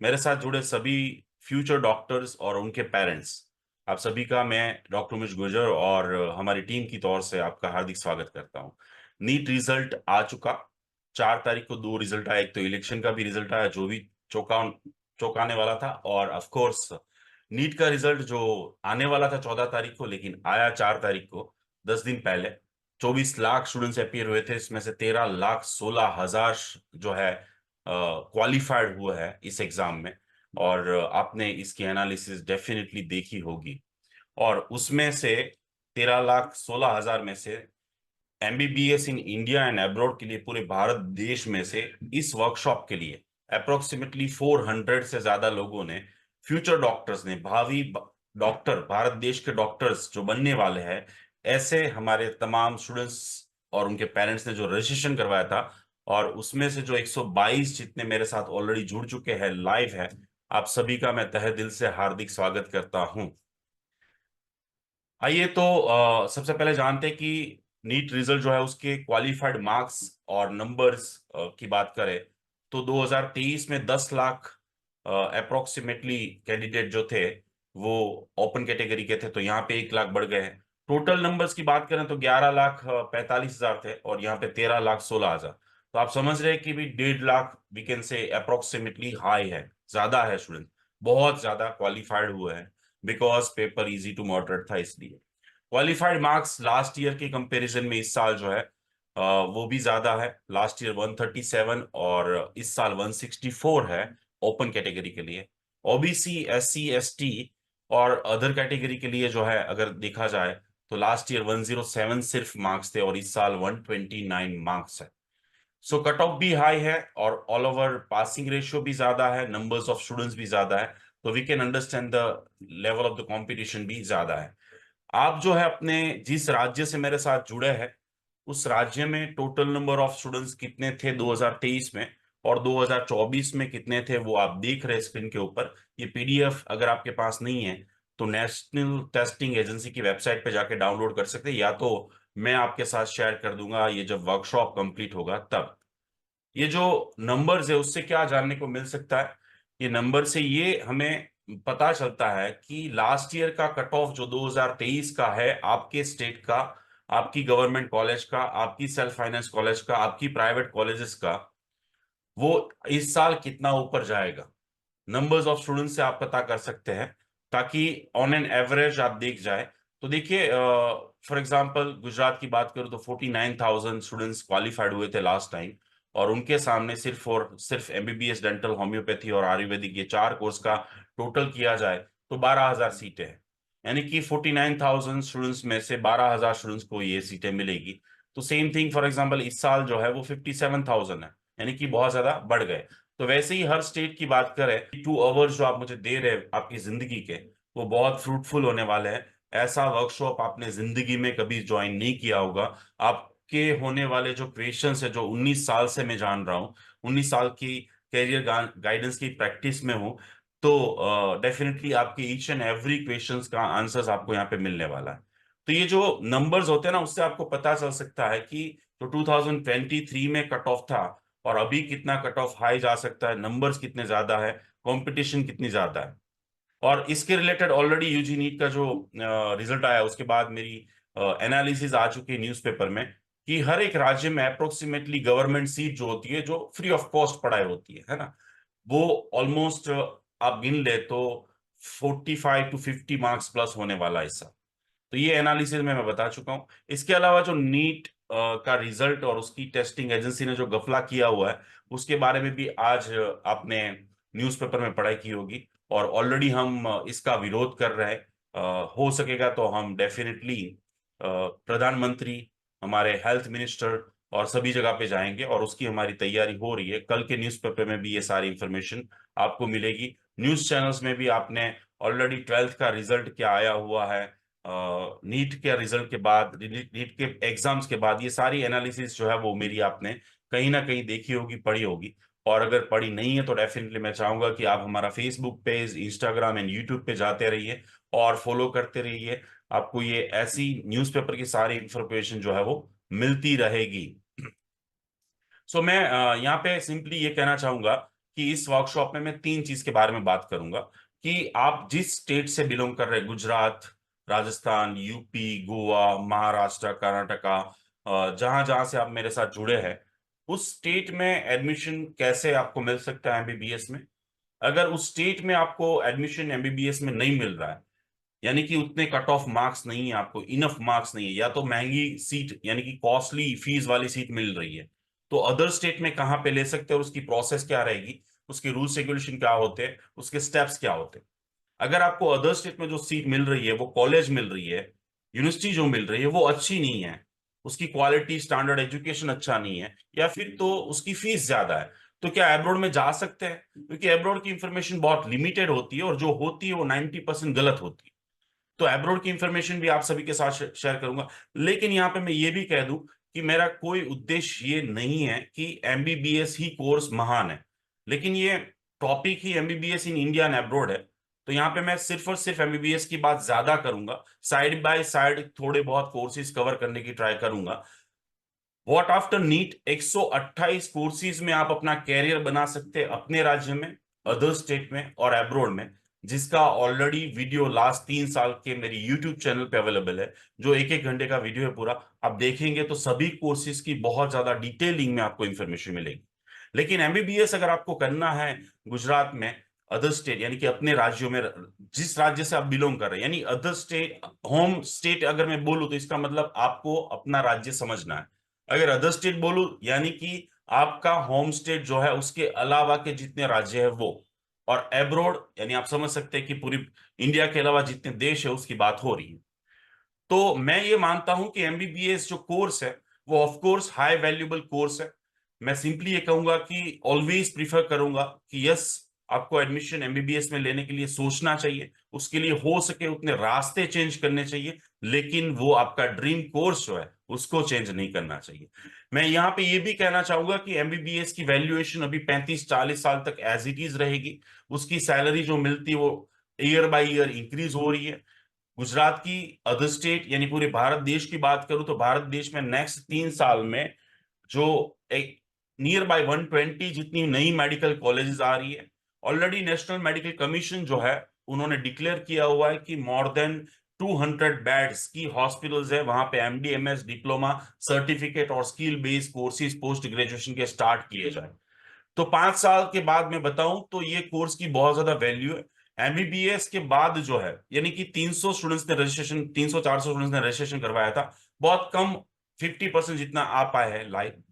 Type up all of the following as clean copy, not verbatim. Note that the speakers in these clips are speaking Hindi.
मेरे साथ जुड़े सभी फ्यूचर डॉक्टर्स और उनके पेरेंट्स, आप सभी का मैं डॉक्टर उमेश गुर्जर और हमारी टीम की तौर से आपका हार्दिक स्वागत करता हूं। नीट रिजल्ट आ चुका। 4 तारीख को दो रिजल्ट आया, एक तो इलेक्शन का भी रिजल्ट आया जो भी चौंकाने वाला था, और ऑफ कोर्स नीट का रिजल्ट जो आने वाला था 14 तारीख को, लेकिन आया 4 तारीख को, 10 दिन पहले। 24 लाख स्टूडेंट्स अपियर हुए थे, इसमें से 13,16,000 जो है क्वालिफाइड हुआ है इस एग्जाम में। और आपने इसकी एनालिसिस डेफिनेटली देखी होगी, और उसमें से 13,16,000 में से MBBS in India and abroad के लिए पूरे भारत देश में से इस वर्कशॉप के लिए अप्रोक्सीमेटली 400 से ज्यादा लोगों ने, फ्यूचर डॉक्टर्स ने, भावी डॉक्टर, भारत देश के डॉक्टर्स जो बनने वाले हैं, ऐसे हमारे तमाम स्टूडेंट्स और उनके पेरेंट्स ने जो रजिस्ट्रेशन करवाया था। और उसमें से जो 122 जितने मेरे साथ ऑलरेडी जुड़ चुके हैं, लाइव है, आप सभी का मैं तहे दिल से हार्दिक स्वागत करता हूं। आइए तो सबसे पहले जानते हैं कि नीट रिजल्ट जो है उसके क्वालिफाइड मार्क्स और नंबर्स की बात करें तो 2023 में 10 लाख अप्रोक्सीमेटली कैंडिडेट जो थे वो ओपन कैटेगरी के थे, तो यहाँ पे 1 लाख बढ़ गए हैं। टोटल नंबर्स की बात करें तो 11,45,000 थे, और यहाँ पे 13,16,000। तो आप समझ रहे हैं कि भी 1.5 lakh we can say approximately high है, ज्यादा है, स्टूडेंट बहुत ज्यादा क्वालिफाइड हुए हैं, because paper easy to moderate था इसलिए। क्वालिफाइड मार्क्स लास्ट ईयर के कंपैरिजन में इस साल जो है वो भी ज्यादा है। लास्ट ईयर 137 और इस साल 164 है ओपन कैटेगरी के लिए। ओबीसी, एससी, एसटी और अदर कैटेगरी के लिए जो है अगर देखा जाए तो लास्ट ईयर 107 सिर्फ मार्क्स थे, और इस साल 129 मार्क्स है। सो कट ऑफ भी हाई है, और ऑल ओवर पासिंग रेशियो भी ज्यादा है, नंबर्स ऑफ स्टूडेंट्स भी ज्यादा है। तो we can understand the level of the competition भी ज्यादा है। आप जो है अपने जिस राज्य से मेरे साथ जुड़े हैं, उस राज्य में टोटल नंबर ऑफ स्टूडेंट्स कितने थे 2023 में, और 2024 में कितने थे, वो आप देख रहे हैं स्क्रीन के ऊपर। ये पीडीएफ अगर आपके पास नहीं है तो नेशनल टेस्टिंग एजेंसी की वेबसाइट पे जाके डाउनलोड कर सकते हैं, या तो मैं आपके साथ शेयर कर दूंगा ये जब वर्कशॉप कंप्लीट होगा तब। ये जो नंबर्स है उससे क्या जानने को मिल सकता है? ये नंबर से ये हमें पता चलता है कि लास्ट ईयर का कट ऑफ जो 2023 का है, आपके स्टेट का, आपकी गवर्नमेंट कॉलेज का, आपकी सेल्फ फाइनेंस कॉलेज का, आपकी प्राइवेट कॉलेजेस का, वो इस साल कितना ऊपर जाएगा, नंबर्स ऑफ स्टूडेंट से आप पता कर सकते हैं, ताकि ऑन एन एवरेज आप देख जाए। तो देखिए, फॉर एग्जांपल गुजरात की बात करूं तो 49,000 स्टूडेंट्स क्वालिफाइड हुए थे लास्ट टाइम, और उनके सामने सिर्फ और सिर्फ एमबीबीएस, डेंटल, होम्योपैथी और आयुर्वेदिक, ये 4 कोर्स का टोटल किया जाए तो 12,000 सीटें हैं। यानी कि 49,000 स्टूडेंट्स में से 12,000 स्टूडेंट्स को ये सीटें मिलेगी। तो सेम थिंग फॉर एग्जांपल इस साल जो है वो 57,000 है, यानी कि बहुत ज्यादा बढ़ गए। तो वैसे ही हर स्टेट की बात करें, 2 आवर्स जो आप मुझे दे रहे हैं आपकी जिंदगी के, वो बहुत फ्रूटफुल होने वाले हैं। ऐसा वर्कशॉप आपने जिंदगी में कभी ज्वाइन नहीं किया होगा। आपके होने वाले जो क्वेश्चंस है, जो 19 साल से मैं जान रहा हूँ, 19 साल की कैरियर गाइडेंस की प्रैक्टिस में हूँ, तो डेफिनेटली आपके ईच एंड एवरी क्वेश्चंस का आंसर्स आपको यहाँ पे मिलने वाला है। तो ये जो नंबर्स होते हैं ना, उससे आपको पता चल सकता है कि जो 2023 में कट ऑफ था और अभी कितना कट ऑफ हाई जा सकता है, नंबर्स कितने ज्यादा है, कंपटीशन कितनी ज्यादा है। और इसके रिलेटेड ऑलरेडी यूजी नीट का जो रिजल्ट आया उसके बाद मेरी एनालिसिस आ चुकी है न्यूज़पेपर में, कि हर एक राज्य में अप्रोक्सीमेटली गवर्नमेंट सीट जो होती है, जो फ्री ऑफ कॉस्ट पढ़ाई होती है ना, वो ऑलमोस्ट आप गिन ले तो 45 to 50 मार्क्स प्लस होने वाला है इससा। तो ये एनालिसिस मैं बता चुका हूँ। इसके अलावा जो नीट का रिजल्ट और उसकी टेस्टिंग एजेंसी ने जो गफला किया हुआ है, उसके बारे में भी आज आपने न्यूज़पेपर में पढ़ाई की होगी, और ऑलरेडी हम इसका विरोध कर रहे हैं। हो सकेगा तो हम डेफिनेटली प्रधानमंत्री, हमारे हेल्थ मिनिस्टर और सभी जगह पे जाएंगे, और उसकी हमारी तैयारी हो रही है। कल के न्यूज़पेपर में भी ये सारी इंफॉर्मेशन आपको मिलेगी। न्यूज़ चैनल्स में भी आपने ऑलरेडी 12th का रिजल्ट क्या आया हुआ है, नीट के रिजल्ट के बाद, नीट के एग्जाम्स के बाद, ये सारी एनालिसिस जो है वो मेरी आपने कहीं ना कहीं देखी होगी, पढ़ी होगी। और अगर पढ़ी नहीं है तो डेफिनेटली मैं चाहूंगा कि आप हमारा Facebook page, Instagram and YouTube पे जाते रहिए और फॉलो करते रहिए। आपको ये ऐसी न्यूज़पेपर की सारी इंफॉर्मेशन जो है वो मिलती रहेगी। सो मैं यहाँ पे सिंपली ये कहना चाहूंगा कि इस वर्कशॉप में मैं 3 चीज के बारे में बात करूंगा कि आप जिस स्टेट से बिलोंग कर रहे हैं, गुजरात, राजस्थान, यूपी, गोवा, महाराष्ट्र, कर्नाटका, जहां जहां से आप मेरे साथ जुड़े हैं, उस स्टेट में एडमिशन कैसे आपको मिल सकता है एमबीबीएस में। अगर उस स्टेट में आपको एडमिशन एमबीबीएस में नहीं मिल रहा है, यानी कि उतने कट ऑफ मार्क्स नहीं है, आपको इनफ मार्क्स नहीं है, या तो महंगी सीट यानी कि कॉस्टली फीस वाली सीट मिल रही है, तो अदर स्टेट में कहाँ पे ले सकते हैं और उसकी प्रोसेस क्या रहेगी, उसके रूल्स रेगुलेशन क्या होते हैं, उसके स्टेप्स क्या होते हैं। अगर आपको अदर स्टेट में जो सीट मिल रही है, वो कॉलेज मिल रही है, यूनिवर्सिटी जो मिल रही है वो अच्छी नहीं है, उसकी क्वालिटी स्टैंडर्ड एजुकेशन अच्छा नहीं है, या फिर तो उसकी फीस ज्यादा है, तो क्या एब्रॉड में जा सकते हैं? क्योंकि एब्रॉड की इंफॉर्मेशन बहुत लिमिटेड होती है और जो होती है वो 90% गलत होती है। तो एब्रॉड की इंफॉर्मेशन भी आप सभी के साथ शेयर करूंगा। लेकिन यहाँ पे मैं ये भी कह दूं कि मेरा कोई उद्देश्य ये नहीं है कि एमबीबीएस ही कोर्स महान है, लेकिन ये topic he MBBS in India and abroad है। तो यहाँ पे मैं सिर्फ और सिर्फ एमबीबीएस की बात ज्यादा करूंगा, साइड बाय साइड थोड़े बहुत कोर्सेज कवर करने की ट्राई करूंगा। व्हाट आफ्टर नीट 128 कोर्सेज में आप अपना कैरियर बना सकते हैं, अपने राज्य में, अदर स्टेट में और एब्रोड में, जिसका ऑलरेडी वीडियो लास्ट 3 साल के मेरी यूट्यूब चैनल पे अवेलेबल है, जो 1-1 घंटे का वीडियो है पूरा। आप देखेंगे तो सभी कोर्सेज की बहुत ज्यादा डिटेलिंग में आपको इंफॉर्मेशन मिलेगी। लेकिन एमबीबीएस अगर आपको करना है गुजरात में, अदर स्टेट यानी कि अपने राज्यों में, जिस राज्य से आप बिलोंग कर रहे हैं, यानी अदर स्टेट, होम स्टेट अगर मैं बोलूं तो इसका मतलब आपको अपना राज्य समझना है। अगर अदर स्टेट बोलूं यानी कि आपका होम स्टेट जो है उसके अलावा के जितने राज्य है वो, और एब्रोड यानी आप समझ सकते हैं कि पूरी इंडिया के अलावा जितने देश है उसकी बात हो रही है। तो मैं ये मानता हूं कि एमबीबीएस जो कोर्स है वो of course high valuable course है। मैं सिंपली ये कहूंगा कि ऑलवेज प्रीफर करूंगा कि यस, आपको एडमिशन एमबीबीएस में लेने के लिए सोचना चाहिए, उसके लिए हो सके उतने रास्ते चेंज करने चाहिए, लेकिन वो आपका ड्रीम कोर्स जो है उसको चेंज नहीं करना चाहिए। मैं यहाँ पे ये भी कहना चाहूंगा कि एमबीबीएस की वैल्यूएशन अभी 35-40 साल तक एज इट इज रहेगी। उसकी सैलरी जो मिलती है वो ईयर बाय ईयर इंक्रीज हो रही है। गुजरात की, अदर स्टेट यानी पूरे भारत देश की बात करूं तो भारत देश में नेक्स्ट 3 साल में जो एक नियर बाय 120 जितनी नई मेडिकल कॉलेजेस आ रही है। ऑलरेडी नेशनल मेडिकल कमीशन जो है उन्होंने डिक्लेयर किया हुआ है कि मोर देन 200 बेड्स की हॉस्पिटल्स है, वहां पे एमडी, एमएस, डिप्लोमा, सर्टिफिकेट और skill based courses post graduation के स्टार्ट किए जाए। तो 5 साल के बाद मैं बताऊं तो ये कोर्स की बहुत ज्यादा वैल्यू है। एमबीबीएस के बाद जो है, यानी कि 300 स्टूडेंट्स ने रजिस्ट्रेशन, 300-400 स्टूडेंट्स ने रजिस्ट्रेशन करवाया था, बहुत कम, 50% जितना आ पाए हैं लाइव,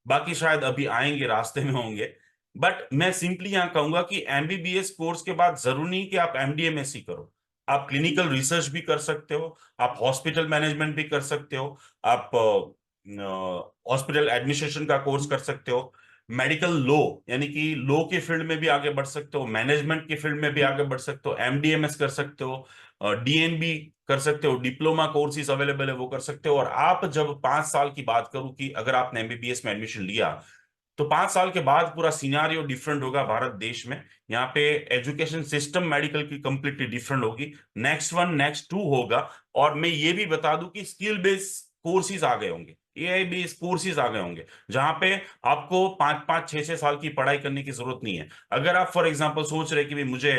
बाकी शायद अभी आएंगे, रास्ते में होंगे। बट मैं सिंपली यहां कहूंगा कि एमबीबीएस कोर्स के बाद जरूरी नहीं कि आप एमडीएमएससी करो, आप क्लिनिकल रिसर्च भी कर सकते हो, आप हॉस्पिटल मैनेजमेंट भी कर सकते हो, आप हॉस्पिटल एडमिनिस्ट्रेशन का कोर्स कर सकते हो, मेडिकल लॉ यानी कि लॉ के फील्ड में भी आगे बढ़ सकते हो, मैनेजमेंट के फील्ड में भी आगे बढ़ सकते हो, एमडीएमएस कर सकते हो, डीएनबी कर सकते हो, डिप्लोमा कोर्सेज अवेलेबल है वो कर सकते हो। और आप जब 5 साल की बात करूं कि अगर आपने एमबीबीएस में एडमिशन लिया, तो 5 साल के बाद पूरा सिनारियो डिफरेंट होगा भारत देश में। यहाँ पे एजुकेशन सिस्टम मेडिकल की कंप्लीटली डिफरेंट होगी, नेक्स्ट वन नेक्स्ट टू होगा। और मैं ये भी बता दूं कि स्किल बेस्ड कोर्सेज आ गए होंगे, एआई बेस्ड कोर्सेज आ गए होंगे, जहां पे आपको 5-5 6-6 साल की पढ़ाई करने की जरूरत नहीं है। अगर आप फॉर एग्जाम्पल सोच रहे कि भाई मुझे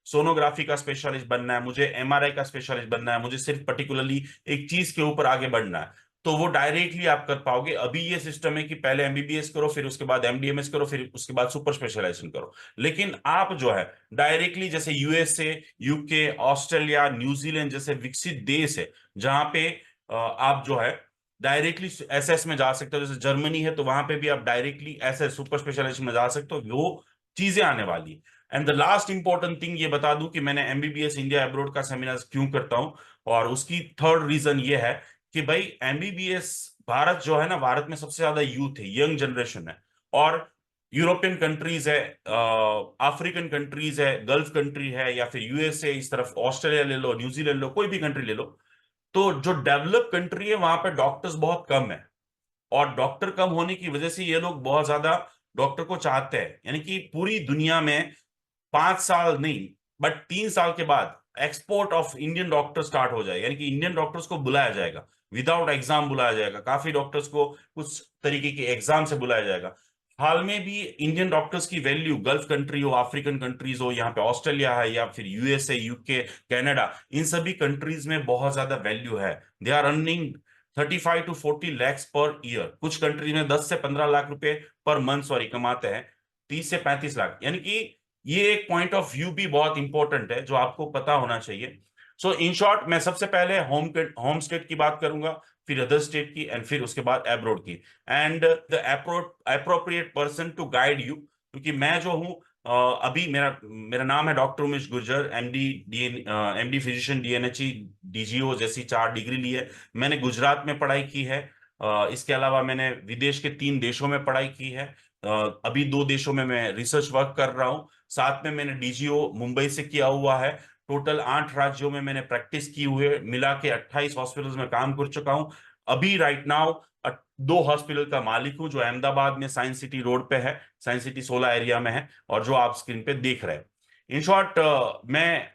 सोनोग्राफी का स्पेशलिस्ट बनना है, मुझे एमआरआई का स्पेशलिस्ट बनना है, मुझे सिर्फ पर्टिकुलरली एक चीज के ऊपर आगे बढ़ना है, तो वो डायरेक्टली आप कर पाओगे। अभी ये सिस्टम है कि पहले एमबीबीएस करो, फिर उसके बाद एमडीएमएस करो, फिर उसके बाद सुपर स्पेशलाइजेशन करो। लेकिन आप जो है डायरेक्टली, जैसे यूएसए, यूके, ऑस्ट्रेलिया, न्यूजीलैंड जैसे विकसित देश है, जहां पे आप जो है डायरेक्टली एसएस में जा सकते हो, जैसे जर्मनी है तो वहां पे भी आप डायरेक्टली एसएस सुपर स्पेशलाइजेशन में जा सकते हो, वो चीजें आने वाली है। And the last important thing ये बता दूं कि मैंने एमबीबीएस इंडिया एब्रोड का सेमिनार क्यों करता हूं, और उसकी थर्ड रीजन ये है कि भाई एमबीबीएस, भारत जो है ना, भारत में सबसे ज्यादा यूथ है, यंग जनरेशन है। और यूरोपियन कंट्रीज है, अफ्रीकन कंट्रीज है, गल्फ कंट्री है, या फिर यूएसए, इस तरफ ऑस्ट्रेलिया ले लो, न्यूजीलैंड लो, कोई भी कंट्री ले लो, तो जो डेवलप कंट्री है वहां पे डॉक्टर्स बहुत कम है। और डॉक्टर कम होने की वजह से ये लोग बहुत ज्यादा डॉक्टर को चाहते हैं, यानी कि पूरी दुनिया में 5 साल नहीं बट 3 साल के बाद export of Indian doctor start हो जाएगा, यानी कि इंडियन डॉक्टर्स को बुलाया जाएगा, विदाउट एग्जाम बुलाया जाएगा, काफी डॉक्टर्स को कुछ तरीके के एग्जाम से बुलाया जाएगा। हाल में भी इंडियन डॉक्टर्स की वैल्यू, गल्फ कंट्री हो, अफ्रीकन कंट्रीज हो, यहाँ पे ऑस्ट्रेलिया है या फिर यूएसए, यूके, कनाडा, इन सभी कंट्रीज में बहुत ज्यादा वैल्यू है। They are earning 35 to 40 lakhs per year. कुछ कंट्री में 10 से 15 लाख रुपए पर मंथ, सॉरी, कमाते हैं। 30 से 35 लाख, यानी कि ये एक पॉइंट ऑफ व्यू भी बहुत इंपॉर्टेंट है जो आपको पता होना चाहिए। सो इन शॉर्ट, मैं सबसे पहले होम स्टेट की बात करूंगा, फिर अदर स्टेट की, एंड फिर उसके बाद एब्रोड की, and the appropriate person to guide you, क्योंकि मैं जो हूँ, अभी मेरा मेरा नाम है doctor Umesh Gurjar, MD physician, DNHE, DGO जैसी 4 डिग्री ली है। मैंने गुजरात में पढ़ाई की है। इसके अलावा मैंने विदेश के 3 देशों में पढ़ाई की है। अभी 2 देशों में मैं रिसर्च वर्क कर रहा हूँ। साथ में मैंने डीजीओ मुंबई से किया हुआ है। टोटल 8 राज्यों में मैंने प्रैक्टिस की हुए, मिला के 28 हॉस्पिटल्स में काम कर चुका हूँ। अभी राइट नाउ 2 हॉस्पिटल का मालिक हूँ, जो अहमदाबाद में साइंस सिटी रोड पे है, साइंस सिटी 16 एरिया में है, और जो आप स्क्रीन पे देख रहे हैं। इन शॉर्ट, मैं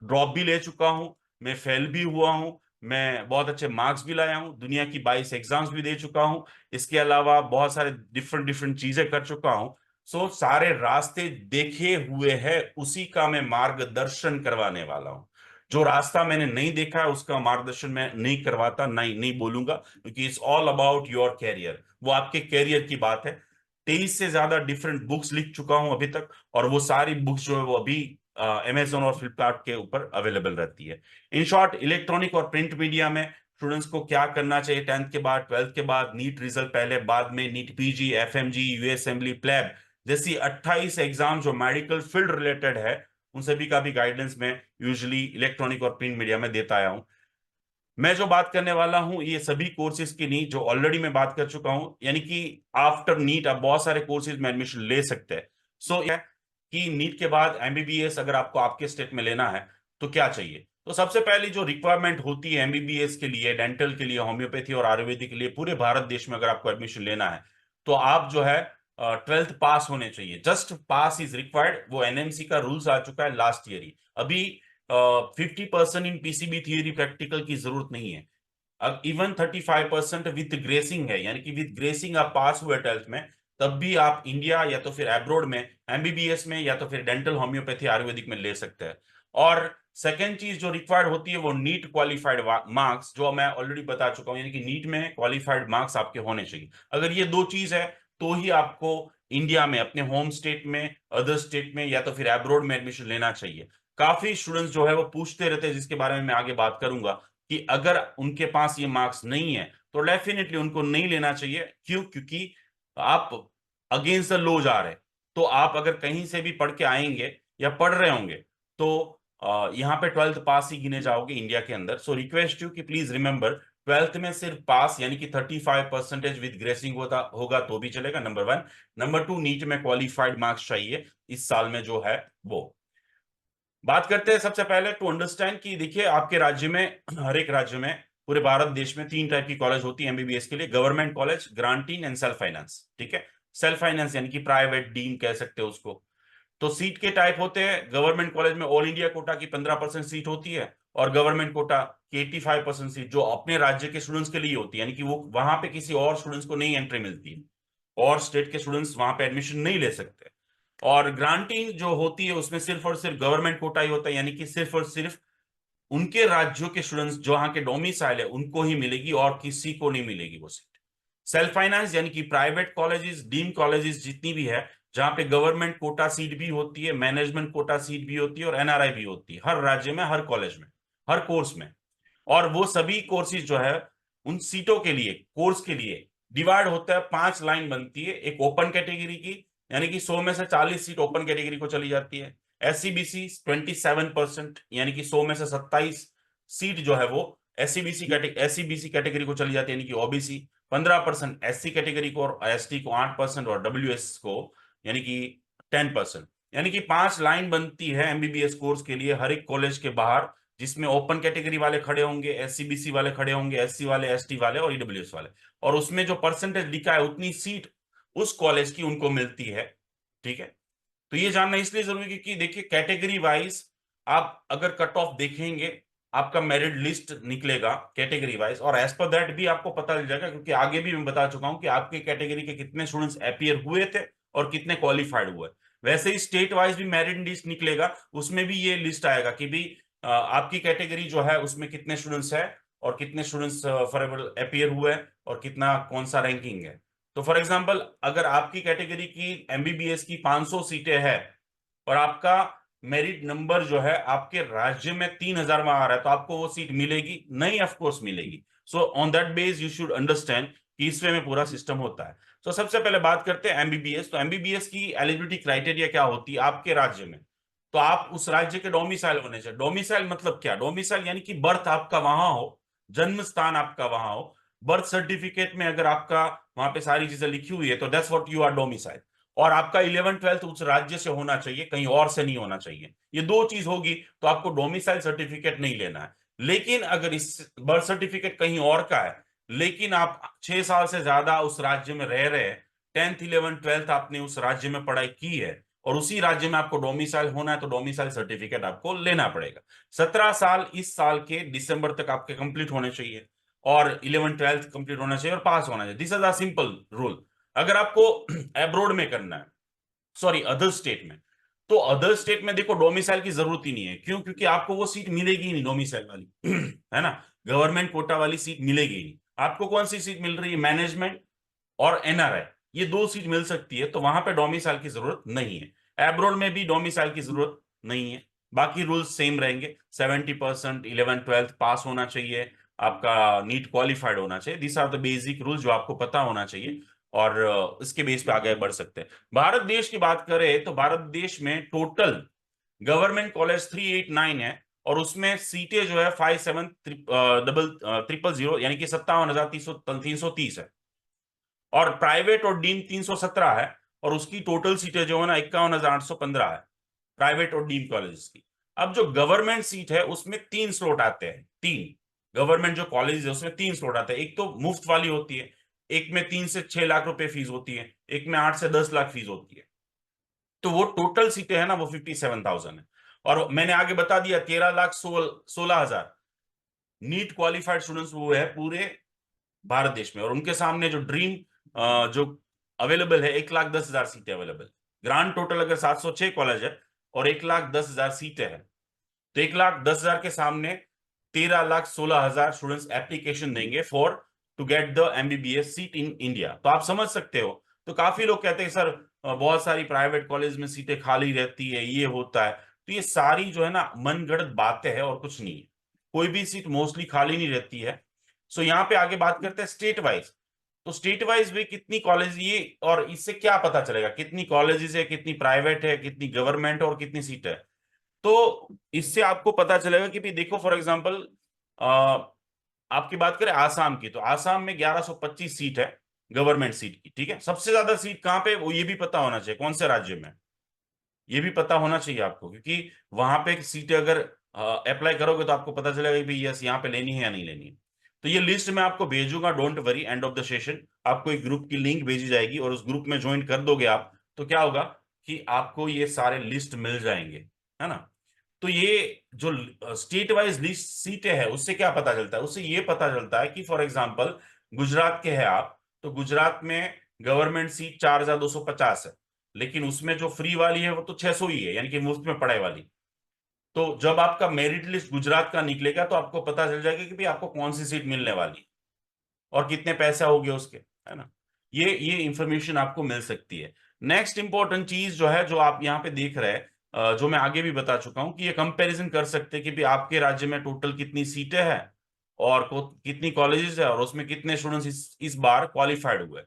ड्रॉप भी ले चुका हूँ, मैं फेल भी हुआ हूँ, मैं बहुत अच्छे मार्क्स भी लाया हूँ, दुनिया की 22 एग्जाम्स भी दे चुका हूँ। इसके अलावा बहुत सारे डिफरेंट डिफरेंट चीजें कर चुका हूँ। सो सारे रास्ते देखे हुए हैं, उसी का मैं मार्गदर्शन करवाने वाला हूं। जो रास्ता मैंने नहीं देखा है उसका मार्गदर्शन मैं नहीं करवाता, नहीं नहीं बोलूंगा, क्योंकि it's all about your career, वो आपके कैरियर की बात है। 23 से ज्यादा डिफरेंट बुक्स लिख चुका हूं अभी तक, और वो सारी बुक्स जो है वो अभी अमेजोन और फ्लिपकार्ट के ऊपर अवेलेबल रहती है। इन शॉर्ट, इलेक्ट्रॉनिक और प्रिंट मीडिया में स्टूडेंट्स को क्या करना चाहिए, 10th के बाद, 12th के बाद, नीट रिजल्ट पहले, बाद में NEET PG, FMG, US assembly, PLAB जैसी 28 एग्जाम जो मेडिकल फील्ड रिलेटेड है, उन सभी का भी गाइडेंस मैं यूजुअली इलेक्ट्रॉनिक और प्रिंट मीडिया में देता आया हूं। मैं जो बात करने वाला हूं, ये सभी कोर्सेज की नहीं, जो ऑलरेडी मैं बात कर चुका हूं, यानी कि आफ्टर नीट आप बहुत सारे कोर्सेज में एडमिशन ले सकते हैं। सो यह कि नीट के बाद एमबीबीएस अगर आपको आपके स्टेट में लेना है तो क्या चाहिए। तो सबसे पहली जो रिक्वायरमेंट होती है एमबीबीएस के लिए, डेंटल के लिए, होम्योपैथी और आयुर्वेदिक के लिए, पूरे भारत देश में अगर आपको एडमिशन लेना है, तो आप जो है 12th पास होने चाहिए। Just pass is required. वो एनएमसी का रूल्स आ चुका है लास्ट ईयर ही। अभी 50% इन पीसीबी थियरी प्रैक्टिकल की जरूरत नहीं है। अब इवन 35% विथ ग्रेसिंग है, यानी कि विथ ग्रेसिंग आप पास हुए 12th में, तब भी आप इंडिया या तो फिर एब्रोड में एमबीबीएस में या तो फिर डेंटल, होम्योपैथी, आयुर्वेदिक में ले सकते हैं। और सेकेंड चीज जो रिक्वायर्ड होती है वो नीट क्वालिफाइड मार्क्स, जो मैं ऑलरेडी बता चुका हूं, यानी कि नीट में क्वालिफाइड मार्क्स आपके होने चाहिए। अगर ये 2 चीज है तो ही आपको इंडिया में, अपने होम स्टेट में, अदर स्टेट में या तो फिर एब्रोड में एडमिशन लेना चाहिए। काफी स्टूडेंट्स जो है वो पूछते रहते हैं, जिसके बारे में मैं आगे बात करूंगा, कि अगर उनके पास ये मार्क्स नहीं है तो डेफिनेटली उनको नहीं लेना चाहिए। क्यों? क्योंकि आप अगेंस्ट द लो जा रहे हैं। तो आप अगर कहीं से भी पढ़ के आएंगे या पढ़ रहे होंगे तो यहाँ पे 12th पास ही गिने जाओगे इंडिया के अंदर। सो रिक्वेस्ट यू कि प्लीज रिमेंबर, 12th में सिर्फ पास यानी कि 35% विद ग्रेसिंग होता होगा तो भी चलेगा, नंबर 1। नंबर 2, नीट में क्वालिफाइड मार्क्स चाहिए इस साल में जो है वो। बात करते हैं सबसे पहले टू अंडरस्टैंड कि देखिए, आपके राज्य में, हर एक राज्य में, पूरे भारत देश में 3 टाइप की कॉलेज होती है एमबीबीएस के लिए: government college, ग्रांटीन and self finance. ठीक है? सेल्फ फाइनेंस यानी कि प्राइवेट, डीम कह सकते हो उसको। तो सीट के टाइप होते हैं, गवर्नमेंट कॉलेज में ऑल इंडिया कोटा की 15% सीट होती है, और गवर्नमेंट कोटा की 85% सीट जो अपने राज्य के स्टूडेंट्स के लिए होती है, यानी कि वो वहां पे किसी और स्टूडेंट्स को नहीं एंट्री मिलती है, और स्टेट के स्टूडेंट्स वहां पे एडमिशन नहीं ले सकते। और ग्रांटिंग जो होती है उसमें सिर्फ और सिर्फ गवर्नमेंट कोटा ही होता है, यानी कि सिर्फ और सिर्फ उनके राज्यों के स्टूडेंट्स जो वहां के डोमिसाइल है उनको ही मिलेगी, और किसी को नहीं मिलेगी वो सीट। सेल्फ फाइनेंस यानी कि प्राइवेट कॉलेजेस, डीम कॉलेजेस जितनी भी है, जहां पे गवर्नमेंट कोटा सीट भी होती है, मैनेजमेंट कोटा सीट भी होती है, और एनआरआई भी होती है, हर राज्य में, हर कॉलेज में, हर कोर्स में। और वो सभी कोर्सेज जो है, उन सीटों के लिए, कोर्स के लिए डिवाइड होता है, 5 लाइन बनती है। एक ओपन कैटेगरी की, यानी कि 100 में से 40 सीट ओपन कैटेगरी को चली जाती है। एससीबीसी 27%, यानी कि 100 में से 27 सीट जो है वो एससीबीसी कैटेगरी को चली जाती है, यानी कि ओबीसी। 15% एससी कैटेगरी को, और एसटी को 8%, और डब्ल्यूएस को यानी कि 10%। यानी कि 5 लाइन बनती है एमबीबीएस कोर्स के लिए हर एक कॉलेज के बाहर, जिसमें ओपन कैटेगरी वाले खड़े होंगे, एससीबीसी वाले खड़े होंगे, एससी वाले, एसटी वाले और ईडब्ल्यूएस वाले। और उसमें जो परसेंटेज लिखा है उतनी सीट उस कॉलेज की उनको मिलती है। ठीक है? तो ये जानना इसलिए जरूरी है क्योंकि देखिए, कैटेगरी वाइज आप अगर कट ऑफ देखेंगे आपका मेरिट लिस्ट निकलेगा कैटेगरी वाइज, और एज पर दैट भी आपको पता चल जाएगा, क्योंकि आगे भी मैं बता चुका हूं कि आपके कैटेगरी के कितने स्टूडेंट्स अपीयर हुए थे और कितने क्वालिफाइड हुए। वैसे ही स्टेट वाइज भी मेरिट लिस्ट निकलेगा, उसमें भी ये लिस्ट आएगा कि भी आपकी कैटेगरी जो है उसमें कितने स्टूडेंट्स है और कितने स्टूडेंट्स फॉर अपीयर हुए और कितना कौन सा रैंकिंग है। तो फॉर एग्जांपल अगर आपकी कैटेगरी की एमबीबीएस की 500 सीटें हैं और आपका मेरिट नंबर जो है आपके राज्य में 3000 में आ रहा है, तो आपको वो सीट मिलेगी नहीं? ऑफ कोर्स मिलेगी। So on that base you should understand कि इस वे में पूरा सिस्टम होता है। तो सबसे पहले बात करते हैं एमबीबीएस। तो एमबीबीएस की एलिजिबिलिटी क्राइटेरिया क्या होती है आपके राज्य में? तो आप उस राज्य के डोमिसाइल होने चाहिए। डोमिसाइल मतलब क्या? डोमिसाइल यानी कि बर्थ आपका वहां हो, जन्म स्थान आपका वहां हो। बर्थ सर्टिफिकेट में अगर आपका वहां पे सारी चीजें लिखी हुई है तो that's what you are domicile. और आपका 11th-12th उस राज्य से होना चाहिए, कहीं और से नहीं होना चाहिए। ये दो चीज होगी तो आपको डोमिसाइल सर्टिफिकेट नहीं लेना है। लेकिन अगर इस बर्थ सर्टिफिकेट कहीं और का है, लेकिन आप 6 साल से ज्यादा उस राज्य में रह रहे हैं, 10th 11th 12th आपने उस राज्य में पढ़ाई की है और उसी राज्य में आपको डोमिसाइल होना है, तो डोमिसाइल सर्टिफिकेट आपको लेना पड़ेगा। 17 साल इस साल के दिसंबर तक आपके कंप्लीट होने चाहिए और 11th 12th कंप्लीट होना चाहिए और पास होना चाहिए। This is a simple rule. अगर आपको एब्रोड में करना है, सॉरी अदर स्टेट में, तो अदर स्टेट में देखो डोमिसाइल की जरूरत ही नहीं है। क्यों? क्योंकि आपको वो सीट मिलेगी ही नहीं डोमिसाइल वाली है ना, गवर्नमेंट कोटा वाली सीट मिलेगी ही नहीं। आपको कौन सी सीट मिल रही है? मैनेजमेंट और एनआरआई, ये दो सीट मिल सकती है, तो वहां पे डोमिसाइल की जरूरत नहीं है। एब्रोड में भी डोमिसाइल की जरूरत नहीं है। बाकी रूल्स सेम रहेंगे। 70% 11th 12th पास होना चाहिए, आपका नीट क्वालिफाइड होना चाहिए। This are the basic rules जो आपको पता होना चाहिए, और इसके बेस पे आगे बढ़ सकते हैं। भारत देश की बात करें तो भारत देश में टोटल गवर्नमेंट कॉलेज 389 है, और उसमें सीटें जो है 57 यानी कि 57,330 है। और प्राइवेट और डीम 317 है, और उसकी टोटल सीटें जो है ना 51,815 है, प्राइवेट और डीम कॉलेज की। अब जो गवर्नमेंट सीट है उसमें 3 स्लॉट आते हैं। तीन गवर्नमेंट जो कॉलेज है उसमें 3 स्लॉट आते हैं। एक तो मुफ्त वाली होती है, एक में 3 से 6 लाख रुपए फीस होती है, एक में 8 से 10 लाख फीस होती है। तो वो टोटल सीटें है ना वो 57,000 है। और मैंने आगे बता दिया 13,16,16,000 नीट क्वालिफाइड स्टूडेंट्स वो है पूरे भारत देश में। और उनके सामने जो ड्रीम जो अवेलेबल है, 1,10,000 सीटें अवेलेबल। ग्रांड टोटल अगर 706 कॉलेज है और 1,10,000 सीटें हैं, तो 1,10,000 के सामने 13,16,000 स्टूडेंट्स एप्लीकेशन देंगे for to get the MBBS seat in India. तो आप समझ सकते हो। तो काफी लोग कहते हैं सर बहुत सारी प्राइवेट कॉलेज में सीटें खाली रहती है, ये होता है। तो ये सारी जो है ना मनगढ़ंत बातें हैं और कुछ नहीं है। कोई भी सीट मोस्टली खाली नहीं रहती है। सो यहाँ पे आगे बात करते हैं स्टेट वाइज। तो स्टेट वाइज भी कितनी कॉलेज ये, और इससे क्या पता चलेगा कितनी कॉलेजेस है, कितनी प्राइवेट है, कितनी गवर्नमेंट है और कितनी सीट है? तो इससे आपको पता चलेगा कि भाई देखो फॉर एग्जांपल आपकी बात करें आसाम की, तो आसाम में 1125 सीट है गवर्नमेंट सीट की। ठीक है, सबसे ज्यादा सीट कहां पे, वो ये भी पता होना चाहिए कौन से राज्य में, ये भी पता होना चाहिए आपको, क्योंकि वहां पे सीटें अगर अप्लाई करोगे तो आपको पता चलेगा कि भाई यस यहाँ पे लेनी है या नहीं लेनी है। तो ये लिस्ट मैं आपको भेजूंगा, don't worry. End of the session आपको एक ग्रुप की लिंक भेजी जाएगी और उस ग्रुप में ज्वाइन कर दोगे आप, तो क्या होगा कि आपको ये सारे लिस्ट मिल जाएंगे, है ना। तो ये जो स्टेट वाइज लिस्ट सीटें है उससे क्या पता चलता है? उससे ये पता चलता है कि फॉर एग्जांपल गुजरात के हैं आप, तो गुजरात में गवर्नमेंट सीट 4,250 है, लेकिन उसमें जो फ्री वाली है वो तो 600 ही है, यानी कि मुफ्त में पढ़ाई वाली। तो जब आपका मेरिट लिस्ट गुजरात का निकलेगा तो आपको पता चल जाएगा कि भाई आपको कौन सी सीट मिलने वाली है और कितने पैसे हो गए उसके, है ना। ये इंफॉर्मेशन आपको मिल सकती है। नेक्स्ट इंपॉर्टेंट चीज जो है, जो आप यहाँ पे देख रहे हैं, जो मैं आगे भी बता चुका हूं कि ये कंपैरिजन कर सकते हैं कि भाई आपके राज्य में टोटल कितनी सीटें हैं और कितनी कॉलेजेस है और उसमें कितने स्टूडेंट्स इस बार क्वालिफाइड हुए।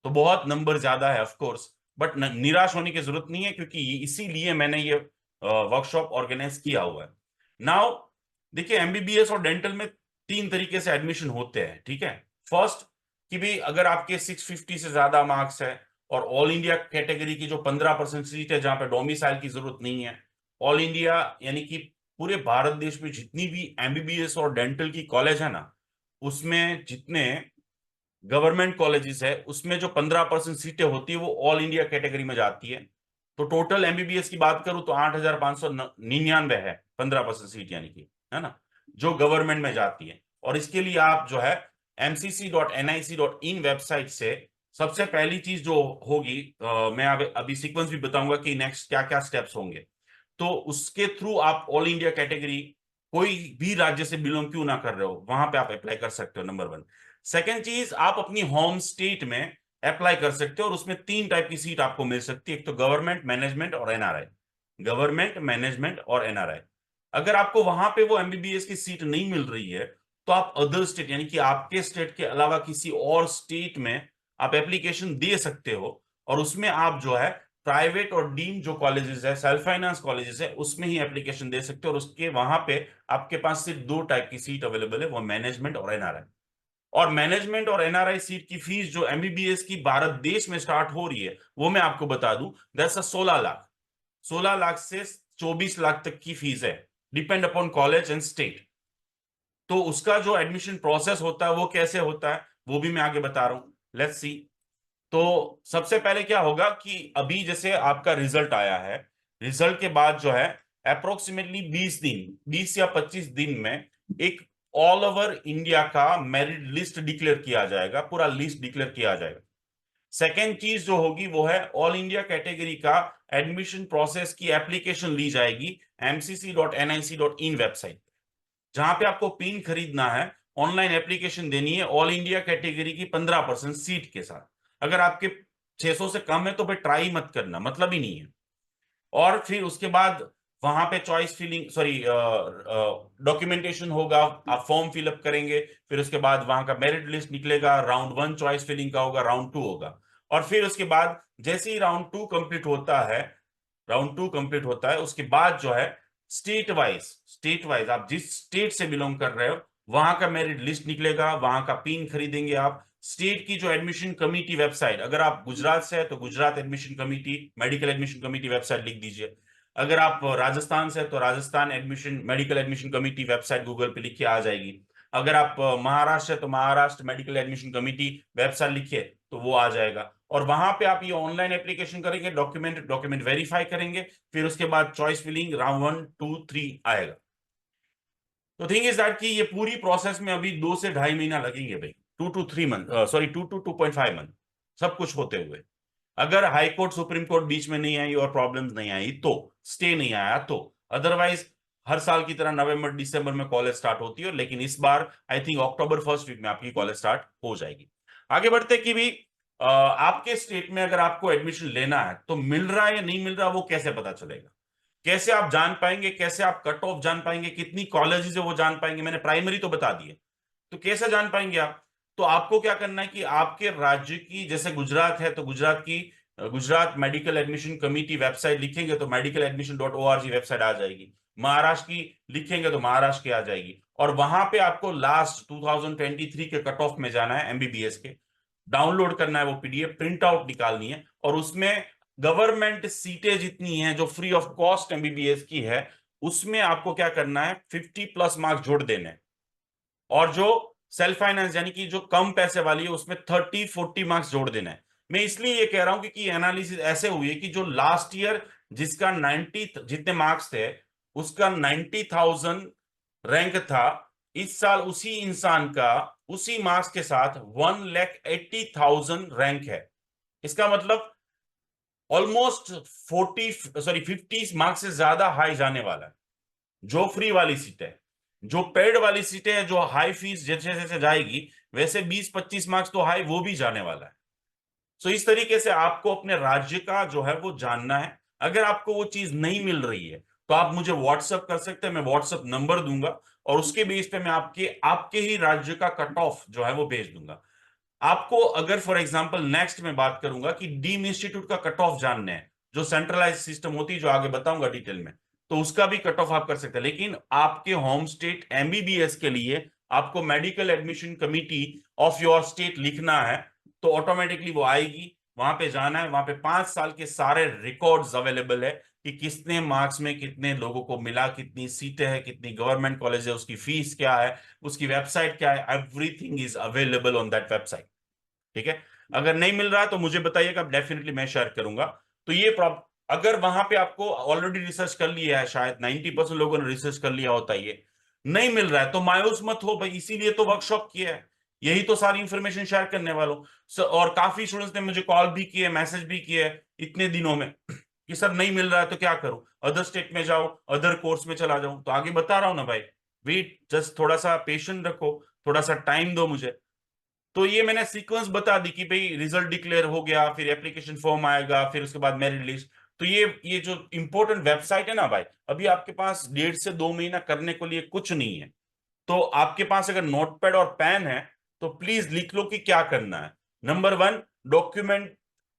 तो बहुत नंबर ज्यादा है ऑफ कोर्स, बट निराश होने की जरूरत नहीं है, क्योंकि इसीलिए मैंने ये वर्कशॉप ऑर्गेनाइज किया हुआ है। नाउ देखिए एमबीबीएस और डेंटल में 3 तरीके से एडमिशन होते हैं। ठीक है, फर्स्ट कि भाई अगर आपके 650 से ज्यादा मार्क्स है और ऑल इंडिया कैटेगरी की जो 15% सीट है जहां पे डोमिसाइल की जरूरत नहीं है, ऑल इंडिया यानी कि पूरे भारत देश में जितनी भी एमबीबीएस और डेंटल की कॉलेज है ना, उसमें जितने गवर्नमेंट कॉलेजेस है उसमें जो 15% सीटें होती है वो ऑल इंडिया कैटेगरी में जाती है। तो टोटल एमबीबीएस की बात करूं तो 8,599 है 15% सीट यानी कि। है ना, जो गवर्नमेंट में जाती है। और इसके लिए आप जो है mcc.nic.in वेबसाइट से सबसे पहली चीज जो होगी, मैं अभी सीक्वेंस भी बताऊंगा कि नेक्स्ट क्या क्या स्टेप्स होंगे, तो उसके थ्रू आप ऑल इंडिया कैटेगरी कोई भी राज्य से बिलोंग क्यों ना कर रहे हो वहां पे आप अप्लाई कर सकते हो, नंबर वन। सेकेंड चीज, आप अपनी होम स्टेट में अप्लाई कर सकते हो और उसमें 3 टाइप की सीट आपको मिल सकती है, एक तो गवर्नमेंट, मैनेजमेंट और एनआरआई। गवर्नमेंट, मैनेजमेंट और एनआरआई। अगर आपको वहां पे वो एमबीबीएस की सीट नहीं मिल रही है तो आप अदर स्टेट यानी कि आपके स्टेट के अलावा किसी और स्टेट में आप एप्लीकेशन दे सकते हो, और उसमें आप जो है प्राइवेट और डीम जो कॉलेजेस है, सेल्फ फाइनेंस कॉलेजेस है, उसमें ही एप्लीकेशन दे सकते हो। और उसके वहां पे आपके पास सिर्फ 2 टाइप की सीट अवेलेबल है, वो मैनेजमेंट और एनआरआई। और मैनेजमेंट और एनआरआई सीट की फीस जो एमबीबीएस की भारत देश में स्टार्ट हो रही है, वो मैं आपको बता दूं, दैट्स 16 लाख। 16 लाख से 24 लाख तक की फीस है, depend upon college and state. तो उसका जो एडमिशन प्रोसेस होता है वो कैसे होता है वो भी मैं आगे बता रहा हूं, लेट्स सी। तो सबसे पहले क्या होगा कि अभी जैसे आपका रिजल्ट आया है, रिजल्ट के बाद जो है अप्रोक्सीमेटली 20 दिन, 20 या 25 दिन में एक ऑल ओवर इंडिया का मेरिट लिस्ट डिक्लेयर किया जाएगा, पूरा लिस्ट डिक्लेयर किया जाएगा। सेकेंड चीज जो होगी वो है ऑल इंडिया कैटेगरी का एडमिशन प्रोसेस की एप्लीकेशन ली जाएगी mcc.nic.in वेबसाइट, जहां पे आपको पिन खरीदना है, ऑनलाइन एप्लीकेशन देनी है ऑल इंडिया कैटेगरी की 15% सीट के साथ। अगर आपके 600 से कम है तो भाई ट्राई मत करना, मतलब ही नहीं है। और फिर उसके बाद वहां पे चॉइस फिलिंग, सॉरी, डॉक्यूमेंटेशन होगा, आप फॉर्म फिलअप करेंगे, फिर उसके बाद वहां का मेरिट लिस्ट निकलेगा, राउंड 1 चॉइस फिलिंग का होगा, राउंड 2 होगा। और फिर उसके बाद जैसे ही राउंड टू कंप्लीट होता है उसके बाद जो है स्टेट वाइज आप जिस स्टेट से बिलोंग कर रहे हो वहां का मेरिट लिस्ट निकलेगा, वहां का पिन खरीदेंगे आप। स्टेट की जो एडमिशन कमिटी वेबसाइट, अगर आप गुजरात से है तो Gujarat admission committee, medical admission committee website लिख दीजिए। अगर आप राजस्थान से है तो Rajasthan admission medical admission committee website Google पे लिखिए, आ जाएगी। अगर आप महाराष्ट्र है तो Maharashtra medical admission committee website लिखिए तो वो आ जाएगा। और वहां पे आप ये ऑनलाइन एप्लीकेशन करेंगे, डॉक्यूमेंट डॉक्यूमेंट वेरीफाई करेंगे, फिर उसके बाद चॉइस फिलिंग राउंड 1 2 3 आएगा। तो थिंग इज दैट कि ये पूरी प्रोसेस में अभी 2 से ढाई महीना लगेंगे भाई, 2 to 3 month, sorry 2 to 2.5 month, सब कुछ होते हुए। अगर हाई कोर्ट सुप्रीम कोर्ट बीच में नहीं आई और प्रॉब्लम्स नहीं आई तो, स्टे नहीं आया तो, अदरवाइज हर साल की तरह नवंबर दिसंबर में कॉलेज स्टार्ट होती है, लेकिन इस बार I think October first week में आपकी कॉलेज स्टार्ट हो जाएगी। आगे बढ़ते कि भी आपके स्टेट में अगर आपको एडमिशन लेना है तो मिल रहा है या नहीं मिल रहा, वो कैसे पता चलेगा, कैसे आप जान पाएंगे, कैसे आप कट ऑफ जान पाएंगे, कितनी कॉलेजेस है वो जान पाएंगे, मैंने प्राइमरी तो बता दिए, तो कैसे जान पाएंगे आप। तो आपको क्या करना है कि आपके राज्य की, जैसे गुजरात है तो गुजरात की Gujarat medical admission committee website लिखेंगे तो medical admission dot O R G website आ जाएगी। महाराष्ट्र की लिखेंगे तो महाराष्ट्र की आ जाएगी, और वहां पे आपको लास्ट 2023 के कट ऑफ में जाना है एमबीबीएस के, डाउनलोड करना है वो पीडीएफ, प्रिंट आउट निकालनी है, और उसमें गवर्नमेंट सीटें जितनी हैं जो फ्री ऑफ कॉस्ट एमबीबीएस की है, उसमें आपको क्या करना है, 50+ मार्क्स जोड़ देने हैं। और जो सेल्फ फाइनेंस यानी कि जो कम पैसे वाली है उसमें 30-40 मार्क्स जोड़ देना है। मैं इसलिए ये कह रहा हूं क्योंकि एनालिसिस ऐसे हुई है कि जो लास्ट ईयर जिसका 90 जितने मार्क्स थे उसका 90,000 रैंक था, इस साल उसी इंसान का उसी मार्क्स के साथ 1,80,000 रैंक है। इसका मतलब ऑलमोस्ट 50 मार्क्स से ज्यादा हाई जाने वाला है। जो फ्री वाली सीटें है, जो पेड वाली सीटें हैं, जो हाई फीस जैसे जैसे जाएगी वैसे 20-25 मार्क्स तो हाई वो भी जाने वाला है। सो इस तरीके से आपको अपने राज्य का जो है वो जानना है। अगर आपको वो चीज नहीं मिल रही है तो आप मुझे व्हाट्सअप कर सकते हैं, मैं व्हाट्सअप नंबर दूंगा, और उसके बेस पे मैं आपके आपके ही राज्य का कट ऑफ जो है वो भेज दूंगा आपको। अगर फॉर एग्जांपल नेक्स्ट में बात करूंगा कि डीम इंस्टीट्यूट का कट ऑफ जानना है, जो सेंट्रलाइज सिस्टम होती है, जो आगे बताऊंगा डिटेल में, तो उसका भी कट ऑफ आप कर सकते हैं। लेकिन आपके होम स्टेट एमबीबीएस के लिए आपको medical admission committee of your state लिखना है, तो ऑटोमेटिकली वो आएगी, वहां पे जाना है, वहां पे 5 साल के सारे रिकॉर्ड्स अवेलेबल है कि कितने मार्क्स में कितने लोगों को मिला, कितनी सीटें हैं, कितनी गवर्नमेंट कॉलेज है, उसकी फीस क्या है, उसकी वेबसाइट क्या है, everything is available on that website. ठीक है, अगर नहीं मिल रहा है तो मुझे बताइएगा, डेफिनेटली मैं शेयर करूंगा। तो ये अगर वहां पे आपको ऑलरेडी रिसर्च कर लिया है, शायद 90% लोगों ने रिसर्च कर लिया होता है ये, नहीं मिल रहा है तो मायूस मत हो भाई, इसीलिए तो वर्कशॉप किया है, यही तो सारी इंफॉर्मेशन शेयर करने वालों। और काफी स्टूडेंट्स ने मुझे कॉल भी किए, मैसेज भी किए इतने दिनों में कि सर नहीं मिल रहा है तो क्या करूं, अदर स्टेट में जाओ, अदर कोर्स में चला जाऊं। तो आगे बता रहा हूं ना भाई, वेट, जस्ट थोड़ा सा पेशेंस रखो, थोड़ा सा टाइम दो मुझे। तो ये मैंने सीक्वेंस बता दी कि भाई रिजल्ट डिक्लेयर हो गया, फिर एप्लीकेशन फॉर्म आएगा, फिर उसके बाद मेरिट लिस्ट। तो ये जो इंपॉर्टेंट वेबसाइट है ना भाई, अभी आपके पास 1.5 से 2 महीना करने के लिए कुछ नहीं है। तो आपके पास अगर नोटपैड और पेन है तो प्लीज लिख लो कि क्या करना है। नंबर 1, डॉक्यूमेंट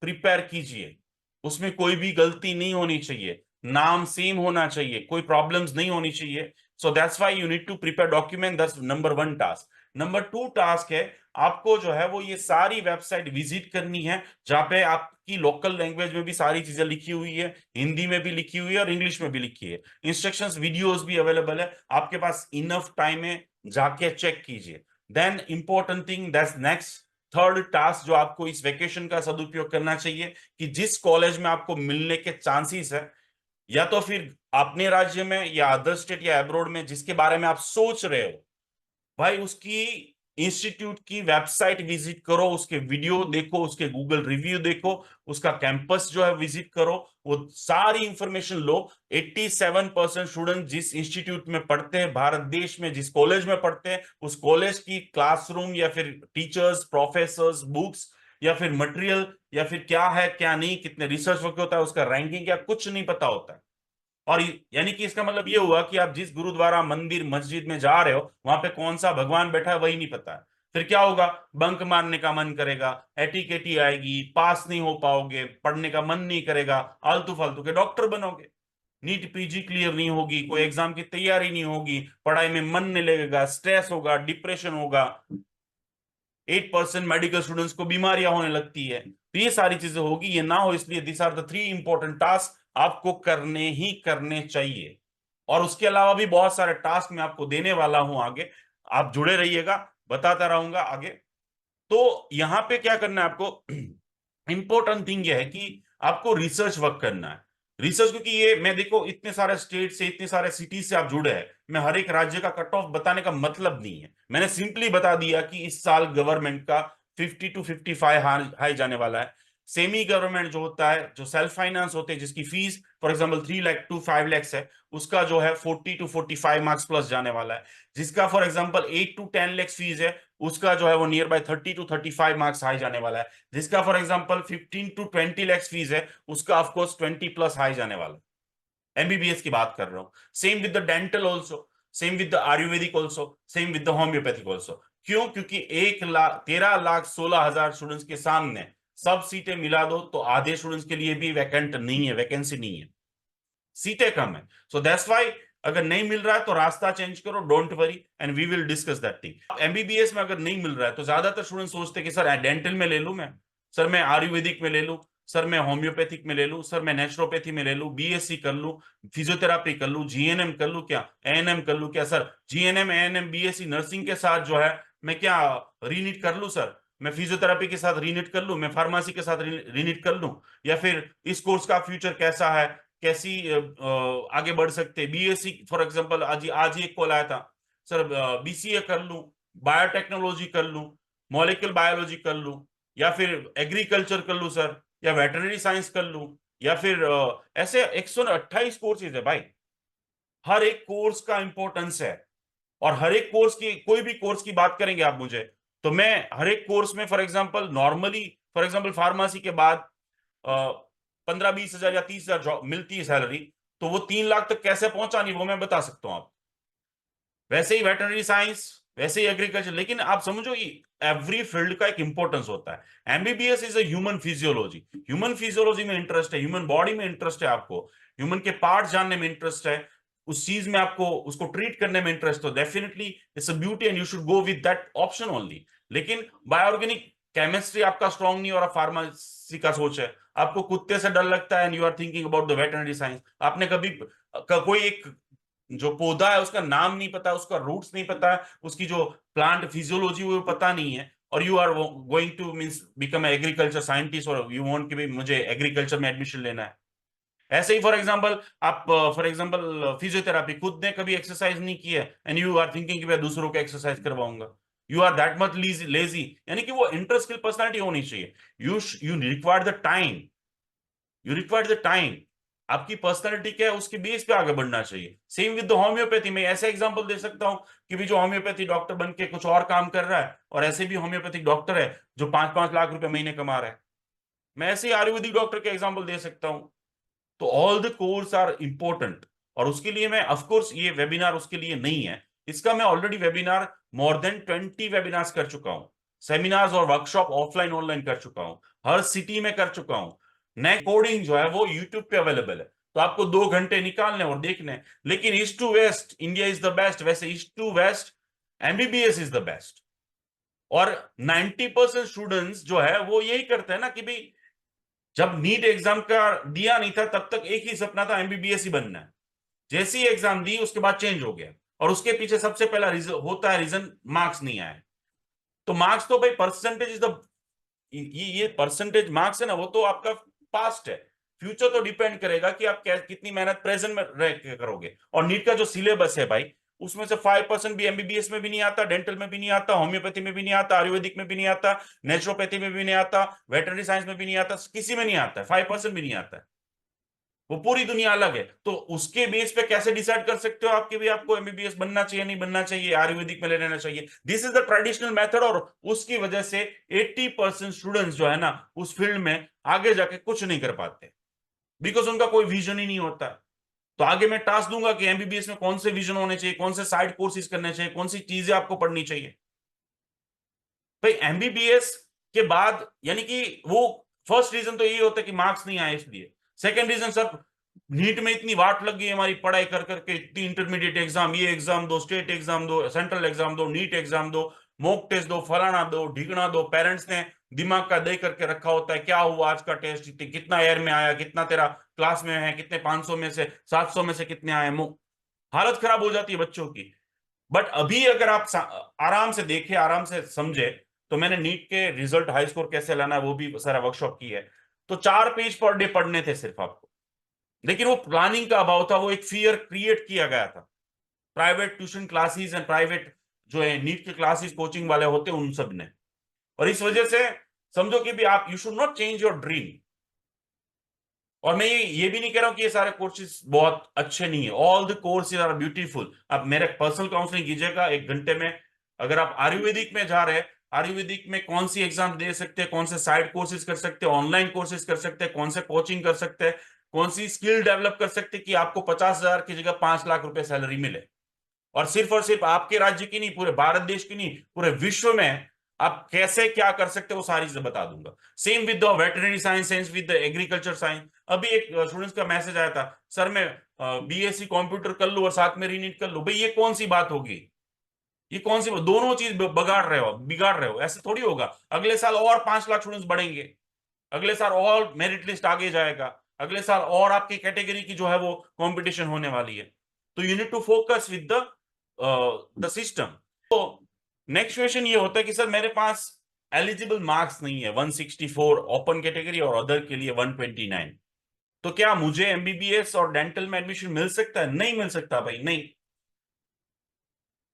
प्रिपेयर कीजिए, उसमें कोई भी गलती नहीं होनी चाहिए, नाम सेम होना चाहिए, कोई प्रॉब्लम्स नहीं होनी चाहिए। So that's why you need to prepare document, that's number 1 task. Number 2 task है, आपको जो है वो ये सारी वेबसाइट विजिट करनी है, जहां पे आपकी लोकल लैंग्वेज में भी सारी चीजें लिखी हुई है, हिंदी में भी लिखी हुई है और इंग्लिश में भी लिखी है, इंस्ट्रक्शंस वीडियोस भी अवेलेबल है, आपके पास इनफ टाइम है, जाके चेक कीजिए। Then important thing, that's next third task जो आपको इस वेकेशन का सदुपयोग करना चाहिए, कि जिस कॉलेज में आपको मिलने के चांसेस है, या तो फिर अपने राज्य में या अदर स्टेट या अब्रॉड में जिसके बारे में आप सोच रहे हो, भाई उसकी इंस्टीट्यूट की वेबसाइट विजिट करो, उसके वीडियो देखो, उसके गूगल रिव्यू देखो, उसका कैंपस जो है विजिट करो, वो सारी इंफॉर्मेशन लो। 87% स्टूडेंट जिस इंस्टीट्यूट में पढ़ते हैं भारत देश में, जिस कॉलेज में पढ़ते हैं, उस कॉलेज की क्लासरूम या फिर टीचर्स, प्रोफेसर्स, बुक्स या फिर मटेरियल या फिर क्या है क्या नहीं, कितने रिसर्च वर्क होता है, उसका रैंकिंग क्या, कुछ नहीं पता होता है। और यानी कि इसका मतलब ये हुआ कि आप जिस गुरुद्वारा, मंदिर, मस्जिद में जा रहे हो, वहां पे कौन सा भगवान बैठा है वही नहीं पता है। फिर क्या होगा, बंक मारने का मन करेगा, एटीकेटी आएगी, पास नहीं हो पाओगे, पढ़ने का मन नहीं करेगा, आलतू फालतू के डॉक्टर बनोगे, नीट पीजी क्लियर नहीं होगी, कोई एग्जाम की तैयारी नहीं होगी, पढ़ाई में मन नहीं लगेगा, स्ट्रेस होगा, डिप्रेशन होगा। 8% मेडिकल स्टूडेंट्स को बीमारियां होने लगती है। तो ये सारी चीजें होगी, ये ना हो इसलिए this are the 3 important task आपको करने ही करने चाहिए। और उसके अलावा भी बहुत सारे टास्क मैं आपको देने वाला हूं आगे, आप जुड़े रहिएगा, बताता रहूंगा आगे। तो यहां पे क्या करना है आपको, इंपॉर्टेंट थिंग यह है कि आपको रिसर्च वर्क करना है। रिसर्च, क्योंकि ये मैं देखो इतने सारे स्टेट से, इतने सारे सिटी से आप जुड़े हैं, मैं हर एक राज्य का कट ऑफ बताने का मतलब नहीं है, मैंने सिंपली बता दिया कि इस साल गवर्नमेंट का 50 to 55 हाई जाने वाला है। सेमी गवर्नमेंट जो होता है, जो सेल्फ फाइनेंस होते हैं, जिसकी fees for example 3 lakh to 5 lakh है, उसका जो है 40 to 45 मार्क्स प्लस जाने वाला है। जिसका for example 8 to 10 lakh fees है, उसका जो है वो near by 30 to 35 marks high जाने वाला है। जिसका for example 15 to 20 lakh fees है, उसका ऑफकोर्स 20 प्लस हाई जाने वाला है। एमबीबीएस की बात कर रहा हूं। Same with the dental also, same with the Ayurvedic also, same with the homeopathic also. क्यों? क्योंकि 1,13,16,000 स्टूडेंट्स के सामने सब सीटें मिला दो तो आधे स्टूडेंट्स के लिए भी वैकेंट नहीं है, वैकेंसी नहीं है, सीटें कम है। सो दैट्स व्हाई अगर नहीं मिल रहा है तो रास्ता चेंज करो, don't worry, and we will discuss that thing. MBBS में अगर नहीं मिल रहा है तो ज्यादातर स्टूडेंट सोचते हैं कि सर डेंटल में ले लूं मैं, सर मैं आयुर्वेदिक में ले लूं, सर मैं होम्योपैथिक में ले लूं, सर मैं नेचुरोपैथी में ले लूं, बीएससी कर लूं, फिजियोथेरापी कर लूं, जीएनएम कर लूं, क्या एएनएम कर लूं, क्या sir GNM ANM BSc nursing के साथ जो है मैं क्या रीनीट कर लूं, सर मैं फिजियोथेरापी के साथ रीनीट कर लूं, मैं फार्मेसी के साथ रीनीट कर लूं, या फिर इस कोर्स का फ्यूचर कैसा है, कैसी आगे बढ़ सकते हैं, बीएससी फॉर एग्जांपल, आज आज ही एक कॉल आया था, सर बीसीए कर लूं, बायोटेक्नोलॉजी कर लूं, मॉलिक्यूलर बायोलॉजी कर लूं, या फिर एग्रीकल्चर कर लूं सर, या वेटरनरी साइंस कर लूं, या फिर ऐसे 128 कोर्सेज है भाई। हर एक कोर्स का इंपॉर्टेंस है, और हर एक कोर्स की, कोई भी कोर्स की बात करेंगे आप मुझे, तो मैं हर एक कोर्स में for example normally, for example pharmacy के बाद 15-20 हजार या 30 हजार जॉब मिलती है सैलरी, तो वो 3 लाख तक कैसे पहुंचानी वो मैं बता सकता हूं आप। वैसे ही वेटरनरी साइंस, वैसे ही एग्रीकल्चर, लेकिन आप समझो ये एवरी फील्ड का एक इंपॉर्टेंस होता है। MBBS is a human physiology, human physiology में इंटरेस्ट है, ह्यूमन बॉडी में इंटरेस्ट है आपको, ह्यूमन के पार्ट जानने में इंटरेस्ट है, उस चीज में आपको उसको ट्रीट करने में इंटरेस्ट, तो definitely it's a beauty and you should go with that option only. लेकिन बायोऑर्गेनिक केमिस्ट्री आपका स्ट्रांग नहीं, और फार्मेसी का सोच है, आपको कुत्ते से डर लगता है and you are thinking about the veterinary science, आपने कभी कोई एक जो पौधा है उसका नाम नहीं पता, उसका रूट्स नहीं पता है, उसकी जो प्लांट फिजियोलॉजी वो पता नहीं है, और you are going to means become agriculture scientist, और यू वांट कि भाई मुझे एग्रीकल्चर में एडमिशन लेना है। ऐसे ही फॉर एग्जांपल फिजियोथेरापी, खुद ने कभी एक्सरसाइज नहीं की है एंड यू आर थिंकिंग कि मैं दूसरों को एक्सरसाइज करवाऊंगा, you are that much lazy. यानी कि वो इंटरस्किल पर्सनालिटी होनी चाहिए। You require the time, you require the time. आपकी पर्सनालिटी क्या है उसके बेस पे आगे बढ़ना चाहिए। सेम विद द होम्योपैथी में ऐसा एग्जांपल दे सकता हूं कि भी जो होम्योपैथी डॉक्टर बन के कुछ और काम कर रहा है और ऐसे भी होम्योपैथिक डॉक्टर है जो 5-5 लाख रुपए महीने कमा रहा है। मैं ऐसे ही आयुर्वेदिक डॉक्टर के एग्जांपल दे सकता हूं। तो all the course are important. और उसके लिए मैं ऑफ कोर्स ये वेबिनार उसके लिए नहीं है। इसका मैं already webinar more than 20 webinars कर चुका हूं। सेमिनार्स और वर्कशॉप ऑफलाइन ऑनलाइन कर चुका हूं। हर सिटी में कर चुका हूं। नए कोडिंग जो है वो यूट्यूब पे अवेलेबल है, तो आपको 2 घंटे निकालने और देखने। लेकिन east to west India is the best, वैसे east to west MBBS is the best. और 90% स्टूडेंट्स जो है वो यही करते हैं ना कि भाई जब नीट एग्जाम का दिया नहीं था तब तक एक ही सपना था, एमबीबीएस ही बनना है। जैसे ही एग्जाम दी उसके बाद चेंज हो गया। और उसके पीछे सबसे पहला रीजन होता है, रीजन मार्क्स नहीं आए। तो मार्क्स तो भाई परसेंटेज इज द, ये परसेंटेज मार्क्स है ना, वो तो आपका पास्ट है। फ्यूचर तो डिपेंड करेगा कि आप कितनी मेहनत प्रेजेंट में रह के करोगे। और नीट का जो सिलेबस है भाई, उसमें से 5% भी एमबीबीएस में भी नहीं आता, डेंटल में भी नहीं आता, होम्योपैथी में भी नहीं आता, आयुर्वेदिक में भी नहीं आता, नेचुरोपैथी में भी नहीं आता, वेटरनरी साइंस में भी नहीं आता, किसी में नहीं आता है, 5% भी नहीं आता है। वो पूरी दुनिया अलग है। तो उसके बेस पे कैसे डिसाइड कर सकते हो आपके भी आपको एमबीबीएस बनना चाहिए नहीं बनना चाहिए, आयुर्वेदिक में ले लेना चाहिए? This is the traditional method. और उसकी वजह से 80% स्टूडेंट्स जो है ना उस फील्ड में आगे जाके कुछ नहीं कर पाते, बिकॉज उनका कोई विजन ही नहीं होता। तो आगे मैं टास्क दूंगा कि एमबीबीएस में कौन से विजन होने चाहिए, कौन से साइड कोर्सेज करने चाहिए, कौन सी चीजें आपको पढ़नी चाहिए। भाई एमबीबीएस के बाद यानी कि वो फर्स्ट रीजन तो यही होता है कि मार्क्स नहीं आए इसलिए। सेकंड रीजन सर, नीट में इतनी वाट लग गई हमारी पढ़ाई कर करके, इतनी इंटरमीडिएट एग्जाम, ये एग्जाम दो, स्टेट एग्जाम दो, सेंट्रल एग्जाम दो, नीट एग्जाम दो, मॉक टेस्ट दो, फलाना दो ढिकना दो। पेरेंट्स ने दिमाग का दे करके रखा होता है क्या हुआ आज का टेस्ट, कितना एयर में आया, कितना तेरा क्लास में है, कितने 500 में से 700 में से कितने आए। हालत खराब हो जाती है बच्चों की। बट अभी अगर आप आराम से देखें, आराम से समझे, तो मैंने नीट के रिजल्ट हाई स्कोर कैसे लाना है वो भी सारा वर्कशॉप की है। तो 4 पेज पर डे पढ़ने थे सिर्फ आपको। लेकिन वो प्लानिंग का अभाव था, वो एक फियर क्रिएट किया गया था। Private tuition classes and private जो है नीट के क्लासेस कोचिंग वाले होते हैं उन सब ने। और इस वजह से समझो कि भी आप you should not change your dream. और मैं ये भी नहीं कह रहा हूं कि ये सारे कोर्सेज बहुत अच्छे नहीं है, all the courses are beautiful. आप मेरे पर्सनल काउंसलिंग कीजिएगा 1 घंटे में। अगर आप आयुर्वेदिक में जा रहे हैं, आयुर्वेदिक में कौन सी एग्जाम दे सकते हैं, कौन से साइड कोर्सेज कर सकते हैं, ऑनलाइन कोर्सेज कर सकते हैं, कौन से कोचिंग कर सकते हैं, कौन सी स्किल डेवलप कर सकते हैं कि आपको 50,000 की जगह 5 लाख रुपए सैलरी मिले। और सिर्फ आपके राज्य की नहीं, पूरे भारत देश की नहीं, पूरे विश्व में आप कैसे क्या कर सकते हो वो सारी चीजें बता दूंगा। Same with the veterinary science, same with the agriculture science. अभी एक स्टूडेंट्स का मैसेज आया था, सर मैं बीएससी कंप्यूटर कर लूं और साथ में रीनीट कर लूं। भाई ये कौन सी बात होगी? ये कौन सी दोनों चीज बिगाड़ रहे हो, ऐसे थोड़ी होगा। अगले साल और 5 लाख स्टूडेंट्स बढ़ेंगे, अगले साल और मेरिट लिस्ट आगे जाएगा, अगले साल और आपकी कैटेगरी की जो है वो कंपटीशन होने वाली है। तो you need to focus with the system. तो नेक्स्ट क्वेश्चन ये होता है कि सर मेरे पास एलिजिबल मार्क्स नहीं है, 164 ओपन कैटेगरी और अदर के लिए 129। तो क्या मुझे एमबीबीएस और डेंटल में एडमिशन मिल सकता है? नहीं मिल सकता भाई, नहीं।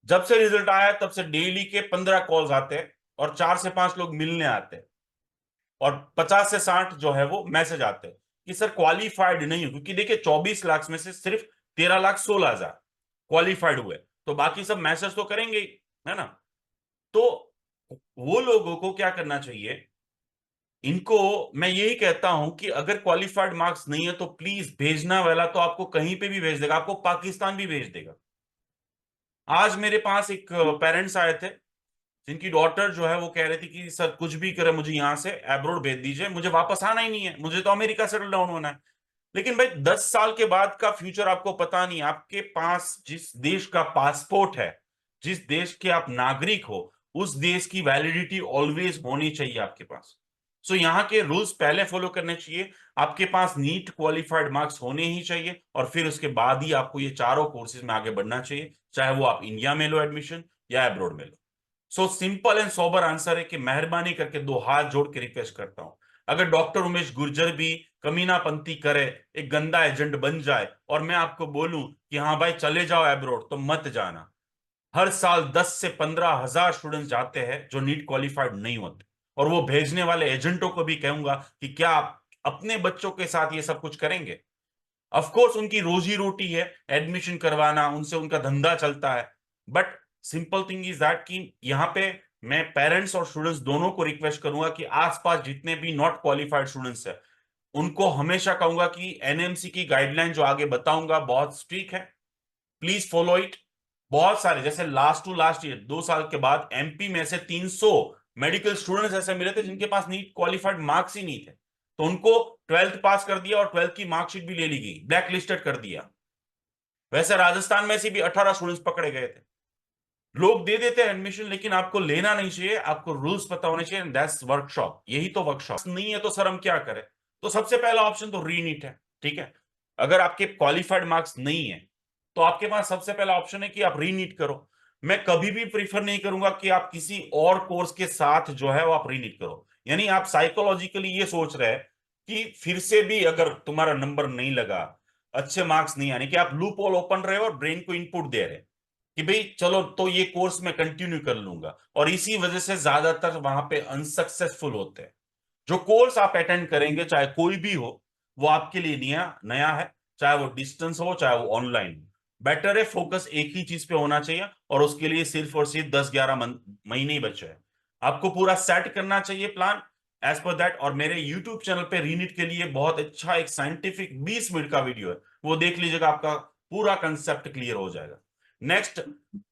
जब से रिजल्ट आया तब से डेली के 15 कॉल्स आते हैं और 4 से 5 लोग मिलने आते हैं और 50 से 60 जो है वो मैसेज आते हैं कि सर क्वालिफाइड नहीं हो। क्योंकि देखिए 24 लाख में से सिर्फ 13,16,000 क्वालिफाइड हुए, तो बाकी सब मैसेज तो करेंगे ही, है ना? तो वो लोगों को क्या करना चाहिए, इनको मैं यही कहता हूं कि अगर क्वालिफाइड मार्क्स नहीं है तो प्लीज भेजना वाला तो आपको कहीं पे भी भेज देगा, आपको पाकिस्तान भी भेज देगा। आज मेरे पास एक पेरेंट्स आए थे जिनकी डॉटर जो है वो कह रही थी कि सर कुछ भी करे मुझे यहां से एब्रोड भेज दीजिए, मुझे वापस आना ही नहीं है, मुझे तो अमेरिका सेटल डाउन होना है। लेकिन भाई 10 साल के बाद का फ्यूचर आपको पता नहीं। आपके पास जिस देश का पासपोर्ट है, जिस देश के आप नागरिक हो, उस देश की वैलिडिटी ऑलवेज होनी चाहिए आपके पास। सो यहाँ के रूल्स पहले फॉलो करने चाहिए। आपके पास नीट क्वालिफाइड मार्क्स होने ही चाहिए और फिर उसके बाद ही आपको ये चारों कोर्सेज में आगे बढ़ना चाहिए, चाहे वो आप इंडिया में लो एडमिशन या अब्रॉड में लो। So simple and sober answer है कि मेहरबानी करके 2 हाथ जोड़ के रिक्वेस्ट करता हूं, अगर डॉक्टर उमेश गुर्जर भी कमीनापंती करे, एक गंदा एजेंट बन जाए और मैं आपको बोलूं कि हाँ भाई चले जाओ एब्रोड, तो मत जाना। हर साल 10 से 15 हजार स्टूडेंट्स जाते हैं जो नीट क्वालिफाइड नहीं होते, और वो भेजने वाले एजेंटों को भी कहूंगा कि क्या आप अपने बच्चों के साथ ये सब कुछ करेंगे? ऑफ कोर्स उनकी रोजी रोटी है एडमिशन करवाना, उनसे उनका धंधा चलता है, but simple thing is that कि यहाँ पे मैं पेरेंट्स और स्टूडेंट्स दोनों को रिक्वेस्ट करूंगा कि आसपास जितने भी नॉट क्वालिफाइड स्टूडेंट्स है, उनको हमेशा कहूंगा कि एनएमसी की गाइडलाइन जो आगे बताऊंगा बहुत स्ट्रिक्ट है, प्लीज फॉलो इट। बहुत सारे, जैसे लास्ट टू लास्ट ईयर 2 साल के बाद एमपी में से 300 मेडिकल स्टूडेंट्स ऐसे मिले थे जिनके पास नीट क्वालिफाइड मार्क्स ही नहीं थे, तो उनको 12th पास कर दिया और 12th की मार्कशीट भी ले ली गई, ब्लैक लिस्टेड कर दिया। वैसे राजस्थान में से भी 18 स्टूडेंट्स पकड़े गए थे। लोग दे देते हैं एडमिशन, लेकिन आपको लेना नहीं चाहिए, आपको रूल्स पता होने चाहिए, दैट्स वर्कशॉप, यही तो वर्कशॉप नहीं है तो सर हम क्या करें? तो सबसे पहला ऑप्शन तो रीनीट है, ठीक है। अगर आपके क्वालिफाइड मार्क्स नहीं है तो आपके पास सबसे पहला ऑप्शन है कि आप रीनीट करो। मैं कभी भी प्रीफर नहीं करूंगा कि आप किसी और कोर्स के साथ जो है वो आप रीनीट करो। यानी आप साइकोलॉजिकली ये सोच रहे हैं कि फिर से भी अगर तुम्हारा नंबर नहीं लगा, अच्छे मार्क्स नहीं आने, कि आप लूप होल ओपन रहे हो और ब्रेन को इनपुट दे रहे हैं कि भाई चलो तो ये कोर्स मैं कंटिन्यू कर लूंगा, और इसी वजह से ज्यादातर वहां पे अनसक्सेसफुल होते हैं। जो कोर्स आप अटेंड करेंगे चाहे कोई भी हो, वो आपके लिए नया नया है, चाहे वो डिस्टेंस हो चाहे वो ऑनलाइन हो। बेटर है फोकस एक ही चीज पे होना चाहिए, और उसके लिए सिर्फ और सिर्फ 10-11 महीने ही बचे हैं। आपको पूरा सेट करना चाहिए प्लान एज पर दैट। और मेरे यूट्यूब चैनल पे रीनिट के लिए बहुत अच्छा एक साइंटिफिक 20 मिनट का वीडियो है, वो देख लीजिएगा, आपका पूरा कंसेप्ट क्लियर हो जाएगा। नेक्स्ट,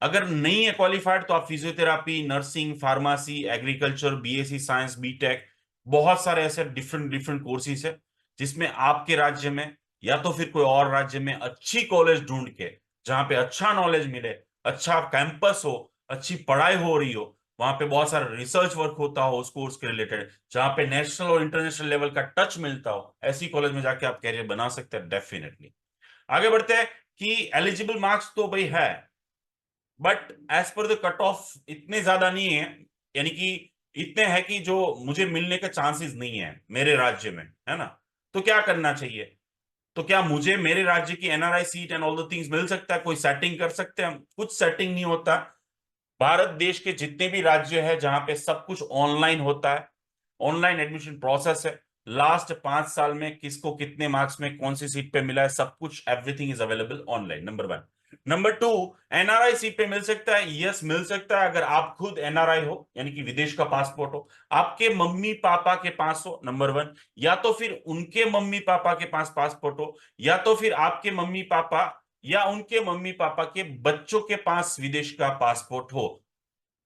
अगर नहीं है क्वालिफाइड तो आप physiotherapy, nursing, pharmacy, agriculture, BSc science, BTech, बहुत सारे ऐसे डिफरेंट डिफरेंट कोर्सेज है जिसमें आपके राज्य में या तो फिर कोई और राज्य में अच्छी कॉलेज ढूंढ के, जहां पे अच्छा नॉलेज मिले, अच्छा कैंपस हो, अच्छी पढ़ाई हो रही हो, वहां पे बहुत सारा रिसर्च वर्क होता हो उस कोर्स के रिलेटेड, जहां पे नेशनल और इंटरनेशनल लेवल का टच मिलता हो, ऐसी कॉलेज में जाके आप कैरियर बना सकते हैं डेफिनेटली। आगे बढ़ते हैं कि एलिजिबल मार्क्स तो भाई है, but as per the cut off इतने ज्यादा नहीं है, यानी कि इतने हैं कि जो मुझे मिलने के चांसेस नहीं है मेरे राज्य में, है ना। तो क्या करना चाहिए? तो क्या मुझे मेरे राज्य की NRI seat and all the things मिल सकता है? कोई सेटिंग कर सकते हैं हम? कुछ सेटिंग नहीं होता। भारत देश के जितने भी राज्य है जहां पे सब कुछ ऑनलाइन होता है, ऑनलाइन एडमिशन प्रोसेस है, लास्ट 5 साल में किसको कितने मार्क्स में कौन सी सीट पे मिला है, सब कुछ everything is available online, number 1। Number 2, NRI seat पे मिल सकता है, यस मिल सकता है, अगर आप खुद एनआरआई हो, यानी कि विदेश का पासपोर्ट हो, आपके मम्मी पापा के पास हो, नंबर 1, या तो फिर उनके मम्मी पापा के पास पासपोर्ट हो, या तो फिर आपके मम्मी पापा या उनके मम्मी पापा के बच्चों के पास विदेश का पासपोर्ट हो,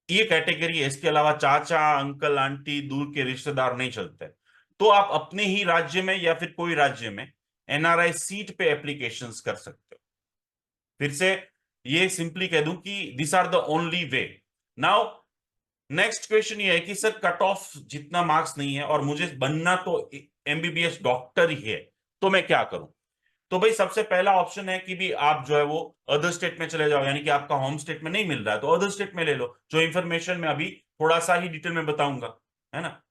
ये कैटेगरी है। इसके अलावा चाचा, अंकल, आंटी, दूर के रिश्तेदार नहीं चलते। तो आप अपने ही राज्य में या फिर कोई राज्य में एनआरआई सीट पे एप्लीकेशंस कर सकते हो। फिर से ये सिंपली कह दूं कि this are the only way. Now next question ये है कि सर कट ऑफ जितना मार्क्स नहीं है और मुझे बनना तो एमबीबीएस डॉक्टर ही है, तो मैं क्या करूं? तो भाई सबसे पहला ऑप्शन है कि भी आप जो है वो अदर स्टेट में चले जाओ, यानी कि आपका होम स्टेट में नहीं मिल रहा है तो अदर स्टेट में ले लो, जो इंफॉर्मेशन मैं अभी थोड़ा सा ही डिटेल में बताऊंगा, है ना,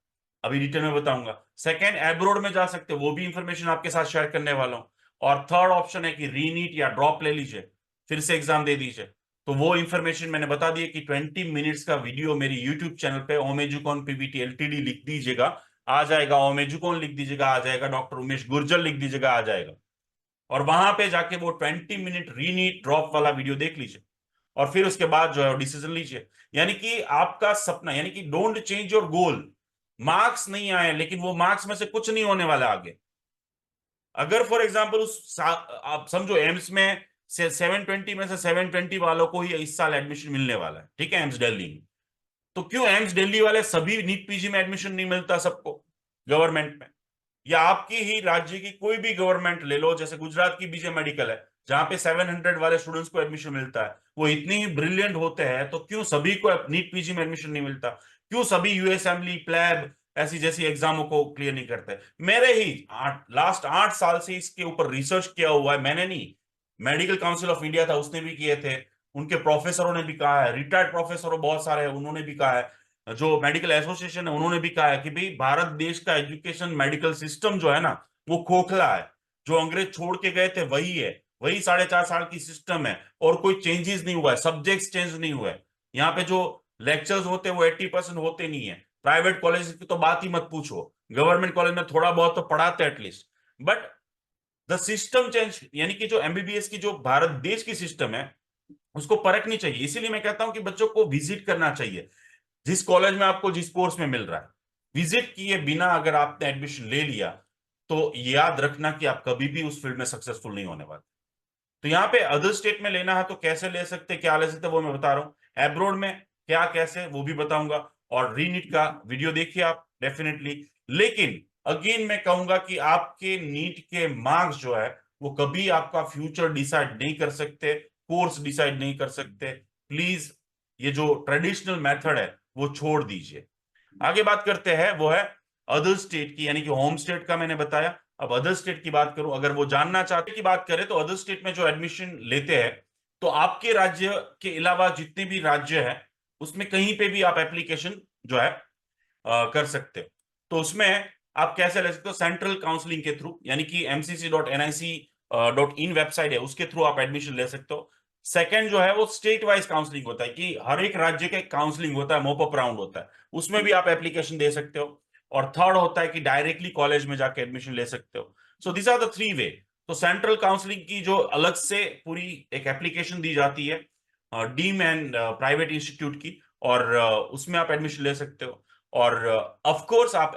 अभी डिटेल में बताऊंगा। सेकेंड, एब्रोड में जा सकते हो, वो भी इंफॉर्मेशन आपके साथ शेयर करने वाला हूं। और थर्ड ऑप्शन है कि रीनीट या ड्रॉप ले लीजिए, फिर से एग्जाम दे दीजिए। तो वो इंफॉर्मेशन मैंने बता दी कि 20 मिनट्स का वीडियो मेरी यूट्यूब चैनल पे ओमेजुकॉन पीवीटी एलटीडी लिख दीजिएगा, आ जाएगा, ओमेजुकॉन लिख दीजिएगा आ जाएगा, डॉक्टर उमेश गुर्जर लिख दीजिएगा आ जाएगा, और वहां पे जाके वो 20 मिनट रीनीट ड्रॉप वाला वीडियो देख लीजिए, और फिर उसके बाद जो है डिसीजन लीजिए। यानी कि आपका सपना, यानी कि don't change your goal. Marks नहीं आए लेकिन वो मार्क्स में से कुछ नहीं होने वाला आगे। अगर फॉर एग्जाम्पल आप समझो एम्स में से 720 में से 720 वालों को ही इस साल एडमिशन मिलने वाला है, ठीक है, एम्स दिल्ली में, तो क्यों एम्स दिल्ली वाले सभी नीट पीजी में एडमिशन नहीं मिलता सबको गवर्नमेंट में? या आपकी ही राज्य की कोई भी गवर्नमेंट ले लो, जैसे गुजरात की बीजे मेडिकल है जहां पे 700 वाले स्टूडेंट्स को एडमिशन मिलता है, वो इतने ही ब्रिलियंट होते हैं, तो क्यों सभी को नीट पीजी में एडमिशन नहीं मिलता? क्यों सभी यूएसएमली, प्लैब ऐसी जैसी एग्जामों को क्लियर नहीं करते? मेरे ही लास्ट 8 साल से इसके ऊपर रिसर्च किया हुआ है, मैंने नहीं, मेडिकल काउंसिल ऑफ इंडिया था उसने भी किए थे, उनके प्रोफेसरों ने भी कहा है, रिटायर्ड प्रोफेसर बहुत सारे हैं उन्होंने भी कहा है, जो मेडिकल एसोसिएशन है उन्होंने भी कहा है कि भाई भारत देश का एजुकेशन मेडिकल सिस्टम जो है ना, वो खोखला है। जो अंग्रेज छोड़ के गए थे वही है, वही 4.5 साल की सिस्टम है, और कोई चेंजेस नहीं हुआ है, सब्जेक्ट्स चेंज नहीं हुए। यहाँ पे जो लेक्चर्स होते हैं वो 80% होते नहीं है। प्राइवेट कॉलेज की तो बात ही मत पूछो, गवर्नमेंट कॉलेज में थोड़ा बहुत तो पढ़ाते हैं at least. But the system change, यानी कि जो एमबीबीएस की जो भारत देश की सिस्टम है उसको परखनी चाहिए। इसीलिए मैं कहता हूं कि बच्चों को विजिट करना चाहिए जिस कॉलेज में आपको जिस कोर्स में मिल रहा है। विजिट किए बिना अगर आपने एडमिशन ले लिया तो याद रखना कि आप कभी भी उस फील्ड में सक्सेसफुल नहीं होने वाले। तो यहाँ पे अदर स्टेट में लेना है तो कैसे ले सकते, क्या ले सकते, वो मैं बता रहा हूँ। एब्रोड में क्या कैसे वो भी बताऊंगा, और रीनीट का वीडियो देखिए आप डेफिनेटली। लेकिन अगेन मैं कहूंगा कि आपके नीट के मार्क्स जो है वो कभी आपका फ्यूचर डिसाइड नहीं कर सकते, कोर्स डिसाइड नहीं कर सकते। प्लीज ये जो ट्रेडिशनल मेथड है वो छोड़ दीजिए। आगे बात करते हैं वो है अदर स्टेट की, यानी कि होम स्टेट का मैंने बताया। अब अदर स्टेट की बात करूं, अगर वो जानना चाहते की बात करें तो अदर स्टेट में जो एडमिशन लेते हैं तो आपके राज्य के अलावा जितने भी राज्य हैं उसमें कहीं पे भी आप एप्लीकेशन जो है कर सकते हो। तो उसमें आप कैसे ले सकते हो, सेंट्रल काउंसलिंग के थ्रू, यानी कि mcc.nic.in वेबसाइट है उसके थ्रू आप एडमिशन ले सकते हो। सेकंड जो है वो स्टेट वाइज काउंसलिंग होता है कि हर एक राज्य के काउंसलिंग होता है, मोपअप राउंड होता है, उसमें भी आप एप्लीकेशन दे सकते हो। और थर्ड होता है कि डायरेक्टली कॉलेज में जाके एडमिशन ले सकते हो। So this are the three way. तो सेंट्रल काउंसलिंग की जो अलग से पूरी एक एप्लीकेशन दी जाती है डीम एंड प्राइवेट इंस्टीट्यूट की, और उसमें आप एडमिशन ले सकते हो। और ऑफ कोर्स आप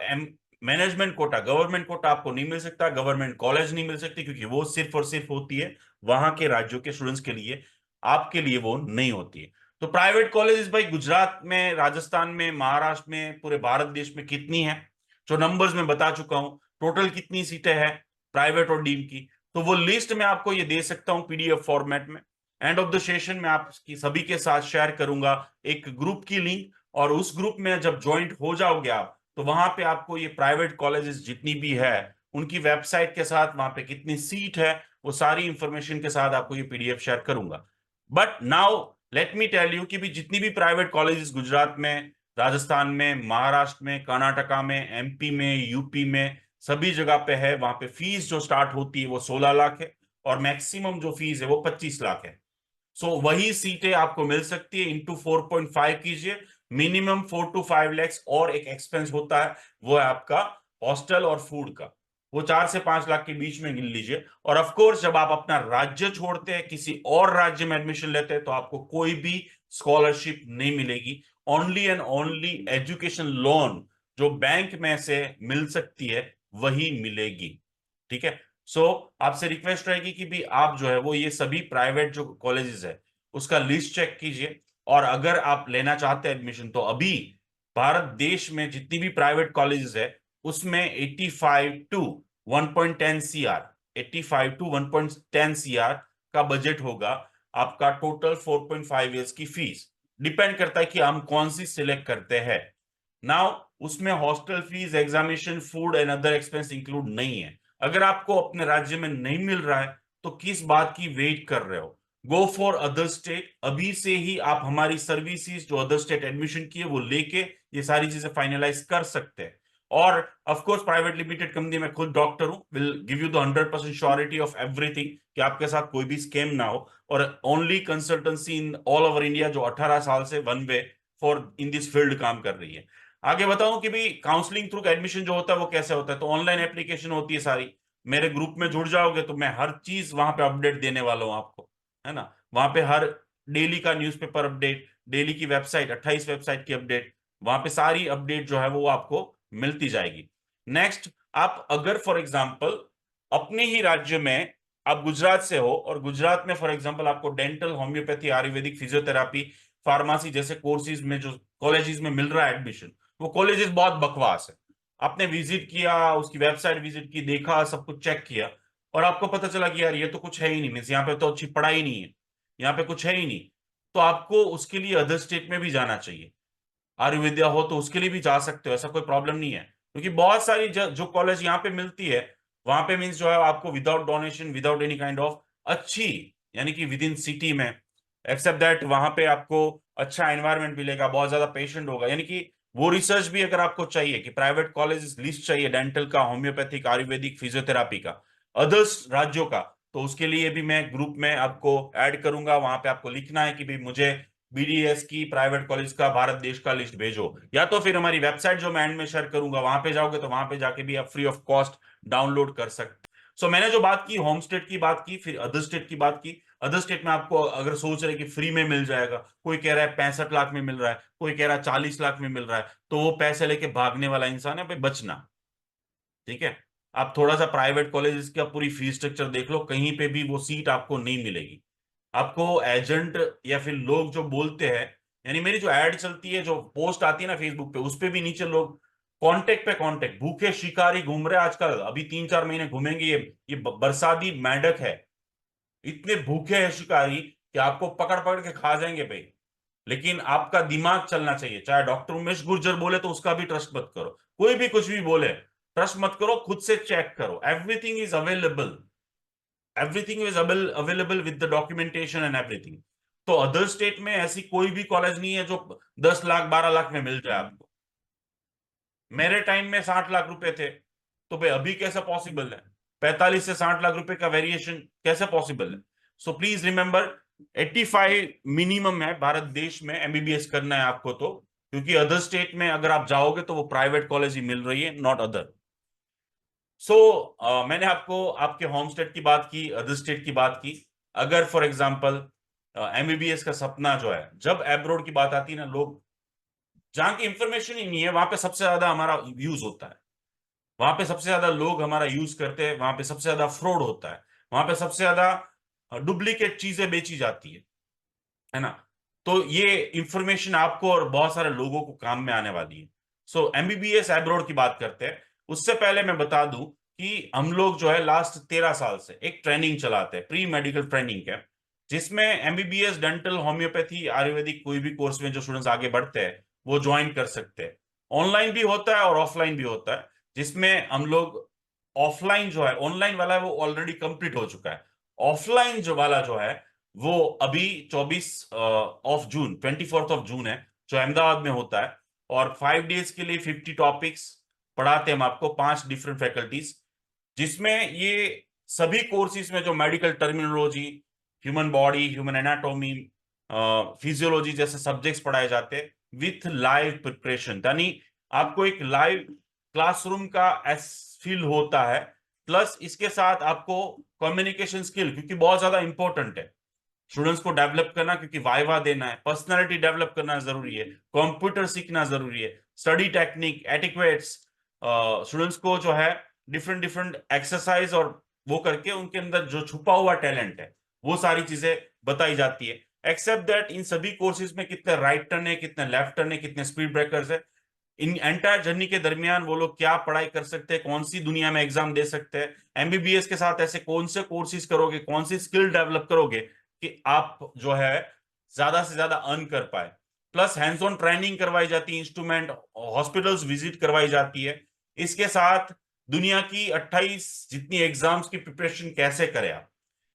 मैनेजमेंट कोटा, गवर्नमेंट कोटा आपको नहीं मिल सकता, गवर्नमेंट कॉलेज नहीं मिल सकती, क्योंकि वो सिर्फ और सिर्फ होती है वहां के राज्यों के स्टूडेंट्स के लिए, आपके लिए वो नहीं होती है। तो प्राइवेट कॉलेजेस भाई गुजरात में, राजस्थान में, महाराष्ट्र में, पूरे भारत देश में कितनी है, जो नंबर्स में बता चुका हूं, टोटल कितनी सीटें हैं प्राइवेट और डीम की, तो वो लिस्ट मैं आपको ये दे सकता हूं पीडीएफ फॉर्मेट में। एंड ऑफ द सेशन में आपकी सभी के साथ शेयर करूंगा एक ग्रुप की लिंक, और उस ग्रुप में जब ज्वाइंट हो जाओगे आप तो वहां पे आपको ये प्राइवेट कॉलेजेस जितनी भी है उनकी वेबसाइट के साथ, वहां पे कितनी सीट है, वो सारी इंफॉर्मेशन के साथ आपको ये पीडीएफ शेयर करूंगा। But now let me tell you कि भी जितनी भी प्राइवेट कॉलेजेस गुजरात में, राजस्थान में, महाराष्ट्र में, कर्नाटका में, एमपी में, यूपी में, सभी जगह पे है, वहां पे फीस जो स्टार्ट होती है वो 16 लाख है, और मैक्सिमम जो फीस है वो 25 लाख है। सो वही सीटें आपको मिल सकती है, इंटू 4.5 कीजिए, मिनिमम 4 to 5 lakhs, और एक एक्सपेंस होता है वो है आपका हॉस्टल और फूड का, वो 4 से 5 लाख के बीच में गिन लीजिए। और ऑफ कोर्स जब आप अपना राज्य छोड़ते हैं, किसी और राज्य में एडमिशन लेते हैं, तो आपको कोई भी स्कॉलरशिप नहीं मिलेगी। Only and only education loan जो बैंक में से मिल सकती है वही मिलेगी। ठीक है। सो आपसे रिक्वेस्ट रहेगी कि भी आप जो है वो ये सभी प्राइवेट जो कॉलेजेस है उसका लिस्ट चेक कीजिए। और अगर आप लेना चाहते हैं एडमिशन तो अभी भारत देश में जितनी भी प्राइवेट कॉलेजेस है उसमें 85 टू 1.10 सीआर का बजट होगा आपका, टोटल 4.5 ईयर्स की फीस। डिपेंड करता है कि हम कौन सी सिलेक्ट करते हैं। नाउ उसमें hostel fees, examination, food and other expense include नहीं है। अगर आपको अपने राज्य में नहीं मिल रहा है तो किस बात की वेट कर रहे हो, गो फॉर अदर स्टेट। अभी से ही आप हमारी सर्विसेज जो अदर स्टेट एडमिशन की है वो लेके ये सारी चीजें फाइनलाइज कर सकते हैं। और of course private limited company में खुद डॉक्टर हूं, will give you the 100% surety of everything कि आपके साथ कोई भी स्कैम ना हो। और only consultancy in all over India जो 18 साल से one way for in this field काम कर रही है। आगे बताऊं कि भाई काउंसलिंग थ्रू एडमिशन जो होता है वो कैसे होता है, तो ऑनलाइन एप्लीकेशन होती है सारी। मेरे ग्रुप में जुड़ जाओगे तो मैं हर चीज वहां पे अपडेट देने वाला हूं आपको, है ना। वहां पे हर डेली का न्यूज़पेपर अपडेट, डेली की वेबसाइट, 28 वेबसाइट की अपडेट, वहां पे सारी अपडेट जो है वो आपको मिलती जाएगी। नेक्स्ट, आप अगर फॉर एग्जांपल अपने ही राज्य में, आप गुजरात से हो और गुजरात में फॉर एग्जांपल आपको dental, homeopathy, Ayurvedic, physiotherapy, pharmacy जैसे कोर्सेज में जो कॉलेजेस में मिल रहा है एडमिशन, वो कॉलेजेस बहुत बकवास है। आपने विजिट किया, उसकी वेबसाइट विजिट की, देखा, सब कुछ चेक किया, और आपको पता चला कि यार ये तो कुछ है ही नहीं, मीन्स यहाँ पे तो अच्छी पढ़ाई नहीं है, यहाँ पे कुछ है ही नहीं, तो आपको उसके लिए अदर स्टेट में भी जाना चाहिए। आयुर्वेदिया हो तो उसके लिए भी जा सकते हो, ऐसा कोई प्रॉब्लम नहीं है, क्योंकि बहुत सारी जो कॉलेज यहाँ पे मिलती है वहां पे मीन्स जो है आपको without donation, without any kind of अच्छी, यानी कि विद इन सिटी में, एक्सेप्ट दैट वहां पे आपको अच्छा एनवायरनमेंट मिलेगा, बहुत ज्यादा पेशेंट होगा, यानी कि वो रिसर्च भी अगर आपको चाहिए कि प्राइवेट कॉलेज लिस्ट चाहिए डेंटल का, होम्योपैथिक, आयुर्वेदिक, फिजियोथेरापी का, अदर्स राज्यों का, तो उसके लिए भी मैं ग्रुप में आपको ऐड करूंगा। वहां पे आपको लिखना है कि भाई मुझे बीडीएस की प्राइवेट कॉलेज का भारत देश का लिस्ट भेजो, या तो फिर हमारी वेबसाइट जो मैं एंड में शेयर करूंगा वहां पे जाओगे तो वहां पे जाके भी आप फ्री ऑफ कॉस्ट डाउनलोड कर सकते। सो मैंने जो बात की होम स्टेट की बात की, फिर अदर स्टेट की बात की। अदर स्टेट में आपको अगर सोच रहे कि फ्री में मिल जाएगा, कोई कह रहा है 65 लाख में मिल रहा है, कोई कह रहा है 40 लाख में मिल रहा है, तो वो पैसे लेके भागने वाला इंसान है भाई, बचना। ठीक है, आप थोड़ा सा प्राइवेट कॉलेज का पूरी फीस स्ट्रक्चर देख लो, कहीं पे भी वो सीट आपको नहीं मिलेगी। आपको एजेंट या फिर लोग जो बोलते हैं, यानी मेरी जो एड चलती है, जो पोस्ट आती है ना फेसबुक पे, उस पे भी नीचे लोग कांटेक्ट पे कांटेक्ट, भूखे शिकारी घूम रहे हैं आजकल, अभी 3-4 महीने घूमेंगे ये बरसाती मेंढक है, इतने भूखे हैं शिकारी कि आपको पकड़ पकड़ के खा जाएंगे भाई। लेकिन आपका दिमाग चलना चाहिए। चाहे डॉक्टर उमेश गुर्जर बोले तो उसका भी ट्रस्ट मत करो, कोई भी कुछ भी बोले ट्रस्ट मत करो, खुद से चेक करो। Everything is available, everything is available with the documentation and everything. तो अदर स्टेट में ऐसी कोई भी कॉलेज नहीं है जो 10 लाख 12 लाख में मिल जाए आपको। मेरे टाइम में 60 लाख रुपए थे, तो भाई अभी कैसे पॉसिबल है? 45 से 60 लाख रुपए का वेरिएशन कैसे पॉसिबल है? सो प्लीज रिमेंबर, 85 मिनिमम है भारत देश में एमबीबीएस करना है आपको तो, क्योंकि अदर स्टेट में अगर आप जाओगे तो वो प्राइवेट कॉलेज ही मिल रही है, नॉट अदर। सो मैंने आपको आपके होम स्टेट की बात की, अदर स्टेट की बात की। अगर फॉर एग्जांपल एमबीबीएस का सपना जो है, जब एब्रोड की बात आती है ना, लोग जहां की इंफॉर्मेशन ही नहीं है वहां पे सबसे ज्यादा हमारा यूज होता है, वहां पे सबसे ज्यादा लोग हमारा यूज करते हैं, वहां पे सबसे ज्यादा फ्रॉड होता है, वहां पे सबसे ज्यादा डुप्लीकेट चीजें बेची जाती है ना। तो ये इंफॉर्मेशन आपको और बहुत सारे लोगों को काम में आने वाली है। सो एमबीबीएस एब्रॉड की बात करते हैं, उससे पहले मैं बता दूं कि हम लोग जो है लास्ट 13 साल से एक ट्रेनिंग चलाते हैं, प्री मेडिकल ट्रेनिंग कैंप, जिसमें एमबीबीएस, डेंटल, होम्योपैथी, आयुर्वेदिक कोई भी कोर्स में जो स्टूडेंट्स आगे बढ़ते हैं वो ज्वाइन कर सकते हैं। ऑनलाइन भी होता है और ऑफलाइन भी होता है, जिसमें हम लोग ऑफलाइन जो है, ऑनलाइन वाला है वो ऑलरेडी कंप्लीट हो चुका है। ऑफलाइन जो वाला जो है वो अभी 24 ऑफ जून, 24 ऑफ जून है, जो अहमदाबाद में होता है। और 5 डेज के लिए 50 टॉपिक्स पढ़ाते हैं हम आपको, 5 डिफरेंट फैकल्टीज, जिसमें ये सभी कोर्सेज में जो medical terminology, human body, human anatomy, physiology जैसे सब्जेक्ट्स पढ़ाए जाते हैं विथ लाइव प्रिपरेशन, यानी आपको एक लाइव क्लासरूम का एस फील होता है। प्लस इसके साथ आपको कम्युनिकेशन स्किल, क्योंकि बहुत ज्यादा इंपॉर्टेंट है स्टूडेंट्स को डेवलप करना, क्योंकि वाइवा देना है, पर्सनालिटी डेवलप करना जरूरी है, कंप्यूटर सीखना जरूरी है, स्टडी टेक्निक, एटिक्वेट्स, स्टूडेंट्स को जो है डिफरेंट डिफरेंट एक्सरसाइज और वो करके उनके अंदर जो छुपा हुआ टैलेंट है वो सारी चीजें बताई जाती है। एक्सेप्ट दैट इन सभी कोर्सेज में कितने राइट टर्न है, कितने लेफ्ट टर्न है, कितने स्पीड ब्रेकर्स है, इन एंटायर जर्नी के दरमियान वो लोग क्या पढ़ाई कर सकते हैं, कौन सी दुनिया में एग्जाम दे सकते हैं, एमबीबीएस के साथ ऐसे कौन से कोर्सेज करोगे, कौन सी स्किल डेवलप करोगे कि आप जो है ज्यादा से ज्यादा अर्न कर पाए। प्लस हैंड्स ऑन ट्रेनिंग करवाई जाती है, इंस्ट्रूमेंट, हॉस्पिटल्स विजिट करवाई जाती है। इसके साथ दुनिया की 28 जितनी एग्जाम्स की प्रिपरेशन कैसे करें आप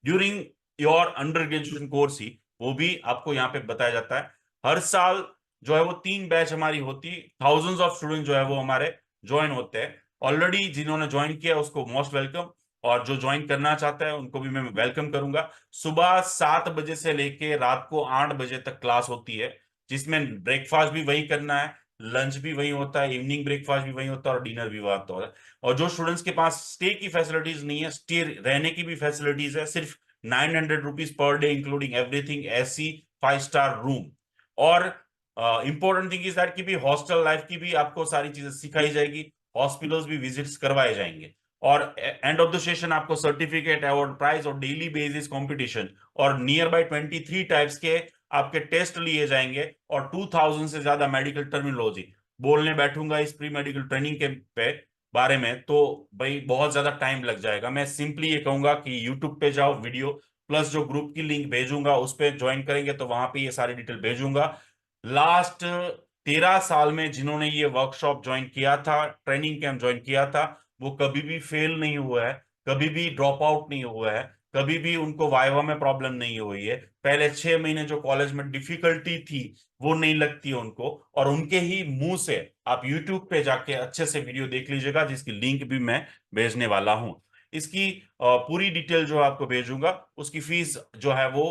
during your undergraduation course ही, वो भी आपको यहाँ पे बताया जाता है। हर साल जो है वो 3 बैच हमारी होती, थाउजेंड्स ऑफ स्टूडेंट जो है वो हमारे ज्वाइन होते हैं। ऑलरेडी जिन्होंने ज्वाइन किया उसको मोस्ट वेलकम, और जो ज्वाइन करना चाहता है उनको भी मैं वेलकम करूंगा। सुबह 7 बजे से लेके रात को 8 बजे तक क्लास होती है, जिसमें ब्रेकफास्ट भी वही करना है, लंच भी वही होता है, इवनिंग ब्रेकफास्ट भी वही होता है, और डिनर भी वही होता है। और जो स्टूडेंट्स के पास स्टे की फैसिलिटीज नहीं है, स्टे रहने की भी फैसिलिटीज है, सिर्फ 900 rupees per day including everything, AC 5 star room. और इंपॉर्टेंट थिंग इज दैट कि भी हॉस्टल लाइफ की भी आपको सारी चीजें सिखाई जाएगी, हॉस्पिटल्स भी विजिट्स करवाए जाएंगे, और एंड ऑफ द सेशन आपको सर्टिफिकेट, अवार्ड, प्राइज और डेली बेसिस कंपटीशन और नियर बाय 23 टाइप्स के आपके टेस्ट लिए जाएंगे, और 2000 से ज्यादा मेडिकल टर्मिनोलॉजी। बोलने बैठूंगा इस प्री मेडिकल ट्रेनिंग के पे बारे में तो भाई बहुत ज्यादा टाइम लग जाएगा। मैं सिंपली ये कहूंगा कि यूट्यूब पे जाओ, वीडियो प्लस जो ग्रुप की लिंक भेजूंगा उस पर ज्वाइन करेंगे तो वहां पे ये सारी डिटेल भेजूंगा। लास्ट 13 साल में जिन्होंने ये वर्कशॉप ज्वाइन किया था, ट्रेनिंग कैंप ज्वाइन किया था, वो कभी भी फेल नहीं हुआ है, कभी भी ड्रॉप आउट नहीं हुआ है, कभी भी उनको वाइवा में प्रॉब्लम नहीं हुई है। पहले 6 महीने जो कॉलेज में डिफिकल्टी थी वो नहीं लगती है उनको, और उनके ही मुंह से आप यूट्यूब पे जाके अच्छे से वीडियो देख लीजिएगा, जिसकी लिंक भी मैं भेजने वाला हूं। इसकी पूरी डिटेल जो आपको भेजूंगा, उसकी फीस जो है वो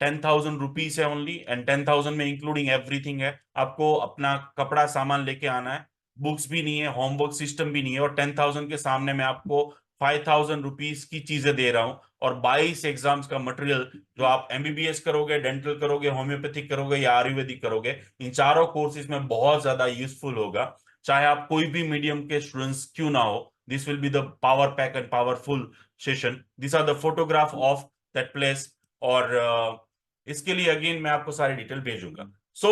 10,000 रुपीज है ओनली, एंड 10,000 में इंक्लूडिंग एवरीथिंग है। आपको अपना कपड़ा सामान लेके आना है, बुक्स भी नहीं है, होमवर्क सिस्टम भी नहीं है, और 10,000 के सामने मैं आपको 5,000 रुपीज की चीजें दे रहा हूं, और 22 एग्जाम्स का मटेरियल जो आप एमबीबीएस करोगे, डेंटल करोगे, होम्योपैथिक करोगे या आयुर्वेदिक करोगे, इन चारों कोर्सेज में बहुत ज्यादा यूजफुल होगा। चाहे आप कोई भी मीडियम के स्टूडेंट्स क्यों ना हो, this will be the power pack and powerful session. This are the photograph of that place. और इसके लिए अगेन मैं आपको सारी डिटेल भेजूंगा। सो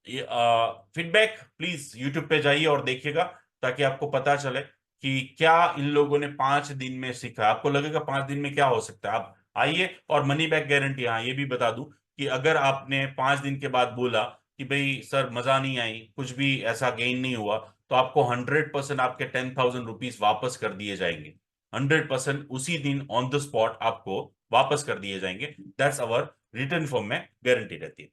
फीडबैक प्लीज यूट्यूब पे जाइए और देखिएगा, ताकि आपको पता चले कि क्या इन लोगों ने 5 दिन में सीखा। आपको लगेगा 5 दिन में क्या हो सकता है, आप आइए। और मनी बैक गारंटी, हाँ ये भी बता दूं कि अगर आपने 5 दिन के बाद बोला कि भाई सर मजा नहीं आई, कुछ भी ऐसा गेन नहीं हुआ, तो आपको 100% आपके 10,000 रुपीज वापस कर दिए जाएंगे। 100% उसी दिन ऑन द स्पॉट आपको वापस कर दिए जाएंगे। दैट्स अवर रिटर्न फॉर्म में गारंटी रहती है।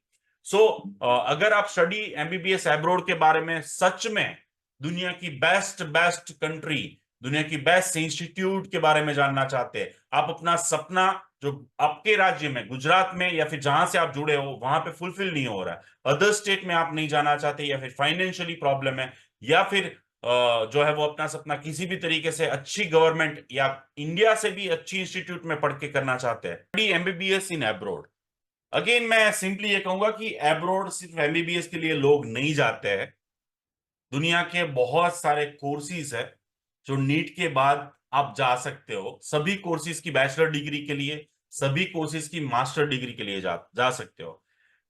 सो अगर आप स्टडी एमबीबीएस एब्रोड के बारे में सच में दुनिया की बेस्ट बेस्ट कंट्री, दुनिया की बेस्ट इंस्टीट्यूट के बारे में जानना चाहते हैं, आप अपना सपना जो आपके राज्य में, गुजरात में या फिर जहां से आप जुड़े हो वहां पे फुलफिल नहीं हो रहा है, अदर स्टेट में आप नहीं जाना चाहते, या फिर फाइनेंशियली प्रॉब्लम है, या फिर जो है वो अपना सपना किसी भी तरीके से अच्छी गवर्नमेंट या इंडिया से भी अच्छी इंस्टीट्यूट में पढ़ के करना चाहते हैं, एमबीबीएस इन एब्रोड। अगेन मैं सिंपली ये कहूंगा कि एब्रोड सिर्फ एमबीबीएस के लिए लोग नहीं जाते हैं। दुनिया के बहुत सारे कोर्सेज है जो नीट के बाद आप जा सकते हो। सभी कोर्सेज की बैचलर डिग्री के लिए, सभी कोर्सेज की मास्टर डिग्री के लिए जा जा सकते हो।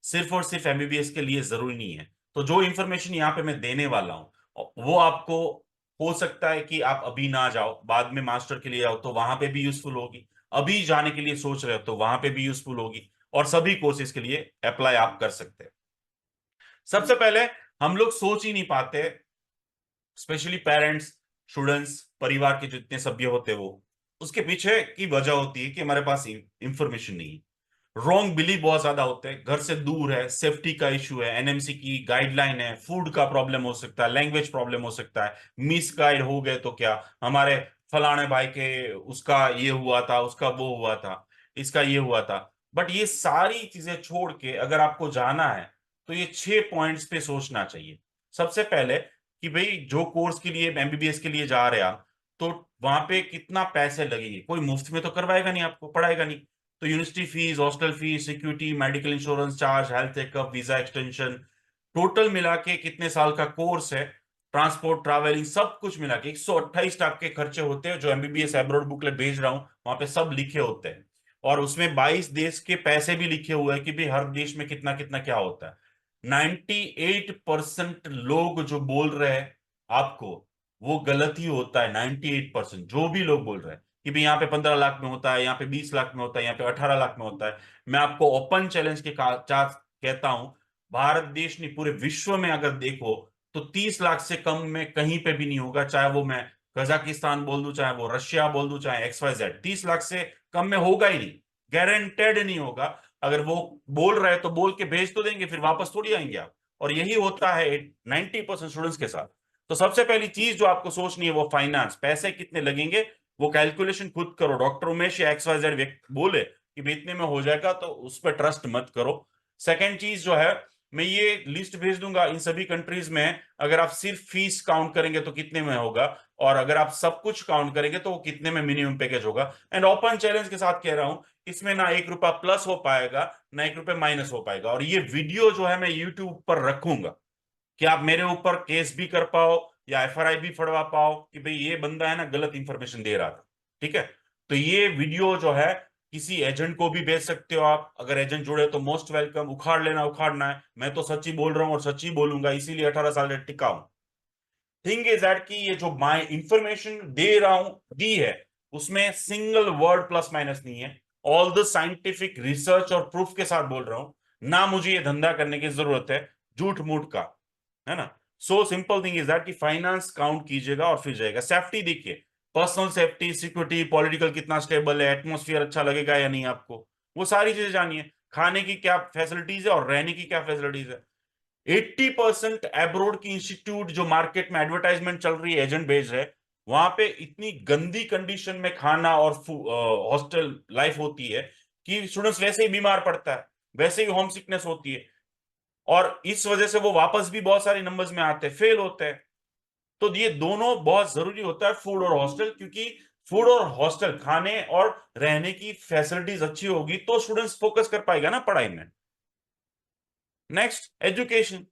सिर्फ और सिर्फ एमबीबीएस के लिए जरूरी नहीं है। तो जो इंफॉर्मेशन यहाँ पे मैं देने वाला हूँ वो आपको, हो सकता है कि आप अभी ना जाओ, बाद में मास्टर के लिए आओ तो वहां पे भी यूजफुल होगी। अभी जाने के लिए सोच रहे हो तो वहां पे भी यूजफुल होगी, और सभी कोर्सेज के लिए अप्लाई आप कर सकते हैं। सबसे पहले, हम लोग सोच ही नहीं पाते, स्पेशली पेरेंट्स, स्टूडेंट्स, परिवार के जितने सभ्य होते हैं वो, उसके पीछे की वजह होती है कि हमारे पास इंफॉर्मेशन नहीं है। रॉन्ग बिलीव बहुत ज्यादा होते हैं, घर से दूर है, सेफ्टी का इशू है, एनएमसी की गाइडलाइन है, फूड का प्रॉब्लम हो सकता है, लैंग्वेज प्रॉब्लम हो सकता है, मिस गाइड हो गए तो क्या, हमारे फलाने भाई के उसका ये हुआ था, उसका वो हुआ था, इसका ये हुआ था। बट ये सारी चीजें छोड़ के अगर आपको जाना है तो ये 6 पॉइंट्स पे सोचना चाहिए। सबसे पहले कि भाई जो कोर्स के लिए एमबीबीएस के लिए जा रहे हैं आप, तो वहां पे कितना पैसे लगेंगे। कोई मुफ्त में तो करवाएगा नहीं, आपको पढ़ाएगा नहीं। तो university fees, hostel fees, security, medical insurance charge, health checkup, visa extension, total मिला के कितने साल का कोर्स है, ट्रांसपोर्ट, ट्रैवलिंग, सब कुछ मिला के 128 टाइप के खर्चे होते हैं। जो एमबीबीएस एब्रॉड बुकलेट भेज रहा हूं वहां पे सब लिखे होते हैं, और उसमें 22 देश के पैसे भी लिखे हुए हैं कि भाई हर देश में कितना कितना क्या होता है। 98% लोग जो बोल रहे हैं आपको, वो गलत ही होता है। 98% जो भी लोग बोल रहे हैं कि भाई यहाँ पे 15 लाख में होता है, यहाँ पे 20 लाख में होता है, यहाँ पे 18 लाख में होता है, मैं आपको ओपन चैलेंज के कहता हूं, भारत देश नहीं पूरे विश्व में अगर देखो तो 30 लाख से कम में कहीं पे भी नहीं होगा। चाहे वो मैं कजाकिस्तान बोल दूं, चाहे वो रशिया बोल दूं, चाहे XYZ, 30 लाख से कम में होगा ही नहीं, गारंटेड नहीं होगा। अगर वो बोल रहे हैं तो बोल के भेज तो देंगे, फिर वापस थोड़ी आएंगे आप। और यही होता है 90% स्टूडेंट्स के साथ। तो सबसे पहली चीज जो आपको सोचनी है वो फाइनेंस, पैसे कितने लगेंगे, वो कैलकुलेशन खुद करो। डॉक्टर उमेश या XYZ व्यक्ति बोले कि भाई इतने में हो जाएगा तो उस पर ट्रस्ट मत करो। सेकेंड चीज जो है, मैं ये लिस्ट भेज दूंगा इन सभी कंट्रीज में, अगर आप सिर्फ फीस काउंट करेंगे तो कितने में होगा, और अगर आप सब कुछ काउंट करेंगे तो कितने में मिनिमम पैकेज होगा। एंड ओपन चैलेंज के साथ कह रहा हूं, इसमें ना 1 रुपया प्लस हो पाएगा, ना 1 रुपया माइनस हो पाएगा। और ये वीडियो जो है मैं यूट्यूब पर रखूंगा कि आप मेरे ऊपर केस भी कर पाओ या एफआरआई भी फड़वा पाओ कि भाई ये बंदा है ना गलत इंफॉर्मेशन दे रहा था। ठीक है, तो ये वीडियो जो है किसी एजेंट को भी भेज सकते हो आप, अगर एजेंट जुड़े तो मोस्ट वेलकम। उखाड़ लेना, उखाड़ना है, मैं तो सच्ची बोल रहा हूं और सच्ची बोलूंगा, इसीलिए 18 साल से टिका हूं। थिंग इज दैट कि ये जो मैं इंफॉर्मेशन दे रहा हूं, दी है, उसमें सिंगल वर्ड प्लस माइनस नहीं है। ऑल द साइंटिफिक रिसर्च और प्रूफ के साथ बोल रहा हूं। ना मुझे ये धंधा करने की जरूरत है झूठ मूठ का, है ना। So simple thing is that कि फाइनेंस काउंट कीजिएगा और फिर जाएगा। सेफ्टी देखिए, पर्सनल सेफ्टी, सिक्योरिटी, पॉलिटिकल कितना स्टेबल है, एटमोस्फियर अच्छा लगेगा या नहीं आपको, वो सारी चीजें जानिए। खाने की क्या फैसिलिटीज है और रहने की क्या फैसिलिटीज है। 80% एब्रोड की इंस्टीट्यूट जो मार्केट में एडवर्टाइजमेंट चल रही है, एजेंट बेस्ड है, वहां पे इतनी गंदी कंडीशन में खाना और हॉस्टल लाइफ होती है कि स्टूडेंट्स वैसे ही बीमार पड़ता है, वैसे ही होम सिकनेस होती है, और इस वजह से वो वापस भी बहुत सारे नंबर्स में आते हैं, फेल होते हैं। तो ये दोनों बहुत जरूरी होता है, फूड और हॉस्टल, क्योंकि फूड और हॉस्टल, खाने और रहने की फैसिलिटीज अच्छी होगी तो स्टूडेंट्स फोकस कर पाएगा ना पढ़ाई में। Next, education.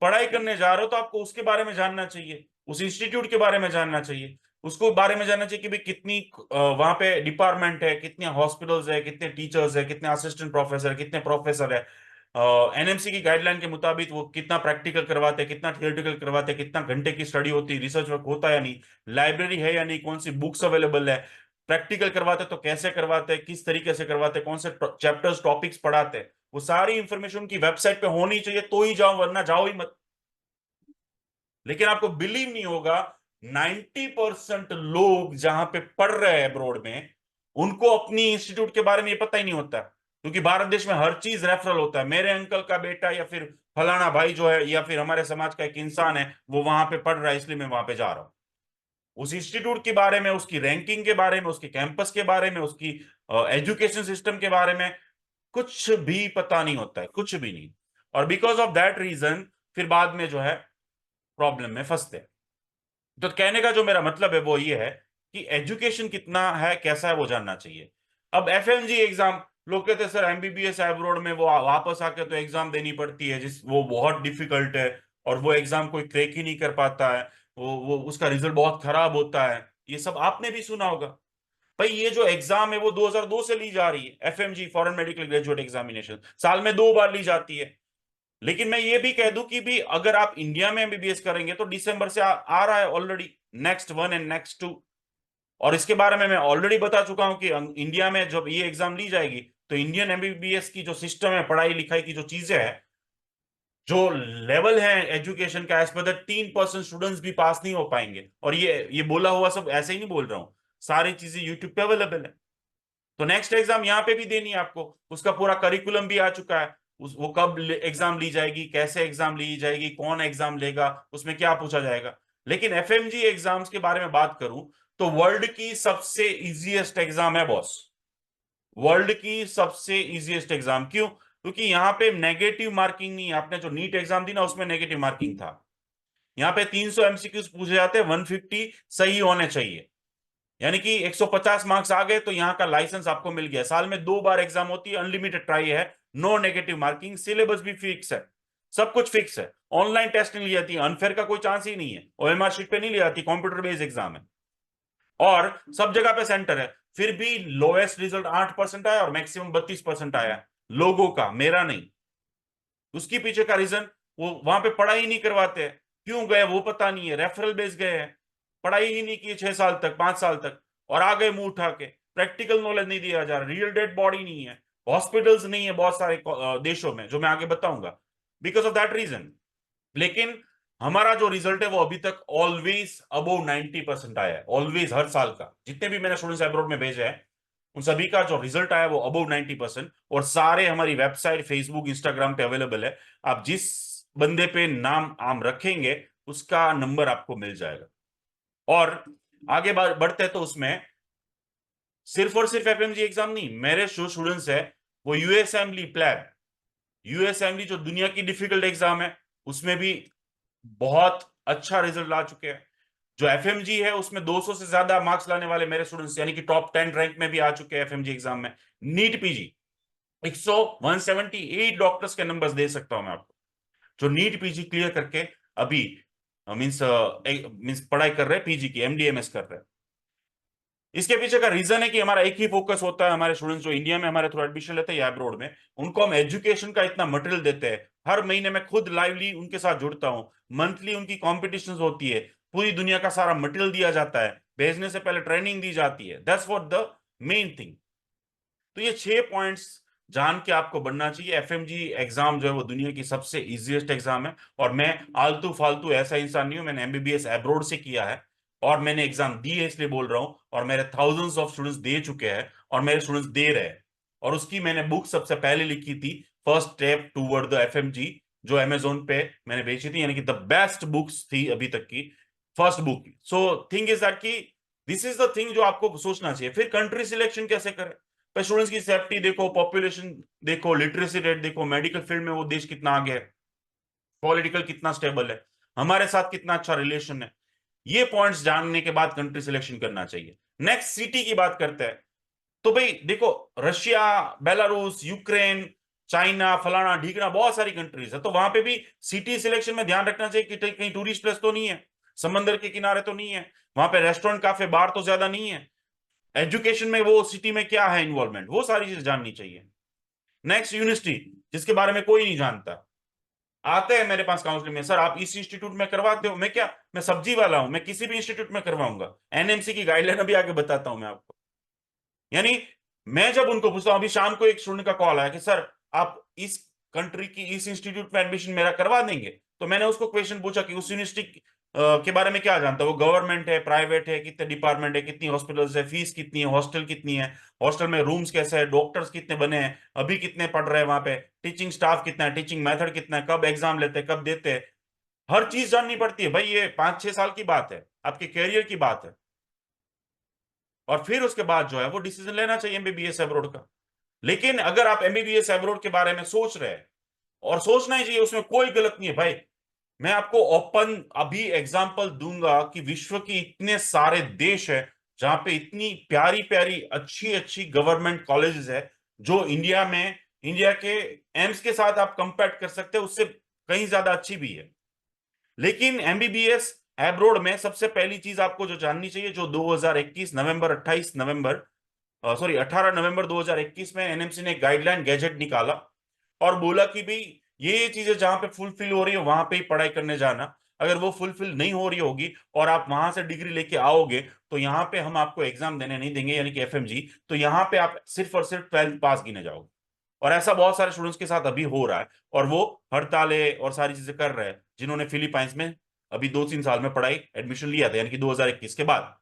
पढ़ाई करने जा रहे हो तो आपको उसके बारे में जानना चाहिए, उस इंस्टीट्यूट के बारे में जानना चाहिए, उसको बारे में जानना चाहिए कि भाई कितनी वहां पे डिपार्टमेंट है, कितने हॉस्पिटल्स है, कितने टीचर्स है, कितने असिस्टेंट प्रोफेसर, कितने प्रोफेसर है, एनएमसी की गाइडलाइन के मुताबिक वो कितना प्रैक्टिकल करवाते हैं, कितना थियोरेटिकल करवाते हैं, कितना घंटे की स्टडी होती है, रिसर्च वर्क होता है या नहीं, लाइब्रेरी है या नहीं, कौन सी बुक्स अवेलेबल है, प्रैक्टिकल करवाते तो कैसे करवाते हैं, किस तरीके से करवाते हैं, कौन से चैप्टर्स टॉपिक्स पढ़ाते हैं, वो सारी इंफॉर्मेशन उनकी वेबसाइट पे होनी चाहिए तो ही जाओ, वरना जाओ ही मत। लेकिन आपको बिलीव नहीं होगा, 90% लोग जहां पे पढ़ रहे हैं अब्रॉड में, उनको अपनी इंस्टीट्यूट के बारे में ये पता ही नहीं होता, क्योंकि भारत देश में हर चीज रेफरल होता है, मेरे अंकल का बेटा या फिर फलाना भाई जो है या फिर हमारे समाज का एक इंसान है वो वहां पे पढ़ रहा है, इसलिए मैं वहां पे जा रहा हूं। उस इंस्टीट्यूट के बारे में, उसकी रैंकिंग के बारे में, उसके कैंपस के बारे में, उसकी एजुकेशन सिस्टम के बारे में कुछ भी पता नहीं होता है, कुछ भी नहीं। और बिकॉज ऑफ दैट रीजन फिर बाद में जो है प्रॉब्लम में फंसते हैं। तो कहने का जो मेरा मतलब है वो ये है कि एजुकेशन कितना है, कैसा है, वो जानना चाहिए। अब एफएमजी एग्जाम, लोग कहते हैं सर एमबीबीएस अब्रॉड में वो वापस आके तो एग्जाम देनी पड़ती है, जिस वो बहुत डिफिकल्ट है और वो एग्जाम कोई क्रैक ही नहीं कर पाता है, वो उसका रिजल्ट बहुत खराब होता है, ये सब आपने भी सुना होगा। भाई ये जो एग्जाम है वो 2002 से ली जा रही है, FMG foreign medical graduate examination साल में 2 बार ली जाती है। लेकिन मैं ये भी कह दूं कि भी अगर आप इंडिया में एमबीबीएस करेंगे तो दिसंबर से आ रहा है already next one and next two. और इसके बारे में मैं ऑलरेडी बता चुका हूं कि इंडिया में जब ये एग्जाम ली जाएगी तो इंडियन एमबीबीएस की जो सिस्टम है, पढ़ाई लिखाई की जो चीजें हैं, जो लेवल है एजुकेशन का, एज पर 3% स्टूडेंट्स भी पास नहीं हो पाएंगे। और ये बोला हुआ सब ऐसे ही नहीं बोल रहा हूं, सारी चीजें यूट्यूब पे अवेलेबल है। तो नेक्स्ट एग्जाम यहाँ पे भी देनी है आपको, उसका पूरा करिकुलम भी आ चुका है, वो कब एग्जाम ली जाएगी, कैसे एग्जाम ली जाएगी, कौन एग्जाम लेगा, उसमें क्या पूछा जाएगा। लेकिन एफएमजी एग्जाम्स के बारे में बात करूं तो वर्ल्ड की सबसे इजीएस्ट एग्जाम है बॉस। वर्ल्ड की सबसे इजीएस्ट एग्जाम क्यों? क्योंकि यहाँ पे नेगेटिव मार्किंग नहीं है। आपने जो नीट एग्जाम दी ना उसमें नेगेटिव मार्किंग था। यहाँ पे 300 एमसीक्यूज पूछे जाते हैं, 150 सही होने चाहिए, यानी कि 150 मार्क्स आ गए तो यहाँ का लाइसेंस आपको मिल गया। साल में 2 बार एग्जाम होती है, अनलिमिटेड ट्राई है, नो नेगेटिव मार्किंग, सिलेबस भी फिक्स है, सब कुछ फिक्स है, ऑनलाइन टेस्ट नहीं ली जाती, अनफेयर का कोई चांस ही नहीं है, ओएमआर शीट पे नहीं ली जाती, कंप्यूटर बेस्ड एग्जाम है और सब जगह पे सेंटर है। फिर भी लोएस्ट रिजल्ट 8% आया और मैक्सिमम 32% आया लोगों का, मेरा नहीं। उसके पीछे का रीजन, वो वहां पे पढ़ाई नहीं करवाते हैं, क्यों गए वो पता नहीं है, रेफरल बेस गए हैं, पढ़ाई ही नहीं की 6 साल तक, 5 साल तक, और आ गए मुंह उठा के। प्रैक्टिकल नॉलेज नहीं दिया जा रहा, रियल डेड बॉडी नहीं है, हॉस्पिटल्स नहीं है बहुत सारे देशों में, जो मैं आगे बताऊंगा, बिकॉज ऑफ दैट रीजन। लेकिन हमारा जो रिजल्ट है वो अभी तक ऑलवेज अबोव 90% आया है, ऑलवेज, हर साल का जितने भी मैंने स्टूडेंट्स अब्रॉड में भेजे हैं उन सभी का जो रिजल्ट आया वो अबोव 90%। और सारे हमारी वेबसाइट, फेसबुक, इंस्टाग्राम पे अवेलेबल है। आप जिस बंदे पे नाम आम रखेंगे उसका नंबर आपको मिल जाएगा। और आगे बढ़ते हैं तो उसमें सिर्फ और सिर्फ एफएमजी एग्जाम नहीं, मेरे जो स्टूडेंट्स है वो यूएसएमली प्लैब, यूएसएमली जो दुनिया की डिफिकल्ट एग्जाम है उसमें भी बहुत अच्छा रिजल्ट ला चुके हैं। जो एफएमजी है उसमें 200 से ज्यादा मार्क्स लाने वाले मेरे स्टूडेंट्स, यानी कि टॉप 10 रैंक में भी आ चुके हैं एफएमजी एग्जाम में। नीट पीजी 178 डॉक्टर्स के नंबर्स दे सकता हूं मैं आपको, जो नीट पीजी क्लियर करके अभी मींस मींस पढ़ाई कर रहे हैं, पीजी की एमडीएमएस कर रहे हैं। इसके पीछे का रीजन है कि हमारा एक ही फोकस होता है, हमारे स्टूडेंट्स जो इंडिया में हमारे थ्रू एडमिशन लेते हैं या अब्रॉड में, उनको हम एजुकेशन का इतना मटेरियल देते हैं। हर महीने मैं खुद लाइवली उनके साथ जुड़ता हूं, मंथली उनकी कॉम्पिटिशन होती है, पूरी दुनिया का सारा मटेरियल दिया जाता है, भेजने से पहले ट्रेनिंग दी जाती है, that's what the main thing. तो ये 6 पॉइंट्स जान के आपको बनना चाहिए। एफएमजी एग्जाम जो है वो दुनिया की सबसे इजीएस्ट एग्जाम है, और मैं आलतू फालतू ऐसा इंसान नहीं हूं, मैंने एमबीबीएस अब्रॉड से किया है और मैंने एग्जाम दी है इसलिए बोल रहा हूं, और मेरे थाउजेंड्स ऑफ स्टूडेंट्स दे चुके हैं और मेरे स्टूडेंट्स दे रहे हैं। और उसकी मैंने बुक सबसे पहले लिखी थी, first step toward the FMG, जो अमेजोन पे मैंने बेची थी, यानी कि द बेस्ट बुक्स थी अभी तक की, first book. So thing is that कि दिस इज द थिंग जो आपको सोचना चाहिए। फिर कंट्री सिलेक्शन कैसे करें? स्टूडेंट्स की सेफ्टी देखो, पॉपुलेशन देखो, लिटरेसी रेट देखो, मेडिकल फील्ड में वो देश कितना आगे है, पॉलिटिकल कितना स्टेबल है, हमारे साथ कितना अच्छा रिलेशन है, ये पॉइंट्स जानने के बाद कंट्री सिलेक्शन करना चाहिए। नेक्स्ट सिटी की बात करते हैं। तो भाई देखो, रशिया, बेलारूस, यूक्रेन, चाइना, फलाना ढीकना, बहुत सारी कंट्रीज है, तो वहां पे भी सिटी सिलेक्शन में ध्यान रखना चाहिए कि कहीं टूरिस्ट प्लेस तो नहीं है, समंदर के किनारे तो नहीं है, वहां पे रेस्टोरेंट, काफे, बार तो ज्यादा नहीं है, एजुकेशन में वो सिटी में क्या है इन्वॉल्वमेंट, वो सारी चीज जाननी चाहिए। नेक्स्ट, यूनिवर्सिटी, जिसके बारे में कोई नहीं जानता, आते हैं मेरे पास काउंसलिंग में, सर आप इस इंस्टीट्यूट में करवाते हो? मैं क्या, मैं सब्जी वाला हूं, मैं किसी भी इंस्टीट्यूट में करवाऊंगा, एनएमसी की गाइडलाइन अभी आगे बताता हूं मैं आपको। यानी मैं जब उनको पूछता हूं, अभी शाम को एक स्टूडेंट का कॉल आया कि सर आप इस कंट्री की इस इंस्टीट्यूट में एडमिशन मेरा करवा देंगे, तो मैंने उसको क्वेश्चन पूछा कि उस यूनिवर्सिटी के बारे में क्या जानता है, वो गवर्नमेंट है, प्राइवेट है, कितने डिपार्टमेंट है, कितनी हॉस्पिटल्स है, फीस कितनी है, हॉस्टल कितनी है, हॉस्टल में रूम्स कैसे है, डॉक्टर्स कितने बने हैं, अभी कितने पढ़ रहे हैं वहां पे, टीचिंग स्टाफ कितना है, टीचिंग मेथड कितना है, कब एग्जाम लेते हैं, कब देते हैं, हर चीज जाननी पड़ती है भाई। ये 5-6 साल की बात है, आपके कैरियर की बात है। और फिर उसके बाद जो है वो डिसीजन लेना चाहिए एमबीबीएस अब्रॉड का। लेकिन अगर आप एमबीबीएस अब्रॉड के बारे में सोच रहे हैं, और सोचना ही चाहिए, उसमें कोई गलत नहीं है भाई। मैं आपको ओपन अभी एग्जांपल दूंगा कि विश्व के इतने सारे देश है जहां पे इतनी प्यारी प्यारी अच्छी अच्छी गवर्नमेंट कॉलेजेस है, जो इंडिया में, इंडिया के एम्स के साथ आप कंपेयर कर सकते हैं, उससे कहीं ज्यादा अच्छी भी है। लेकिन एमबीबीएस एब्रोड में सबसे पहली चीज आपको जो जाननी चाहिए, जो 2021 नवंबर 28 नवंबर, सॉरी 18 नवंबर 2021 में एनएमसी ने गाइडलाइन गैजेट निकाला और बोला कि भाई ये चीजें जहां पे फुलफिल हो रही है वहां पे ही पढ़ाई करने जाना। अगर वो फुलफिल नहीं हो रही होगी और आप वहां से डिग्री लेके आओगे, तो यहाँ पे हम आपको एग्जाम देने नहीं देंगे, यानी कि एफएमजी, तो यहाँ पे आप सिर्फ और सिर्फ 12th पास गिने जाओगे। और ऐसा बहुत सारे स्टूडेंट्स के साथ अभी हो रहा है, और वो हड़तालें और सारी चीजें कर रहे हैं, जिन्होंने फिलीपाइंस में अभी 2-3 साल में पढ़ाई एडमिशन लिया था, यानी कि 2021 के बाद।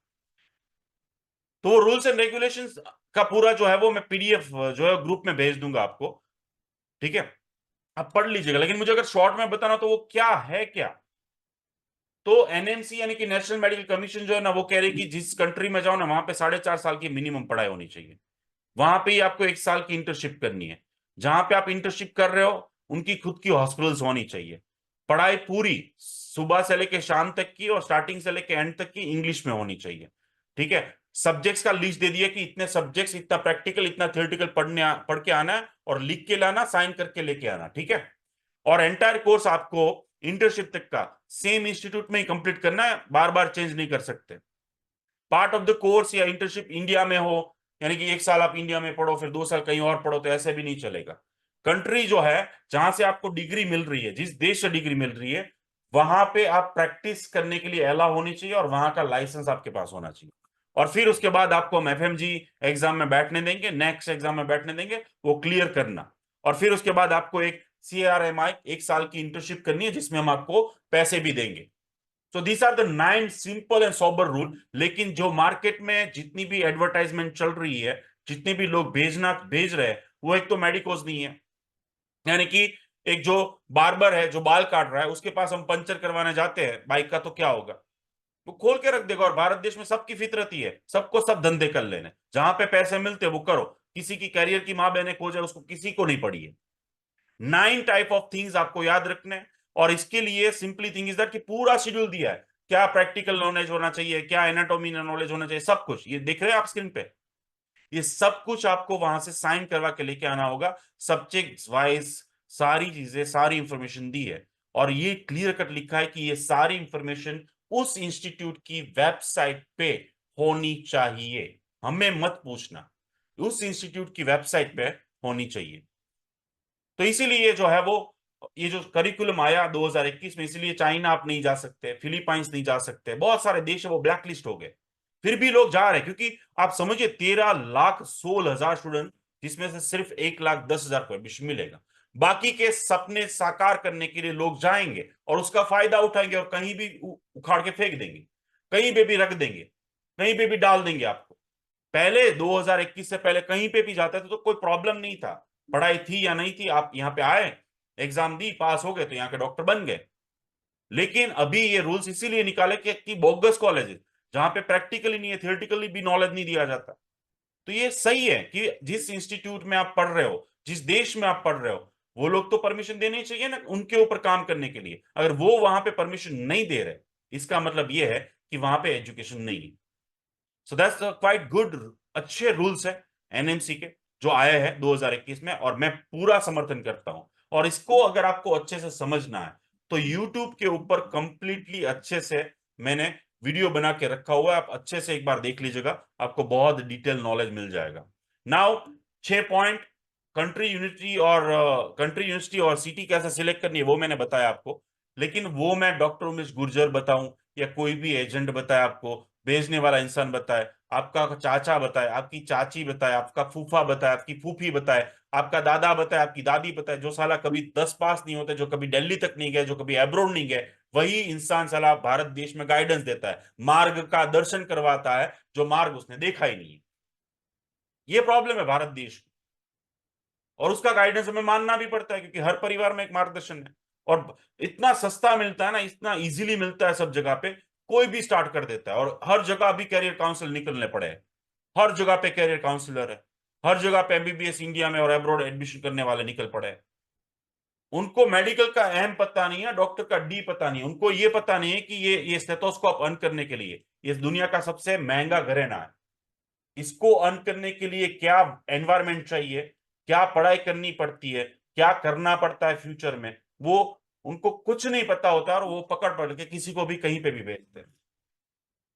तो वो रूल्स एंड रेगुलेशंस का पूरा जो है वो मैं पीडीएफ जो है ग्रुप में भेज दूंगा आपको, ठीक है? आप पढ़ लीजिएगा। लेकिन मुझे अगर शॉर्ट में बताना तो वो क्या है क्या, तो एनएमसी यानी कि नेशनल मेडिकल कमीशन जो है ना, वो कह रही है कि जिस कंट्री में जाओ ना, वहां पे 4.5 साल की मिनिमम पढ़ाई होनी चाहिए। वहां पे ही आपको 1 साल की इंटर्नशिप करनी है। जहां पे आप इंटर्नशिप कर रहे हो, उनकी खुद की हॉस्पिटल्स होनी चाहिए। पढ़ाई पूरी सुबह से लेके शाम तक की, और स्टार्टिंग से लेके एंड तक की इंग्लिश में होनी चाहिए, ठीक है? सब्जेक्ट्स का लिस्ट दे दिया कि इतने सब्जेक्ट्स, इतना प्रैक्टिकल, इतना थियोरेटिकल पढ़ के आना है, और लिख के लाना, साइन करके लेके आना, ठीक है? और एंटायर कोर्स आपको इंटर्नशिप तक का सेम इंस्टीट्यूट में ही कंप्लीट करना है, बार बार चेंज नहीं कर सकते। पार्ट ऑफ द कोर्स या इंटर्नशिप इंडिया में हो, यानी कि 1 साल आप इंडिया में पढ़ो, फिर 2 साल कहीं और पढ़ो, तो ऐसे भी नहीं चलेगा। कंट्री जो है जहां से आपको डिग्री मिल रही है, जिस देश से डिग्री मिल रही है, वहां पे आप प्रैक्टिस करने के लिए अलाउ होनी चाहिए, और वहां का लाइसेंस आपके पास होना चाहिए। और फिर उसके बाद आपको हम एफएमजी एग्जाम में बैठने देंगे, नेक्स्ट एग्जाम में बैठने देंगे, वो क्लियर करना। और फिर उसके बाद आपको एक सीआरएमआई 1 साल की इंटर्नशिप करनी है, जिसमें हम आपको पैसे भी देंगे। So these are the 9 simple and sober rule. लेकिन जो मार्केट में जितनी भी एडवर्टाइजमेंट चल रही है, जितने भी लोग भेज रहे हैं, वो एक तो मेडिकोज नहीं है। यानी कि एक जो बार्बर है जो बाल काट रहा है, उसके पास हम पंचर करवाने जाते हैं बाइक का, तो क्या होगा? वो खोल के रख देगा। और भारत देश में सबकी फितरत ही है, सबको सब धंधे कर लेने, जहां पे पैसे मिलते हैं वो करो। किसी की कैरियर की माँ बहने खो जाए, उसको किसी को नहीं पड़ी है। 9 टाइप ऑफ थिंग्स आपको याद रखने हैं। और इसके लिए सिंपली थिंग इज दैट कि पूरा शेड्यूल दिया है, क्या प्रैक्टिकल नॉलेज होना चाहिए, क्या एनाटॉमी नॉलेज होना चाहिए, सब कुछ ये दिख रहे हैं आप स्क्रीन पे। ये सब कुछ आपको वहां से साइन करवा के लेके आना होगा, सब्जेक्ट वाइज सारी चीजें, सारी इंफॉर्मेशन दी है। और ये क्लियर कट लिखा है कि ये सारी इंफॉर्मेशन उस इंस्टीट्यूट की वेबसाइट पे होनी चाहिए। हमें मत पूछना, उस इंस्टीट्यूट की वेबसाइट पे होनी चाहिए। तो इसीलिए जो है वो, ये जो करिकुलम आया 2021 में, इसीलिए चाइना आप नहीं जा सकते, फिलीपाइंस नहीं जा सकते, बहुत सारे देश है वो ब्लैक लिस्ट हो गए। फिर भी लोग जा रहे हैं, क्योंकि आप समझिए 13,16,000 स्टूडेंट, जिसमें से सिर्फ 1,10,000 को एडमिशन मिलेगा। बाकी के सपने साकार करने के लिए लोग जाएंगे और उसका फायदा उठाएंगे और कहीं भी उखाड़ के फेंक देंगे। कहीं पे भी रख देंगे, कहीं पे भी डाल देंगे आपको। पहले 2021 से पहले कहीं पे भी जाते थे तो कोई प्रॉब्लम नहीं था, पढ़ाई थी या नहीं थी, आप यहाँ पे आए, एग्जाम दी, पास हो गए तो यहाँ के डॉक्टर बन गए। लेकिन अभी ये रूल्स इसीलिए निकाले कि बोगस कॉलेजेस जहां पे प्रैक्टिकली नहीं है, थियोरेटिकली भी नॉलेज नहीं दिया जाता। तो ये सही है कि जिस इंस्टीट्यूट में आप पढ़ रहे हो, जिस देश में आप पढ़ रहे हो, वो लोग तो परमिशन देने चाहिए ना उनके ऊपर काम करने के लिए। अगर वो वहां पे परमिशन नहीं दे रहे, इसका मतलब ये है कि वहां पे एजुकेशन नहीं है। सो दैट्स क्वाइट गुड, अच्छे रूल्स है एनएमसी के जो आए हैं 2021 में, और मैं पूरा समर्थन करता हूं। और इसको अगर आपको अच्छे से समझना है तो यूट्यूब के ऊपर कंप्लीटली अच्छे से मैंने वीडियो बना के रखा हुआ है, आप अच्छे से एक बार देख लीजिएगा, आपको बहुत डिटेल नॉलेज मिल जाएगा। नाउ 6 पॉइंट, कंट्री यूनिटी और कंट्री यूनिवर्सिटी और सिटी कैसे सिलेक्ट करनी है वो मैंने बताया आपको। लेकिन वो मैं डॉक्टर उमेश गुर्जर बताऊं या कोई भी एजेंट बताए आपको, भेजने वाला इंसान बताए, आपका चाचा बताए, आपकी चाची बताए, आपका फूफा बताए, आपकी फूफी बताए, आपका दादा बताए, आपकी दादी बताए, जो साला कभी 10 पास नहीं होते, जो कभी दिल्ली तक नहीं गए, जो कभी अब्रोड नहीं गए, वही इंसान साला भारत देश में गाइडेंस देता है, मार्ग का दर्शन करवाता है जो मार्ग उसने देखा ही नहीं है। ये प्रॉब्लम है भारत देश की, और उसका गाइडेंस हमें मानना भी पड़ता है क्योंकि हर परिवार में एक मार्गदर्शन है। और इतना सस्ता मिलता है ना, इतना इजीली मिलता है सब जगह पे, कोई भी स्टार्ट कर देता है। और हर जगह अभी कैरियर काउंसिल निकलने पड़े हैं, हर जगह पे कैरियर काउंसलर है, हर जगह पे एमबीबीएस इंडिया में और अब्रॉड एडमिशन करने वाले निकल पड़े हैं। उनको मेडिकल का एम पता नहीं है, डॉक्टर का डी पता नहीं है, उनको ये पता नहीं है कि ये स्टेथोस्कोप अर्न करने के लिए ये दुनिया का सबसे महंगा घरेना है। इसको अर्न करने के लिए क्या एनवायरमेंट चाहिए, क्या पढ़ाई करनी पड़ती है, क्या करना पड़ता है फ्यूचर में, वो उनको कुछ नहीं पता होता और वो पकड़ पकड़ के किसी को भी कहीं पे भी भेजते हैं।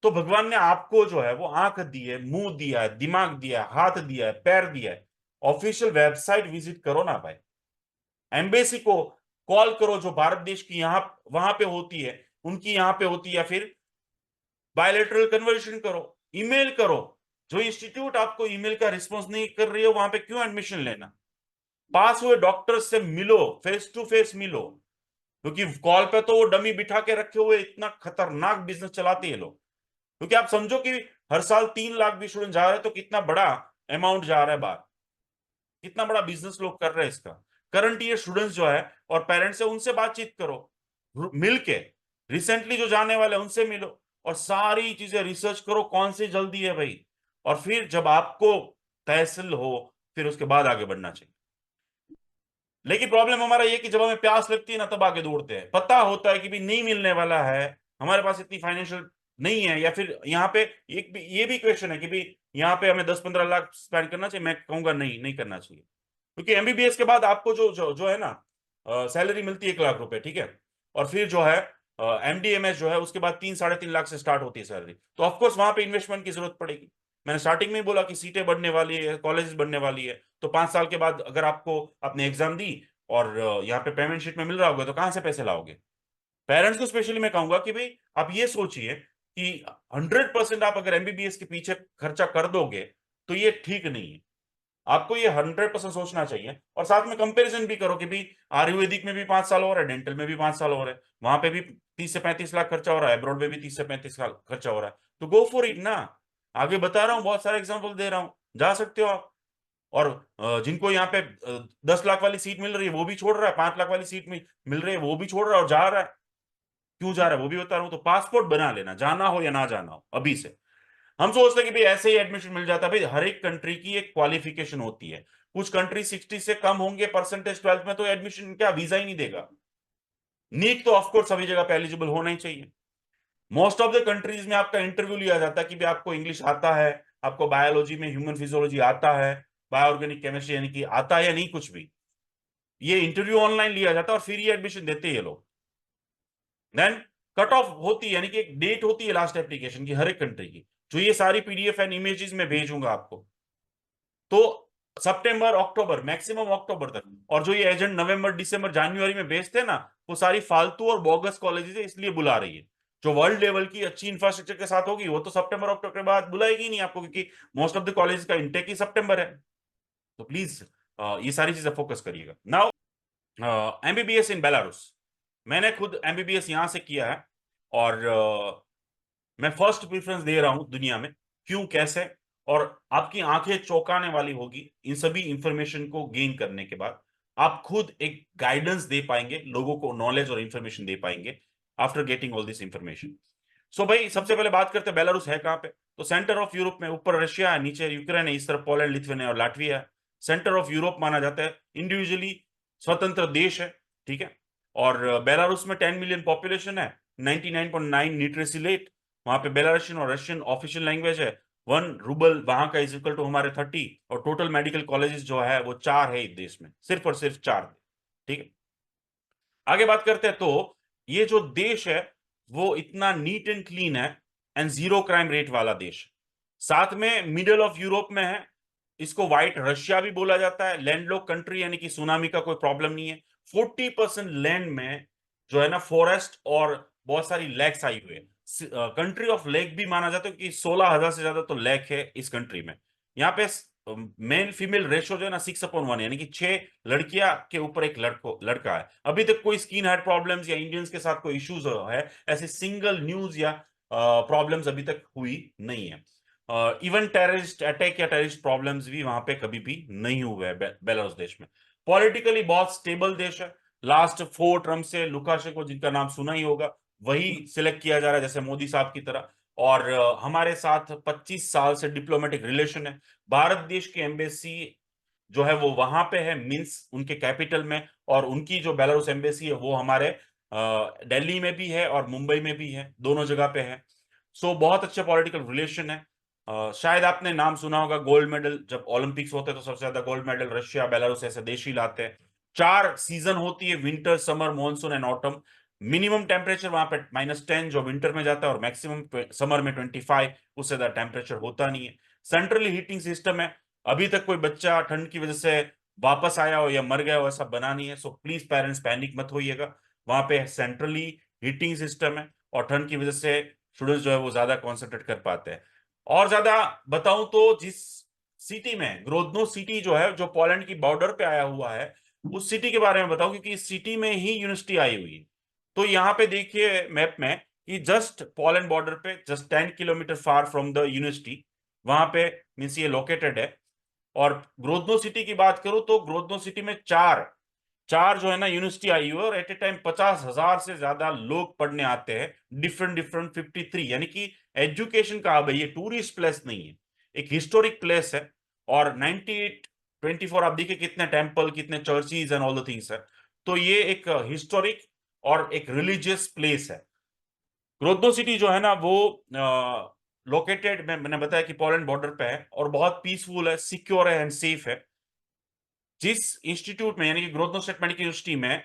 तो भगवान ने आपको जो है वो आंख दी है, मुंह दिया है, दिमाग दिया है, हाथ दिया है, पैर दिया है, ऑफिशियल वेबसाइट विजिट करो ना भाई, एम्बेसी को कॉल करो जो भारत देश की यहां वहां पे होती है, उनकी यहां पे होती है, या फिर बायलेटरल कन्वर्सेशन करो, ईमेल करो। जो इंस्टीट्यूट आपको ईमेल का रिस्पॉन्स नहीं कर रही है वहां पे क्यों एडमिशन लेना। पास हुए डॉक्टर से मिलो, फेस टू फेस मिलो, क्योंकि कॉल पे तो वो डमी बिठा के रखे हुए इतना खतरनाक बिजनेस चलाते हैं लोग। क्योंकि आप समझो कि हर साल 3 लाख भी स्टूडेंट जा रहे हैं तो कितना बड़ा अमाउंट जा रहा है बाहर, कितना बड़ा बिजनेस लोग कर रहे हैं इसका। करंट ईयर स्टूडेंट्स जो है और पेरेंट्स है उनसे बातचीत करो, मिलके, रिसेंटली जो जाने वाले उनसे मिलो, और सारी चीजें रिसर्च करो कौन सी जल्दी है भाई। और फिर जब आपको तहसील हो फिर उसके बाद आगे बढ़ना चाहिए। लेकिन प्रॉब्लम हमारा ये कि जब हमें प्यास लगती है ना तब आगे दौड़ते हैं, पता होता है कि भी नहीं मिलने वाला है, हमारे पास इतनी फाइनेंशियल नहीं है, या फिर यहाँ पे एक भी ये भी क्वेश्चन है कि भी यहाँ पे हमें 10-15 लाख स्पेंड करना चाहिए, मैं कहूंगा नहीं, नहीं करना चाहिए। क्योंकि एमबीबीएस के बाद आपको जो है ना सैलरी मिलती है 1 लाख रुपए, ठीक है। और फिर जो है एमडीएमएस जो है उसके बाद 3-3.5 लाख से स्टार्ट होती है सैलरी, तो ऑफकोर्स वहां पे इन्वेस्टमेंट की जरूरत पड़ेगी। मैंने स्टार्टिंग में ही बोला कि सीटें बढ़ने वाली है, कॉलेजेस बढ़ने वाली है, तो 5 साल के बाद अगर आपको आपने एग्जाम दी और यहाँ पे पेमेंट शीट में मिल रहा होगा तो कहाँ से पैसे लाओगे। पेरेंट्स को स्पेशली मैं कहूंगा कि भाई आप ये सोचिए कि 100% आप अगर एमबीबीएस के पीछे खर्चा कर दोगे तो ये ठीक नहीं है। आपको ये 100% सोचना चाहिए, और साथ में कंपैरिजन भी करो कि भाई आयुर्वेदिक में भी 5 साल हो रहा है, डेंटल में भी 5 साल हो रहा है, वहां पे भी 30 से 35 लाख खर्चा हो रहा है, अब्रॉड में भी 30 से 35 लाख खर्चा हो रहा है, तो गो फॉर इट ना। आगे बता रहा हूँ, बहुत सारे एग्जाम्पल दे रहा हूँ, जा सकते हो आप। और जिनको यहाँ पे 10 लाख वाली सीट मिल रही है वो भी छोड़ रहा है, 5 लाख वाली सीट में मिल रही है वो भी छोड़ रहा है और जा रहा है। क्यों जा रहा है वो भी बता रहा हूँ। तो पासपोर्ट बना लेना, जाना हो या ना जाना हो अभी से। हम सोचते हैं कि भाई ऐसे ही एडमिशन मिल जाता है, भाई हर एक कंट्री की एक क्वालिफिकेशन होती है। कुछ कंट्री 60 से कम होंगे परसेंटेज 12th में तो एडमिशन क्या वीजा ही नहीं देगा। नीट तो ऑफकोर्स सभी जगह पे एलिजिबल होना ही चाहिए। मोस्ट ऑफ द कंट्रीज में आपका इंटरव्यू लिया जाता है कि भाई आपको इंग्लिश आता है, आपको बायोलॉजी में ह्यूमन फिजियोलॉजी आता है, बायोऑर्गेनिक केमिस्ट्री यानी कि आता है या नहीं कुछ भी, ये इंटरव्यू ऑनलाइन लिया जाता है और फिर ये एडमिशन देते हैं ये लोग। देन कट ऑफ होती है, यानी कि एक डेट होती है लास्ट एप्लीकेशन की हर एक कंट्री की, जो ये सारी पीडीएफ एंड इमेजेस में भेजूंगा आपको। तो सितंबर अक्टूबर, मैक्सिमम अक्टूबर तक। और जो ये एजेंट नवंबर दिसंबर जनवरी में भेजते हैं ना, वो सारी फालतू और बोगस कॉलेजेस है इसलिए बुला रही है। जो वर्ल्ड लेवल की अच्छी इंफ्रास्ट्रक्चर के साथ होगी वो तो सितंबर अक्टूबर के बाद बुलाएगी नहीं आपको, क्योंकि मोस्ट ऑफ द कॉलेज का इंटेक ही सितंबर है। तो प्लीज ये सारी चीजें फोकस करिएगा। नाउ एमबीबीएस इन बेलारूस, मैंने खुद एमबीबीएस यहां से किया है। और मैं फर्स्ट प्रेफरेंस दे रहा हूं दुनिया में, क्यों, कैसे, और आपकी आंखें चौंकाने वाली होगी इन सभी इंफॉर्मेशन को गेन करने के बाद। आप खुद एक गाइडेंस दे पाएंगे, लोगों को नॉलेज और इंफॉर्मेशन दे पाएंगे after getting all this information. So भाई सबसे पहले बात करते हैं बेलारूस है कहां पे। तो सेंटर ऑफ यूरोप में ऊपर रशिया है, नीचे यूक्रेन है, इस तरफ पोलैंड, लिथुआनिया और लाटविया है। सेंटर ऑफ यूरोप माना जाता है, इंडिविजुअली स्वतंत्र देश है, ठीक है। और बेलारूस में 10 मिलियन पॉपुलेशन है, 99.9 लिटरेसी रेट। वहां पे बेलारूसियन और रशियन ऑफिशियल लैंग्वेज है। 1 रूबल वहां का इज इक्वल टू हमारे 30। और टोटल मेडिकल कॉलेजेस जो है वो 4 है इस देश में, सिर्फ और सिर्फ 4, ठीक है। आगे बात करते हैं, तो ये जो देश है वो इतना नीट एंड क्लीन है एंड जीरो क्राइम रेट वाला देश है। साथ में मिडल ऑफ यूरोप में है, इसको व्हाइट रशिया भी बोला जाता है, लैंडलॉक कंट्री, यानी कि सुनामी का कोई प्रॉब्लम नहीं है। 40% लैंड में जो है ना फॉरेस्ट और बहुत सारी लेक्स आई हुई है। कंट्री ऑफ लेक भी माना जाता है कि 16,000 से ज्यादा तो लेक है इस कंट्री में। यहाँ पे मेल फीमेल रेशो जो है ना 6/1, यानी कि 6 लड़कियां के ऊपर एक लड़का है। अभी तक कोई स्किन हेड प्रॉब्लम्स या इंडियंस के साथ कोई इश्यूज है ऐसे सिंगल न्यूज या प्रॉब्लम्स अभी तक हुई नहीं है। इवन टेररिस्ट अटैक या टेररिस्ट प्रॉब्लम्स भी वहां पे कभी भी नहीं हुए हैं बेलारूस देश में। पॉलिटिकली बहुत स्टेबल देश है। लास्ट 4 टर्म से लुकाशेंको, जिनका नाम सुना ही होगा, वही सिलेक्ट किया जा रहा है जैसे मोदी साहब की तरह। और हमारे साथ 25 साल से डिप्लोमेटिक रिलेशन है। भारत देश की एम्बेसी जो है वो वहां पे है, मिन्स उनके कैपिटल में। और उनकी जो बेलारूस एम्बेसी है वो हमारे दिल्ली में भी है और मुंबई में भी है, दोनों जगह पे है। सो बहुत अच्छे पॉलिटिकल रिलेशन है। शायद आपने नाम सुना होगा, गोल्ड मेडल जब ओलंपिक्स होते हैं तो सबसे ज्यादा गोल्ड मेडल रशिया बेलारूस ऐसे देश ही लाते हैं। 4 सीजन होती है, winter, summer, monsoon and autumn. Minimum temperature वहां पे -10 जो विंटर में जाता है, और मैक्सिमम समर में 25, उससे ज्यादा टेम्परेचर होता नहीं है। सेंट्रली हीटिंग सिस्टम है। अभी तक कोई बच्चा ठंड की वजह से वापस आया हो या मर गया हो ऐसा बना नहीं है, सो प्लीज पेरेंट्स पैनिक मत होइएगा। वहां पे सेंट्रली हीटिंग सिस्टम है, और ठंड की वजह से स्टूडेंट्स जो है वो ज्यादा कॉन्सेंट्रेट कर पाते हैं। और ज्यादा बताऊं तो जिस सिटी में, ग्रोदनो सिटी जो है, जो पोलैंड की बॉर्डर पे आया हुआ है, उस सिटी के बारे में बताऊं, क्योंकि इस सिटी में ही यूनिवर्सिटी आई हुई है। तो यहाँ पे देखिए मैप में कि जस्ट पोलैंड बॉर्डर पे, just 10 kilometre far from the university, वहां पे मीन्स ये लोकेटेड है। और ग्रोदनो सिटी की बात करूं तो ग्रोदनो सिटी में चार चार जो है ना यूनिवर्सिटी आई हुई है, और एट ए टाइम 50,000 से ज्यादा लोग पढ़ने आते हैं। डिफरेंट डिफरेंट 53, यानी कि एजुकेशन का हब है ये, टूरिस्ट प्लेस नहीं है, एक हिस्टोरिक प्लेस है। और 98/24 आप देखिए कितने टेम्पल, कितने churches and all the things है। तो ये एक हिस्टोरिक और एक रिलीजियस प्लेस है। ग्रोदनो सिटी जो है ना वो लोकेटेड, मैंने बताया कि पोलैंड बॉर्डर पे है, और बहुत पीसफुल है, सिक्योर है एंड सेफ है। जिस इंस्टीट्यूट में, यानी कि ग्रोदनो स्टेट मेडिकल यूनिवर्सिटी में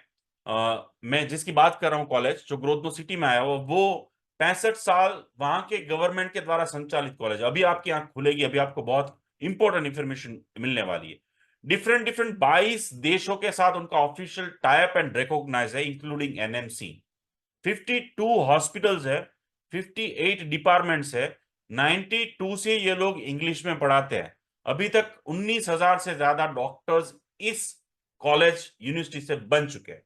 मैं जिसकी बात कर रहा हूँ, कॉलेज जो ग्रोदनो सिटी में आया हुआ, वो 65 साल वहां के गवर्नमेंट के द्वारा संचालित कॉलेज। अभी आपकी आंख खुलेगी, अभी आपको बहुत इंपॉर्टेंट इंफॉर्मेशन मिलने वाली है। डिफरेंट डिफरेंट 22 देशों के साथ उनका ऑफिशियल टाइप एंड रिकॉग्नाइज है, इंक्लूडिंग एनएमसी। 52 हॉस्पिटल्स है, 58 डिपार्टमेंट्स है, 92 से ये लोग इंग्लिश में पढ़ाते हैं। अभी तक 19,000 से ज्यादा डॉक्टर्स इस कॉलेज यूनिवर्सिटी से बन चुके हैं।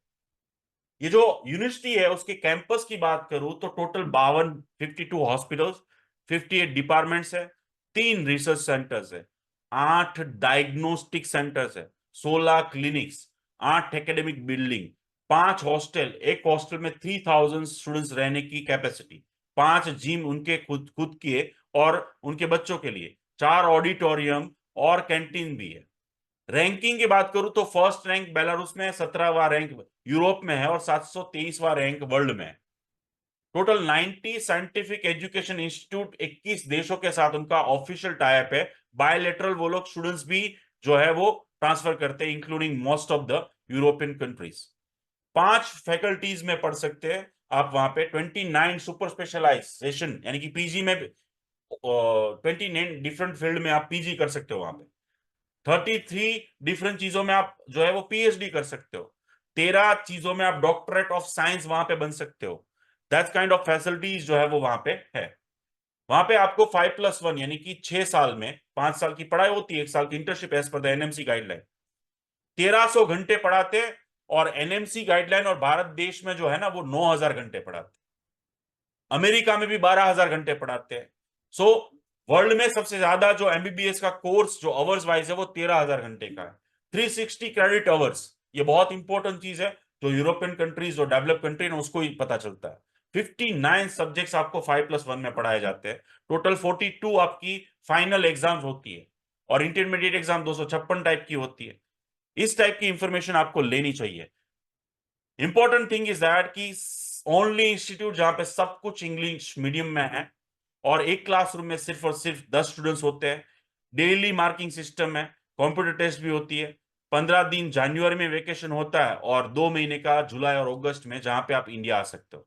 ये जो यूनिवर्सिटी है उसके कैंपस की बात करूं तो टोटल 52 हॉस्पिटल्स, 58 डिपार्टमेंट्स है, 3 रिसर्च सेंटर्स है, 8 डायग्नोस्टिक सेंटर्स है, 16 क्लिनिक्स, 8 एकेडमिक बिल्डिंग, 5 हॉस्टल, एक हॉस्टल में 3,000 स्टूडेंट्स रहने की कैपेसिटी, 5 जिम उनके खुद खुद के और उनके बच्चों के लिए, 4 ऑडिटोरियम और कैंटीन भी है। रैंकिंग की बात करूं तो फर्स्ट रैंक बेलारूस में है, 17वां रैंक यूरोप में है, और 723वां रैंक वर्ल्ड में है। टोटल 90 साइंटिफिक एजुकेशन इंस्टीट्यूट 21 देशों के साथ उनका ऑफिशियल टाइप है। बायलेटरल वो लोग स्टूडेंट्स भी जो है वो ट्रांसफर करते हैं, including most of the European countries. 5 faculties में पढ़ सकते हैं आप वहां पे। 29 सुपर स्पेशलाइजेशन, यानी कि पीजी में 29 डिफरेंट फील्ड में आप पीजी कर सकते हो वहां पे। 33 डिफरेंट चीजों में आप जो है वो पीएचडी कर सकते हो। 13 चीजों में आप डॉक्टरेट ऑफ साइंस वहां पे बन सकते हो। दैट काइंड ऑफ फैसिलिटीज जो है वो वहां पे है। वहां पे आपको 5+1, यानी कि 6 साल में 5 साल की पढ़ाई होती है, 1 साल की internship as per the NMC guideline. 1300 घंटे पढ़ाते हैं, और एनएमसी गाइडलाइन और भारत देश में जो है ना वो 9,000 घंटे पढ़ाते हैं। अमेरिका में भी 12,000 घंटे पढ़ाते हैं। सो वर्ल्ड में सबसे ज्यादा जो एमबीबीएस का कोर्स जो अवर्स वाइज है वो 13,000 घंटे का है, 360 क्रेडिट अवर्स। ये बहुत इंपॉर्टेंट चीज है, जो यूरोपियन कंट्रीज जो डेवलप कंट्री है उसको ही पता चलता है। 59 सब्जेक्ट्स आपको 5+1 में पढ़ाए जाते हैं। टोटल 42 आपकी फाइनल एग्जाम्स होती है, और इंटरमीडिएट एग्जाम 256 टाइप की होती है। इस टाइप की इंफॉर्मेशन आपको लेनी चाहिए। इंपॉर्टेंट थिंग इज दैट कि ओनली इंस्टीट्यूट जहां पे सब कुछ इंग्लिश मीडियम में है, और एक क्लासरूम में सिर्फ और सिर्फ 10 स्टूडेंट्स होते हैं। डेली मार्किंग सिस्टम है, कंप्यूटर टेस्ट भी होती है। 15 दिन जनवरी में वेकेशन होता है, और 2 महीने का जुलाई और अगस्त में, जहां पे आप इंडिया आ सकते हो।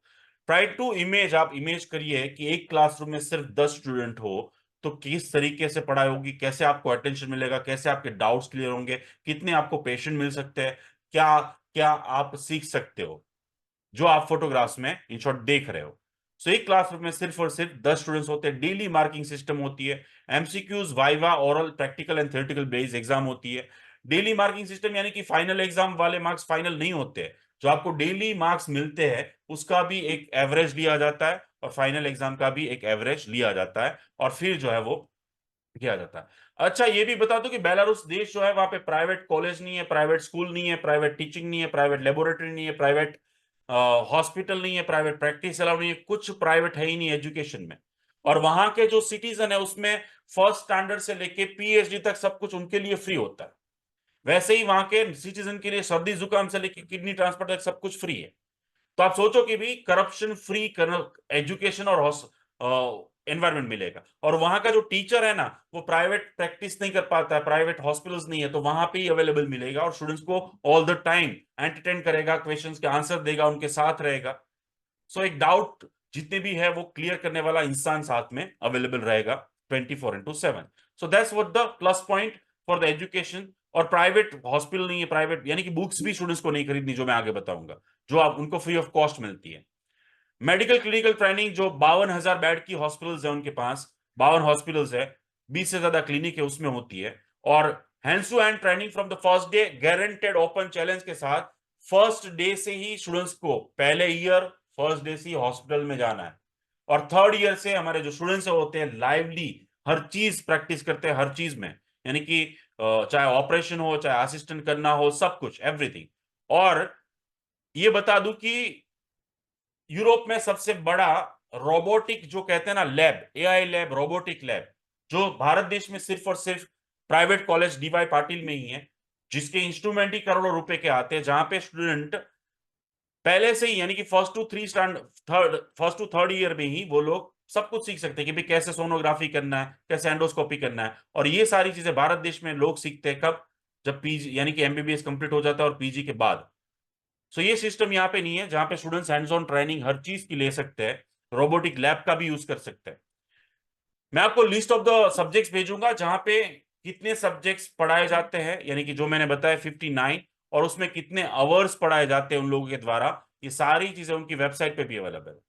ट्राई टू इमेज, आप इमेज करिए कि एक क्लासरूम में सिर्फ 10 स्टूडेंट हो, तो किस तरीके से पढ़ाई होगी, कैसे आपको अटेंशन मिलेगा, कैसे आपके डाउट्स क्लियर होंगे, कितने आपको पेशेंट मिल सकते हैं, क्या क्या आप सीख सकते हो जो आप फोटोग्राफ्स में इन शॉर्ट देख रहे हो। सो एक क्लासरूम में सिर्फ और सिर्फ 10 स्टूडेंट्स होते हैं। डेली मार्किंग सिस्टम होती है, MCQs, viva, oral, practical and theoretical based exam होती है। डेली मार्किंग सिस्टम यानी कि फाइनल एग्जाम वाले मार्क्स फाइनल नहीं होते हैं। जो आपको डेली मार्क्स मिलते हैं उसका भी एक एवरेज लिया जाता है, और फाइनल एग्जाम का भी एक एवरेज लिया जाता है, और फिर जो है वो किया जाता है। अच्छा, ये भी बता दो कि बेलारूस देश जो है वहां पे प्राइवेट कॉलेज नहीं है, प्राइवेट स्कूल नहीं है, प्राइवेट टीचिंग नहीं है, प्राइवेट लेबोरेटरी नहीं है, प्राइवेट हॉस्पिटल नहीं है, प्राइवेट प्रैक्टिस अलाउड नहीं है, कुछ प्राइवेट है ही नहीं एजुकेशन में। और वहां के जो सिटीजन है उसमें फर्स्ट स्टैंडर्ड से लेके पीएचडी तक सब कुछ उनके लिए फ्री होता है। वैसे ही वहां के सिटीजन के लिए सर्दी जुकाम से लेके किडनी ट्रांसप्लांट तक सब कुछ फ्री है। तो आप सोचो कि भी करप्शन फ्री एजुकेशन और एनवायरमेंट मिलेगा। और वहां का जो टीचर है ना, वो प्राइवेट प्रैक्टिस नहीं कर पाता है, प्राइवेट हॉस्पिटल्स नहीं है, तो वहां पे ही अवेलेबल मिलेगा, और स्टूडेंट्स को ऑल द टाइम एंटरटेन करेगा, क्वेश्चंस के आंसर देगा, उनके साथ रहेगा। सो एक डाउट जितने भी है वो क्लियर करने वाला इंसान साथ में अवेलेबल रहेगा 24/7। So that's what the plus point for the education. और प्राइवेट हॉस्पिटल नहीं है, प्राइवेट यानी कि बुक्स भी स्टूडेंट्स को नहीं खरीदनी, जो मैं आगे बताऊंगा, जो आप उनको फ्री ऑफ कॉस्ट मिलती है। मेडिकल क्लिनिकल ट्रेनिंग, जो 52,000 बेड की हॉस्पिटल्स है उनके पास, 52 हॉस्पिटल्स है, 20 से ज्यादा क्लिनिक है, उसमें होती है। और hands to hand training from the first day, guaranteed open challenge के साथ। फर्स्ट डे से ही स्टूडेंट्स को, पहले ईयर फर्स्ट डे से ही हॉस्पिटल में जाना है। और थर्ड ईयर से हमारे जो स्टूडेंट्स होते हैं लाइवली हर चीज प्रैक्टिस करते हैं, हर चीज में, यानी कि चाहे ऑपरेशन हो, चाहे असिस्टेंट करना हो, सब कुछ एवरीथिंग। और ये बता दूं कि यूरोप में सबसे बड़ा रोबोटिक जो कहते हैं ना lab, AI lab, robotic lab, जो भारत देश में सिर्फ और सिर्फ प्राइवेट कॉलेज डीवाई पाटिल में ही है, जिसके इंस्ट्रूमेंट ही करोड़ों रुपए के आते हैं, जहां पे स्टूडेंट पहले से ही यानी कि फर्स्ट टू थर्ड ईयर में ही वो लोग सब कुछ सीख सकते हैं कि भाई कैसे सोनोग्राफी करना है, कैसे एंडोस्कोपी करना है। और ये सारी चीजें भारत देश में लोग सीखते हैं कब? जब पीजी यानी कि एमबीबीएस कंप्लीट हो जाता है और पीजी के बाद। सो ये सिस्टम यहाँ पे नहीं है, जहां पे स्टूडेंट्स हैंड्स ऑन ट्रेनिंग हर चीज की ले सकते हैं, रोबोटिक लैब का भी यूज कर सकते हैं। मैं आपको लिस्ट ऑफ द सब्जेक्ट्स भेजूंगा जहां पे कितने सब्जेक्ट्स पढ़ाए जाते हैं, यानी कि जो मैंने बताया 59, और उसमें कितने आवर्स पढ़ाए जाते हैं उन लोगों के द्वारा। ये सारी चीजें उनकी वेबसाइट पे भी अवेलेबल है।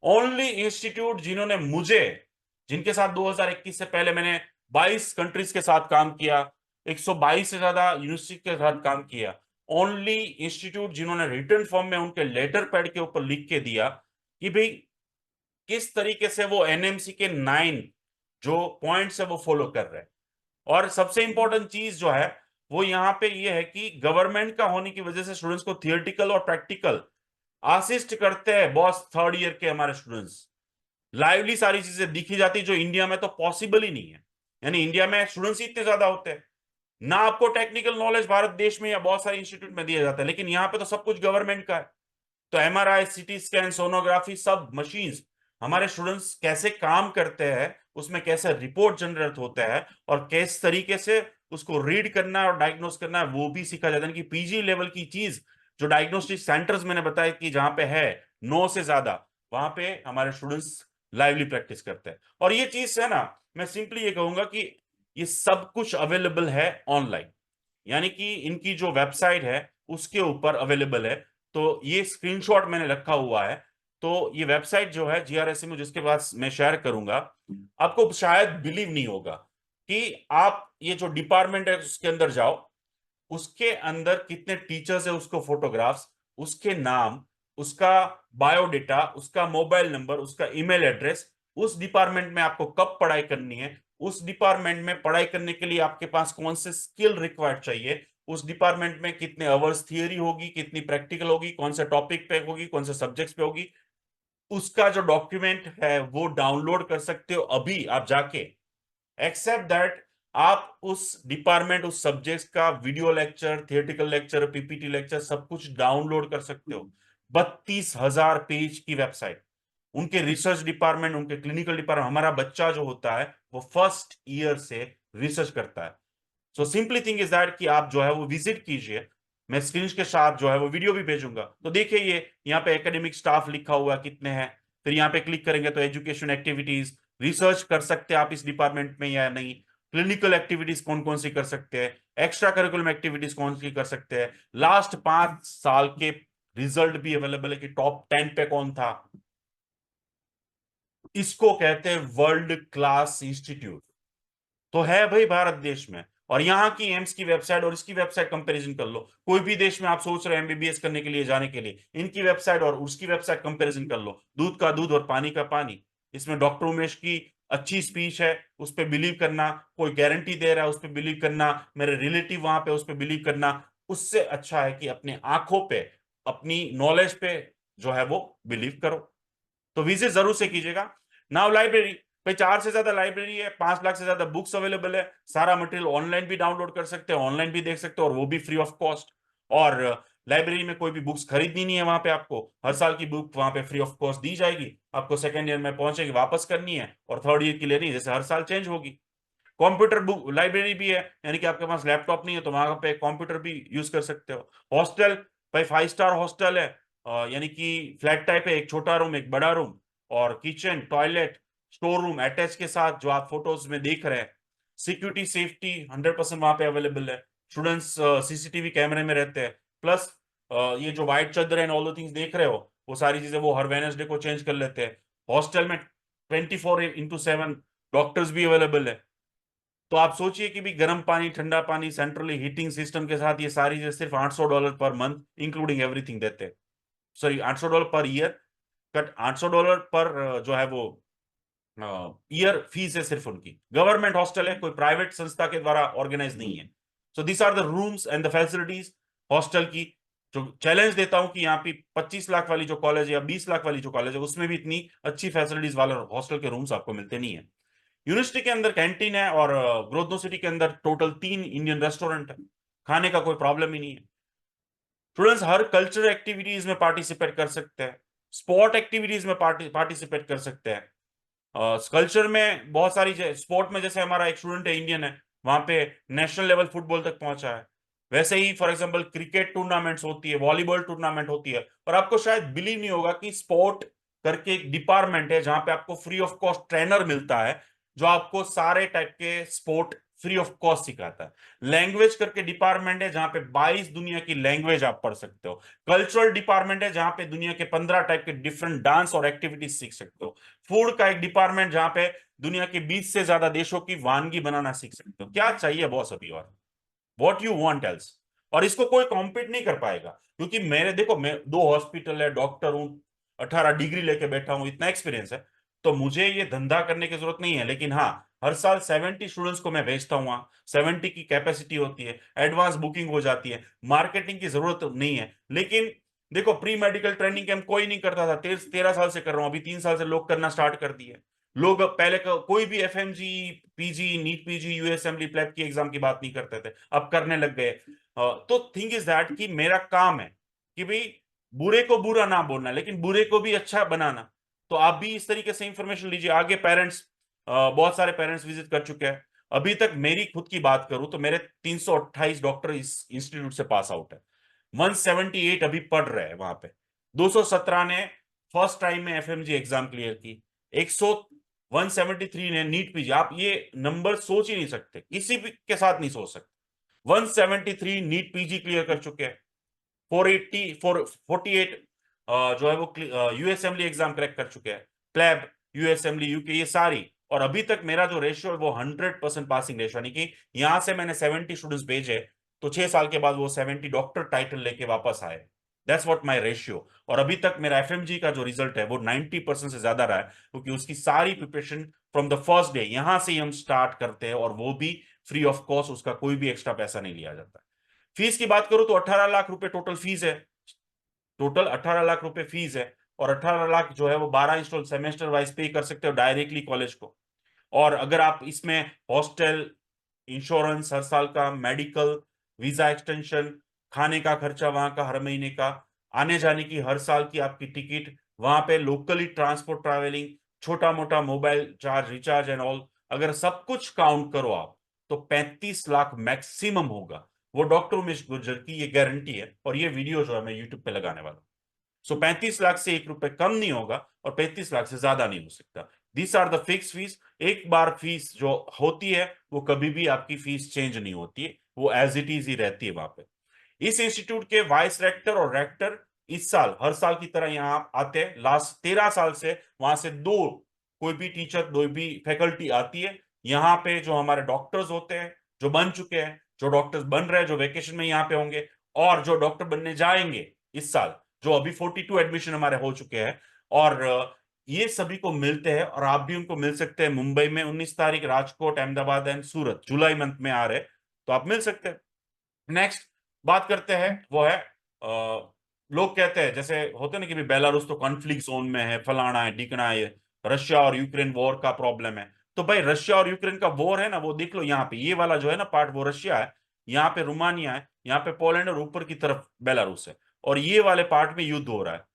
ओनली इंस्टीट्यूट जिन्होंने मुझे, जिनके साथ 2021 से पहले मैंने 22 कंट्रीज के साथ काम किया, 122 से ज्यादा यूनिवर्सिटी के साथ काम किया, ओनली इंस्टीट्यूट जिन्होंने रिटर्न फॉर्म में उनके लेटर पैड के ऊपर लिख के दिया कि भाई किस तरीके से वो एनएमसी के 9 जो पॉइंट्स है वो फॉलो कर रहे हैं। और सबसे इंपॉर्टेंट चीज जो है वो यहाँ पे ये है कि गवर्नमेंट का होने की वजह से स्टूडेंट्स को थियोरेटिकल और प्रैक्टिकल असिस्ट करते हैं बॉस, थर्ड ईयर के हमारे स्टूडेंट्स लाइवली सारी चीजें दिखी जाती, जो इंडिया में तो पॉसिबल ही नहीं है। यानी इंडिया में स्टूडेंट्स ही इतने ज्यादा होते हैं ना, आपको टेक्निकल नॉलेज भारत देश में या बहुत सारे इंस्टीट्यूट में दिया जाता है, लेकिन यहाँ पे तो सब कुछ गवर्नमेंट का है। तो एमआरआई, सीटी स्कैन, सोनोग्राफी, सब मशीन्स, हमारे स्टूडेंट्स कैसे काम करते हैं, उसमें कैसे रिपोर्ट जनरेट होता है, और किस तरीके से उसको रीड करना है और डायग्नोस करना है, वो भी सीखा जाता है। कि पीजी लेवल की चीज, जो डायग्नोस्टिक सेंटर्स मैंने बताया कि जहां पे है 9 से ज्यादा, वहां पे हमारे स्टूडेंट्स लाइवली प्रैक्टिस करते हैं। और ये चीज है ना, मैं सिंपली ये कहूंगा कि ये सब कुछ अवेलेबल है ऑनलाइन, यानी कि इनकी जो वेबसाइट है उसके ऊपर अवेलेबल है। तो ये स्क्रीनशॉट मैंने रखा हुआ है। तो ये वेबसाइट जो है जीआरएसएमयू, जिसके पास मैं शेयर करूंगा, आपको शायद बिलीव नहीं होगा कि आप ये जो डिपार्टमेंट है उसके अंदर जाओ, उसके अंदर कितने टीचर्स है, उसको फोटोग्राफ्स, उसके नाम, उसका बायोडेटा, उसका मोबाइल नंबर, उसका ईमेल एड्रेस, उस डिपार्टमेंट में आपको कब पढ़ाई करनी है, उस डिपार्टमेंट में पढ़ाई करने के लिए आपके पास कौन से स्किल रिक्वायर्ड चाहिए, उस डिपार्टमेंट में कितने आवर्स थियरी होगी, कितनी प्रैक्टिकल होगी, कौन से टॉपिक पे होगी, कौन से सब्जेक्ट्स पे होगी, उसका जो डॉक्यूमेंट है वो डाउनलोड कर सकते हो अभी आप जाके। एक्सेप्ट दैट आप उस डिपार्टमेंट, उस सब्जेक्ट का video lecture, theoretical lecture, PPT lecture सब कुछ डाउनलोड कर सकते हो। 32,000 पेज की वेबसाइट, उनके रिसर्च डिपार्टमेंट, उनके क्लिनिकल डिपार्टमेंट, हमारा बच्चा जो होता है वो फर्स्ट ईयर से रिसर्च करता है। So simply thing is that कि आप जो है वो विजिट कीजिए, मैं स्क्रीन के साथ जो है वो वीडियो भी भेजूंगा। तो देखिए ये यहाँ पे एकेडमिक स्टाफ लिखा हुआ कितने हैं, फिर यहाँ पे क्लिक करेंगे तो एजुकेशन एक्टिविटीज, रिसर्च कर सकते हैं आप इस डिपार्टमेंट में या नहीं, क्लिनिकल एक्टिविटीज कौन कौन सी कर सकते हैं, एक्स्ट्रा करिकुलम एक्टिविटीज कौन सी कर सकते हैं, लास्ट 5 साल के रिजल्ट भी अवेलेबल है कि टॉप 10 पे कौन था। इसको कहते हैं वर्ल्ड क्लास इंस्टीट्यूट। तो है भाई भारत देश में, और यहाँ की एम्स की वेबसाइट और इसकी वेबसाइट कंपैरिजन कर लो, कोई भी देश में आप सोच रहे हैं एमबीबीएस करने के लिए जाने के लिए, इनकी वेबसाइट और उसकी वेबसाइट कंपैरिजन कर लो, दूध का दूध और पानी का पानी। इसमें डॉक्टर उमेश की अच्छी स्पीच है, उस पर बिलीव करना, कोई गारंटी दे रहा है उस पर बिलीव करना, मेरे रिलेटिव वहां पे उस पर बिलीव करना, उससे अच्छा है कि अपने आंखों पे, अपनी नॉलेज पे जो है वो बिलीव करो। तो विजिट जरूर से कीजिएगा। नाउ लाइब्रेरी, भाई 4 से ज्यादा लाइब्रेरी है, 5 लाख से ज्यादा बुक्स अवेलेबल है, सारा मटेरियल ऑनलाइन भी डाउनलोड कर सकते हैं, ऑनलाइन भी देख सकते हो, और वो भी फ्री ऑफ कॉस्ट। और लाइब्रेरी में कोई भी बुक्स खरीदनी नहीं है, वहां पे आपको हर साल की बुक वहां पे फ्री ऑफ कॉस्ट दी जाएगी, आपको सेकेंड ईयर में पहुंचेगी वापस करनी है, और थर्ड ईयर की लेनी है, जैसे हर साल चेंज होगी। कंप्यूटर बुक लाइब्रेरी भी है, यानी कि आपके पास लैपटॉप नहीं है तो वहां पे कंप्यूटर भी यूज कर सकते हो। हॉस्टल, भाई 5 स्टार हॉस्टल है, यानी कि फ्लैट टाइप है, एक छोटा रूम एक बड़ा रूम, और kitchen toilet store room attach के साथ जो आप फोटोज में देख रहे हैं। सिक्योरिटी सेफ्टी 100% वहां पे अवेलेबल है, स्टूडेंट्स सीसीटीवी कैमरे में रहते हैं, प्लस ये जो व्हाइट चादर एंड ऑल द थिंग्स देख रहे हो, वो सारी चीजें वो हर वेडनेसडे को चेंज कर लेते हैं। हॉस्टल में 24x7 डॉक्टर्स भी अवेलेबल है। तो आप सोचिए कि भी गर्म पानी, ठंडा पानी, सेंट्रली हीटिंग सिस्टम के साथ ये सारी चीजें सिर्फ $800 पर मंथ इंक्लूडिंग एवरीथिंग देते हैं। सॉरी, $800 पर ईयर, कट $800 पर जो है वो ईयर फीस है सिर्फ उनकी। गवर्नमेंट हॉस्टल है, कोई प्राइवेट संस्था के द्वारा ऑर्गेनाइज नहीं है। So this are the rooms and the facilities hostel की। जो चैलेंज देता हूं कि यहाँ पे 25 लाख वाली जो कॉलेज है या 20 लाख वाली जो कॉलेज है उसमें भी इतनी अच्छी फैसिलिटीज वाले हॉस्टल के रूम्स आपको मिलते नहीं है। यूनिवर्सिटी के अंदर कैंटीन है, और ग्रोथ सिटी के अंदर टोटल 3 इंडियन रेस्टोरेंट है, खाने का कोई प्रॉब्लम ही नहीं है। स्टूडेंट्स हर कल्चरल एक्टिविटीज में पार्टिसिपेट कर सकते हैं, स्पोर्ट एक्टिविटीज में पार्टिसिपेट कर सकते हैं। कल्चर में बहुत सारी, स्पोर्ट में जैसे हमारा एक स्टूडेंट है इंडियन है, वहां पे नेशनल लेवल फुटबॉल तक पहुंचा है। वैसे ही फॉर एग्जांपल क्रिकेट टूर्नामेंट्स होती है, वॉलीबॉल टूर्नामेंट होती है, और आपको शायद बिलीव नहीं होगा कि स्पोर्ट करके एक डिपार्टमेंट है जहां पे आपको फ्री ऑफ कॉस्ट ट्रेनर मिलता है, जो आपको सारे टाइप के स्पोर्ट फ्री ऑफ कॉस्ट सिखाता है। लैंग्वेज करके डिपार्टमेंट है जहां पे 22 दुनिया की लैंग्वेज आप पढ़ सकते हो। कल्चरल डिपार्टमेंट है जहां पे दुनिया के 15 टाइप के डिफरेंट डांस और एक्टिविटीज सीख सकते हो। फूड का एक डिपार्टमेंट जहां पे दुनिया के 20 से ज्यादा देशों की वानगी बनाना सीख सकते हो। क्या चाहिए बॉस अभी और, व्हाट यू वांट एल्स। और इसको कोई कॉम्पीट नहीं कर पाएगा, क्योंकि मेरे देखो, मैं 2 हॉस्पिटल है, डॉक्टर हूं, 18 डिग्री लेके बैठा हूं, इतना एक्सपीरियंस है, तो मुझे ये धंधा करने की जरूरत नहीं है। लेकिन हाँ, हर साल 70 स्टूडेंट्स को मैं भेजता हूँ वहां, 70 की कैपेसिटी होती है, एडवांस बुकिंग हो जाती है, मार्केटिंग की जरूरत नहीं है। लेकिन देखो, प्री मेडिकल ट्रेनिंग कैंप कोई नहीं करता था, 13 साल से कर रहा हूं, अभी 3 साल से लोग करना स्टार्ट कर दिए। लोग पहले कोई भी FMG, PG, NEET PG, US assembly, PLAB की एग्जाम की बात नहीं करते थे, अब करने लग गए। तो थिंग इज दैट कि मेरा काम है कि भाई बुरे को बुरा ना बोलना, लेकिन बुरे को भी अच्छा बनाना। तो आप भी इस तरीके से इंफॉर्मेशन लीजिए आगे। पेरेंट्स, बहुत सारे पेरेंट्स विजिट कर चुके हैं। अभी तक मेरी खुद की बात करूं तो मेरे 328 डॉक्टर इस इंस्टीट्यूट से पास आउट है, 178 अभी पढ़ रहे हैं वहां पे, 217 ने फर्स्ट टाइम में एफएमजी एग्जाम क्लियर की, 173 ने नीट पीजी। आप ये नंबर सोच ही नहीं सकते, किसी भी के साथ नहीं सोच सकते। 173 नीट पीजी क्लियर कर चुके हैं, 48 जो है वो यूएस असेंबली एग्जाम क्रैक कर चुके हैं, प्लेब, यूएस असेंबली, यूके, ये सारी। और अभी तक मेरा जो रेशियो है वो 100% पासिंग रेशियो, यानी कि यहां से मैंने 70 स्टूडेंट्स भेजे, तो 6 साल के बाद वो 70 डॉक्टर टाइटल लेके वापस आए। That's what my ratio. और अभी तक मेरा एफएमजी का जो रिजल्ट है वो 90% से ज्यादा रहा है, क्योंकि उसकी सारी preparation from the first day यहां से ही हम स्टार्ट करते हैं, और वो भी फ्री ऑफ कॉस्ट, उसका कोई भी एक्स्ट्रा पैसा नहीं लिया जाता। फीस की बात करूं तो 18 लाख रुपए टोटल फीस है। टोटल 18 लाख रुपए फीस है, और 18 लाख जो है वो 12 इंस्टॉल सेमेस्टर वाइज पे कर सकते हो डायरेक्टली कॉलेज को। और अगर आप इसमें हॉस्टल, इंश्योरेंस हर साल का, मेडिकल, वीजा एक्सटेंशन, खाने का खर्चा वहां का हर महीने का, आने जाने की हर साल की आपकी टिकट, वहां पे लोकली ट्रांसपोर्ट, ट्रैवलिंग, छोटा मोटा mobile charge, recharge and all, अगर सब कुछ काउंट करो आप, तो 35 लाख मैक्सिमम होगा। वो डॉक्टर उमेश गुर्जर की ये गारंटी है, और ये वीडियो जो है मैं यूट्यूब पे लगाने वाला हूं। सो 35 लाख से 1 रुपए कम नहीं होगा, और 35 लाख से ज्यादा नहीं हो सकता। This are the fix fees. एक बार फीस जो होती है वो कभी भी आपकी फीस चेंज नहीं होती है, वो एज इट इज ही रहती है वहां पे। इस इंस्टीट्यूट के वाइस रेक्टर और रेक्टर इस साल हर साल की तरह यहां आते हैं। लास्ट 13 साल से वहां से दो, कोई भी टीचर, कोई भी फैकल्टी आती है यहाँ पे। जो हमारे डॉक्टर्स होते हैं, जो बन चुके हैं, जो डॉक्टर्स बन रहे हैं, जो वेकेशन में यहाँ पे होंगे, और जो डॉक्टर बनने जाएंगे इस साल, जो अभी 42 एडमिशन हमारे हो चुके हैं, और ये सभी को मिलते हैं। और आप भी उनको मिल सकते हैं मुंबई में 19 तारीख, Rajkot, Ahmedabad and Surat July month में आ रहे, तो आप मिल सकते हैं। नेक्स्ट बात करते हैं, वो है लोग कहते हैं जैसे होते हैं ना कि बेलारूस तो कॉन्फ्लिक्ट जोन में है, फलाना है, ढिकना है, रशिया और यूक्रेन वॉर का प्रॉब्लम है। तो भाई रशिया और यूक्रेन का वॉर है ना, वो देख लो यहाँ पे, ये वाला जो है ना पार्ट, वो रशिया है, यहाँ पे रोमानिया है, यहाँ पे पोलैंड, और ऊपर की तरफ बेलारूस है, और ये वाले पार्ट में युद्ध हो रहा है।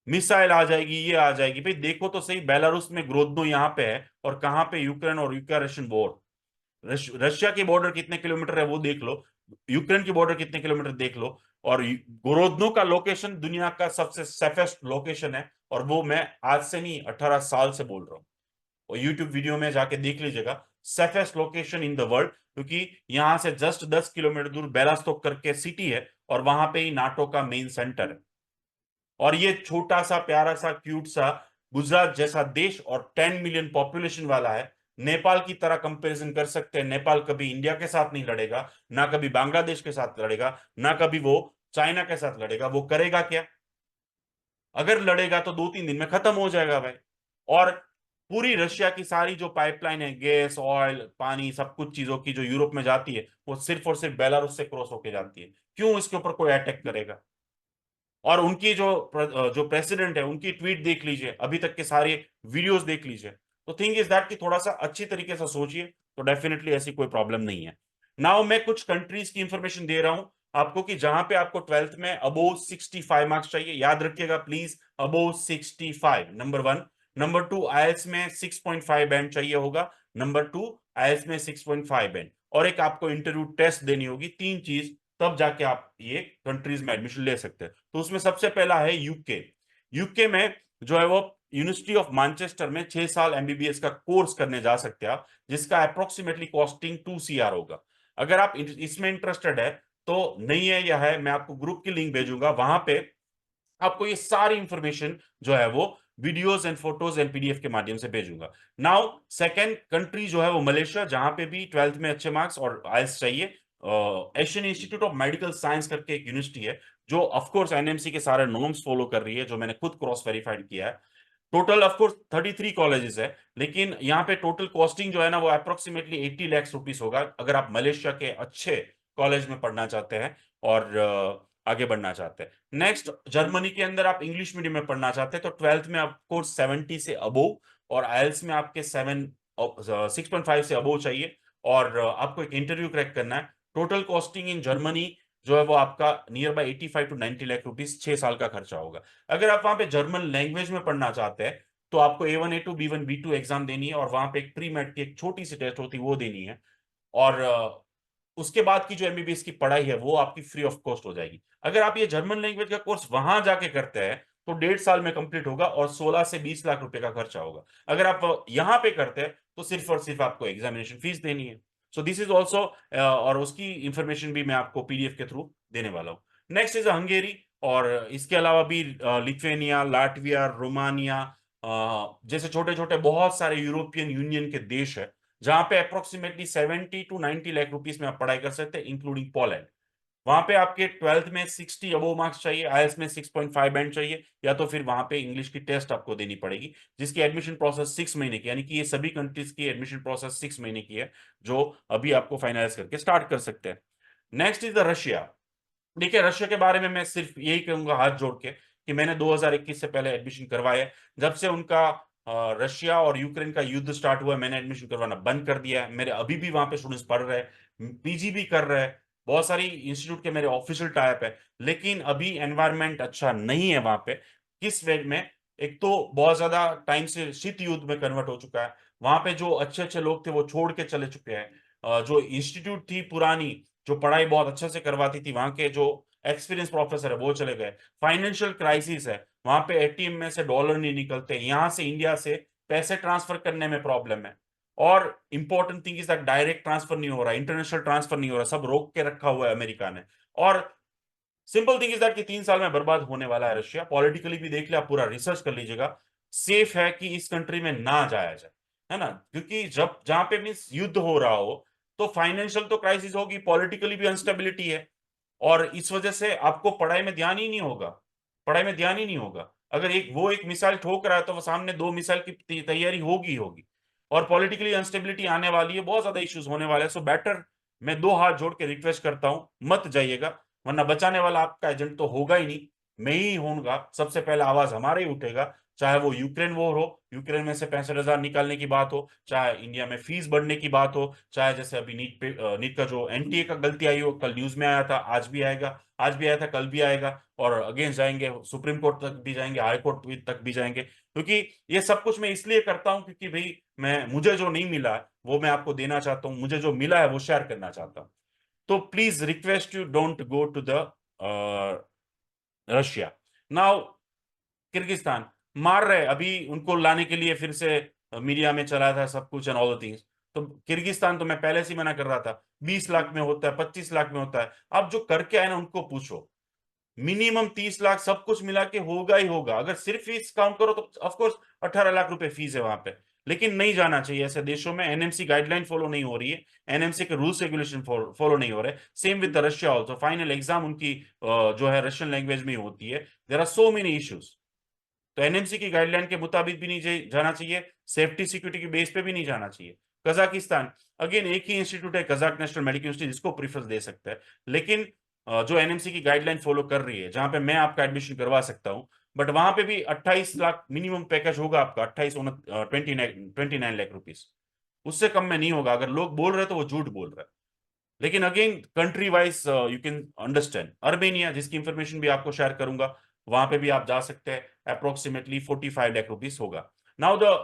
मिसाइल आ जाएगी, ये आ जाएगी, भाई देखो तो सही, बेलारूस में ग्रोदनो यहाँ पे है, और कहाँ पे यूक्रेन और यूक्रेन वॉर। रशिया की बॉर्डर कितने किलोमीटर है वो देख लो, यूक्रेन की बॉर्डर कितने किलोमीटर देख लो, और गोरोदनो का लोकेशन दुनिया का सबसे सेफेस्ट लोकेशन है, और वो मैं आज से नहीं 18 साल से बोल रहा हूँ। और यूट्यूब वीडियो में जाके देख लीजिएगा, safest location in the world, क्योंकि यहां से जस्ट 10 किलोमीटर दूर बेलास्टोक करके सिटी है, और वहां पे ही नाटो का मेन सेंटर है। और ये छोटा सा प्यारा सा क्यूट सा गुजरात जैसा देश, और 10 मिलियन पॉपुलेशन वाला है। नेपाल की तरह कंपैरिजन कर सकते हैं, नेपाल कभी इंडिया के साथ नहीं लड़ेगा, ना कभी बांग्लादेश के साथ लड़ेगा, ना कभी वो चाइना के साथ लड़ेगा। वो करेगा क्या? अगर लड़ेगा तो 2-3 दिन में खत्म हो जाएगा भाई। और पूरी रशिया की सारी जो पाइपलाइन है, गैस, ऑयल, पानी, सब कुछ चीजों की जो यूरोप में जाती है, वो सिर्फ और सिर्फ बेलारूस से क्रॉस होके जाती है। क्यों इसके ऊपर कोई अटैक करेगा? और उनकी जो प्रेसिडेंट है, उनकी ट्वीट देख लीजिए, अभी तक के सारे वीडियोस देख लीजिए। तो थिंग इज दैट कि थोड़ा सा अच्छी तरीके से सोचिए, तो डेफिनेटली ऐसी कोई प्रॉब्लम नहीं है। नाउ मैं कुछ कंट्रीज की इंफॉर्मेशन दे रहा हूं आपको, कि जहां पे आपको 12th में अबोव 65 मार्क्स चाहिए। याद रखिएगा please, above 65, number 1। Number 2, IELTS में 6.5 बैंड चाहिए होगा। नंबर 2, आईएलटीएस में 6.5 बैंड, और एक आपको इंटरव्यू टेस्ट देनी होगी। 3 चीज, तब जाके आप ये कंट्रीज में एडमिशन ले सकते हैं। तो उसमें सबसे पहला है यूके। यूके में जो है वो यूनिवर्सिटी ऑफ मैनचेस्टर में 6 साल एमबीबीएस का कोर्स करने जा सकते हैं आप, जिसका अप्रोक्सीमेटली कॉस्टिंग 2 CR होगा। अगर आप इसमें इंटरेस्टेड है, तो नहीं है या है, मैं आपको ग्रुप की लिंक भेजूंगा, वहां पे आपको ये सारी इंफॉर्मेशन जो है वो videos and photos and PDF के माध्यम से भेजूंगा। नाउ सेकंड कंट्री जो है वो मलेशिया, जहां पे भी 12th में अच्छे मार्क्स और आईएलटीएस चाहिए। Asian institute of medical science करके एक यूनिवर्सिटी है, जो ऑफ कोर्स एनएमसी के सारे नॉर्म्स फॉलो कर रही है, जो मैंने खुद क्रॉस वेरीफाइड किया है। टोटल ऑफ कोर्स 33 कॉलेजेस है, लेकिन यहाँ पे टोटल कॉस्टिंग जो है ना वो अप्रोक्सीमेटली 80 लाख रुपीस होगा, अगर आप मलेशिया के अच्छे कॉलेज में पढ़ना चाहते हैं और आगे बढ़ना चाहते हैं। नेक्स्ट, जर्मनी के अंदर आप इंग्लिश मीडियम में पढ़ना चाहते हैं, तो 12th में आपको 70 से अबोव, और आईएलटीएस में आपके 6.5 से अबोव चाहिए, और आपको एक इंटरव्यू क्रैक करना है। टोटल कॉस्टिंग इन जर्मनी जो है वो आपका nearby 85 to 90 lakh rupees 6 साल का खर्चा होगा। अगर आप वहां पे जर्मन लैंग्वेज में पढ़ना चाहते हैं, तो आपको A1 A2 B1 B2 exam देनी है, और वहां पे एक प्री मेड की एक छोटी सी टेस्ट होती है, वो देनी है। और उसके बाद की जो एमबीबीएस की पढ़ाई है वो आपकी फ्री ऑफ कॉस्ट हो जाएगी। अगर आप ये जर्मन लैंग्वेज का कोर्स वहां जाके करते हैं, तो 1.5 साल में कंप्लीट होगा, और 16 से 20 लाख रुपए का खर्चा होगा। अगर आप यहाँ पे करते हैं, तो सिर्फ और सिर्फ आपको एग्जामिनेशन फीस देनी है। सो दिस इज ऑल्सो, और उसकी इंफॉर्मेशन भी मैं आपको पीडीएफ के थ्रू देने वाला हूँ। नेक्स्ट इज हंगेरी, और इसके अलावा भी लिथुआनिया, लाटविया, रोमानिया, जैसे छोटे छोटे बहुत सारे यूरोपियन यूनियन के देश है, जहां पे अप्रोक्सीमेटली 70 टू 90 लाख रुपीस में आप पढ़ाई कर सकते हैं, इंक्लूडिंग पोलैंड। वहां पे आपके 12th में 60 अबो मार्क्स चाहिए, आईएलटीएस में 6.5 बैंड चाहिए, या तो फिर वहां पे इंग्लिश की टेस्ट आपको देनी पड़ेगी, जिसकी एडमिशन प्रोसेस 6 महीने की, यानी कि ये सभी कंट्रीज की एडमिशन प्रोसेस 6 महीने की है, जो अभी आपको फाइनलाइज करके स्टार्ट कर सकते हैं। Next is the Russia. देखिए, रशिया के बारे में मैं सिर्फ यही कहूंगा हाथ जोड़ के कि मैंने 2021 से पहले एडमिशन करवाया है। जब से उनका रशिया और यूक्रेन का युद्ध स्टार्ट हुआ है, मैंने एडमिशन करवाना बंद कर दिया है। मेरे अभी भी वहां पे स्टूडेंट्स पढ़ रहे हैं, पीजी भी कर रहे हैं, बहुत सारी इंस्टीट्यूट के मेरे ऑफिशियल टाइप है। लेकिन अभी एनवायरनमेंट अच्छा नहीं है वहां पे। किस वे में? एक तो बहुत ज्यादा टाइम से शीत युद्ध में कन्वर्ट हो चुका है। वहां पे जो अच्छे अच्छे लोग थे वो छोड़ के चले चुके हैं। जो इंस्टीट्यूट थी पुरानी, जो पढ़ाई बहुत अच्छे से करवाती थी, वहां के जो एक्सपीरियंस प्रोफेसर है वो चले गए। फाइनेंशियल क्राइसिस है वहां पे, एटीएम में से डॉलर नहीं निकलते, यहां से इंडिया से पैसे ट्रांसफर करने में प्रॉब्लम है। और important thing is that direct transfer नहीं हो रहा, इंटरनेशनल ट्रांसफर नहीं हो रहा, सब रोक के रखा हुआ है अमेरिका ने। और सिंपल थिंग इज दैट कि 3 साल में बर्बाद होने वाला है रशिया। पॉलिटिकली भी देख लिया, आप पूरा रिसर्च कर लीजिएगा। सेफ है कि इस कंट्री में ना जाया जाए, है ना, क्योंकि जब जहां पे मीन्स युद्ध हो रहा हो तो फाइनेंशियल तो क्राइसिस होगी, पॉलिटिकली भी अनस्टेबिलिटी है। और इस वजह से आपको पढ़ाई में ध्यान ही नहीं होगा, पढ़ाई में ध्यान ही नहीं होगा। अगर एक मिसाइल ठोक रहा है तो वो सामने 2 मिसाइल की तैयारी होगी ही होगी। और पॉलिटिकली अनस्टेबिलिटी आने वाली है, बहुत ज्यादा इश्यूज होने वाले हैं। सो बेटर, मैं दो हाथ जोड़ के रिक्वेस्ट करता हूं, मत जाइएगा, वरना बचाने वाला आपका एजेंट तो होगा ही नहीं, मैं ही होऊंगा। सबसे पहले आवाज हमारे ही उठेगा, चाहे वो यूक्रेन वॉर हो, यूक्रेन में से 65,000 निकालने की बात हो, चाहे इंडिया में फीस बढ़ने की बात हो, चाहे जैसे अभी नीट का जो एनटीए का गलती आई हो, कल न्यूज में आया था, आज भी आएगा, आज भी आया था, कल भी आएगा, और अगेंस्ट जाएंगे, सुप्रीम कोर्ट तक भी जाएंगे, हाई कोर्ट तक भी जाएंगे। क्योंकि ये सब कुछ मैं इसलिए करता हूं क्योंकि भाई, मैं मुझे जो नहीं मिला वो मैं आपको देना चाहता हूं, मुझे जो मिला है वो शेयर करना चाहता हूं। तो please request you, don't go to the Russia. Now Kyrgyzstan मार रहे, अभी उनको लाने के लिए फिर से मीडिया में चला था सब कुछ एंड ऑल द थिंग्स। तो किर्गिस्तान तो मैं पहले से ही मना कर रहा था, 20 लाख में होता है, 25 लाख में होता है। अब जो करके आए ना उनको पूछो, मिनिमम 30 लाख सब कुछ मिला के होगा ही होगा। अगर सिर्फ फीस काउंट करो तो ऑफकोर्स 18 लाख रुपए फीस है वहां पे। लेकिन नहीं जाना चाहिए ऐसे देशों में, एनएमसी गाइडलाइन फॉलो नहीं हो रही है, एनएमसी के रूल्स रेगुलेशन फॉलो नहीं हो रहे। Same with the Russia also, final exam उनकी जो है रशियन लैंग्वेज में ही होती है। There are so many issues. तो एनएमसी की गाइडलाइन के मुताबिक भी नहीं जाना चाहिए, सेफ्टी सिक्योरिटी के बेस पे भी नहीं जाना चाहिए। कजाकिस्तान, अगेन एक ही इंस्टीट्यूट है, कजाक नेशनल मेडिकल यूनिवर्सिटी, जिसको प्रीफरेंस दे सकता है। लेकिन जो एनएमसी की गाइडलाइन फॉलो कर रही है, जहां पे मैं आपका एडमिशन करवा सकता हूं, बट वहां पे भी 28 लाख मिनिमम पैकेज होगा आपका, 29 लाख रुपीज। उससे कम में नहीं होगा। अगर लोग बोल रहे हैं तो वो झूठ बोल रहे हैं। लेकिन again country wise you can understand. Armenia, जिसकी इंफॉर्मेशन भी आपको शेयर करूंगा, वहां पे भी आप जा सकते हैं, अप्रोक्सीमेटली 45 लाख रुपीज होगा। Now the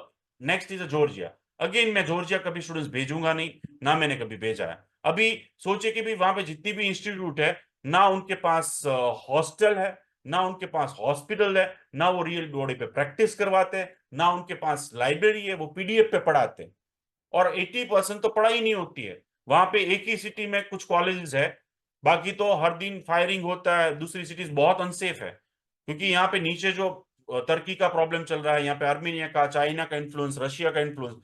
next is Georgia. Again मैं जॉर्जिया कभी स्टूडेंट्स भेजूंगा नहीं, ना मैंने कभी भेजा है। अभी सोचिए कि भी वहां पे जितनी भी इंस्टीट्यूट है, ना उनके पास हॉस्टल है, ना उनके पास हॉस्पिटल है, ना वो रियल बॉडी पे प्रैक्टिस करवाते हैं, ना उनके पास लाइब्रेरी है, वो पीडीएफ पे पढ़ाते हैं। और 80% तो पढ़ाई नहीं होती है वहां पे। एक ही सिटी में कुछ कॉलेजेस है, बाकी तो हर दिन फायरिंग होता है। दूसरी सिटीज बहुत अनसेफ है, क्योंकि यहाँ पे नीचे जो तुर्की का प्रॉब्लम चल रहा है, यहाँ पे आर्मेनिया का, चाइना का इन्फ्लुएंस, रशिया का इन्फ्लुएंस,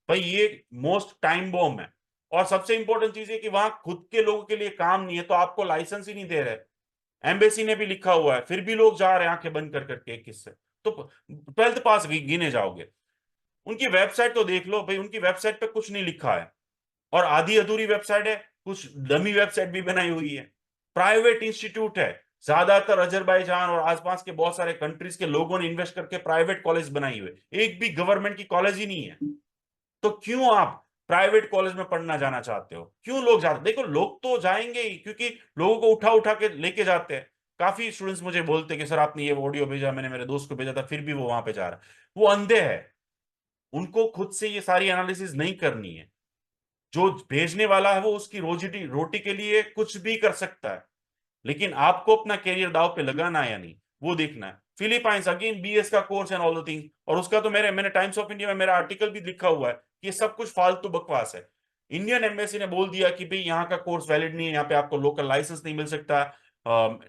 भाई ये मोस्ट टाइम बॉम्ब है। और सबसे इंपॉर्टेंट चीज है कि वहां खुद के लोगों के लिए काम नहीं है, तो आपको लाइसेंस ही नहीं दे रहे। एम्बेसी ने भी लिखा हुआ है, फिर भी लोग जा रहे हैं आंखें बंद कर करके एक किस्से। तो 12th पास गिने जाओगे। उनकी वेबसाइट तो देख लो भाई, उनकी वेबसाइट पे कुछ नहीं लिखा है, और आधी अधूरी वेबसाइट है, कुछ डमी वेबसाइट भी बनाई हुई है। प्राइवेट इंस्टीट्यूट है, ज्यादातर अजरबैजान और आसपास के बहुत सारे कंट्रीज के लोगों ने इन्वेस्ट करके प्राइवेट कॉलेज बनाई हुए, एक भी गवर्नमेंट की कॉलेज ही नहीं है। तो क्यों आप प्राइवेट कॉलेज में पढ़ना जाना चाहते हो? क्यों लोग जाते? देखो, लोग तो जाएंगे ही, क्योंकि लोगों को उठा उठा के लेके जाते हैं। काफी स्टूडेंट्स मुझे बोलते हैं कि सर आपने ये ऑडियो भेजा, मैंने मेरे दोस्त को भेजा था, फिर भी वो वहां पे जा रहा है। वो अंधे है, उनको खुद से ये सारी एनालिसिस नहीं करनी है। जो भेजने वाला है वो उसकी रोजी रोटी के लिए कुछ भी कर सकता है, लेकिन आपको अपना करियर दाव पे लगाना है या नहीं, वो देखना है। फिलीपाइंस, अगेन बीएस का course and all the things, और उसका तो मैंने टाइम्स ऑफ इंडिया में मेरा आर्टिकल भी लिखा हुआ है कि ये सब कुछ फालतू बकवास है। इंडियन एम्बेसी ने बोल दिया कि भाई यहाँ का कोर्स वैलिड नहीं है, यहाँ पे आपको लोकल लाइसेंस नहीं मिल सकता।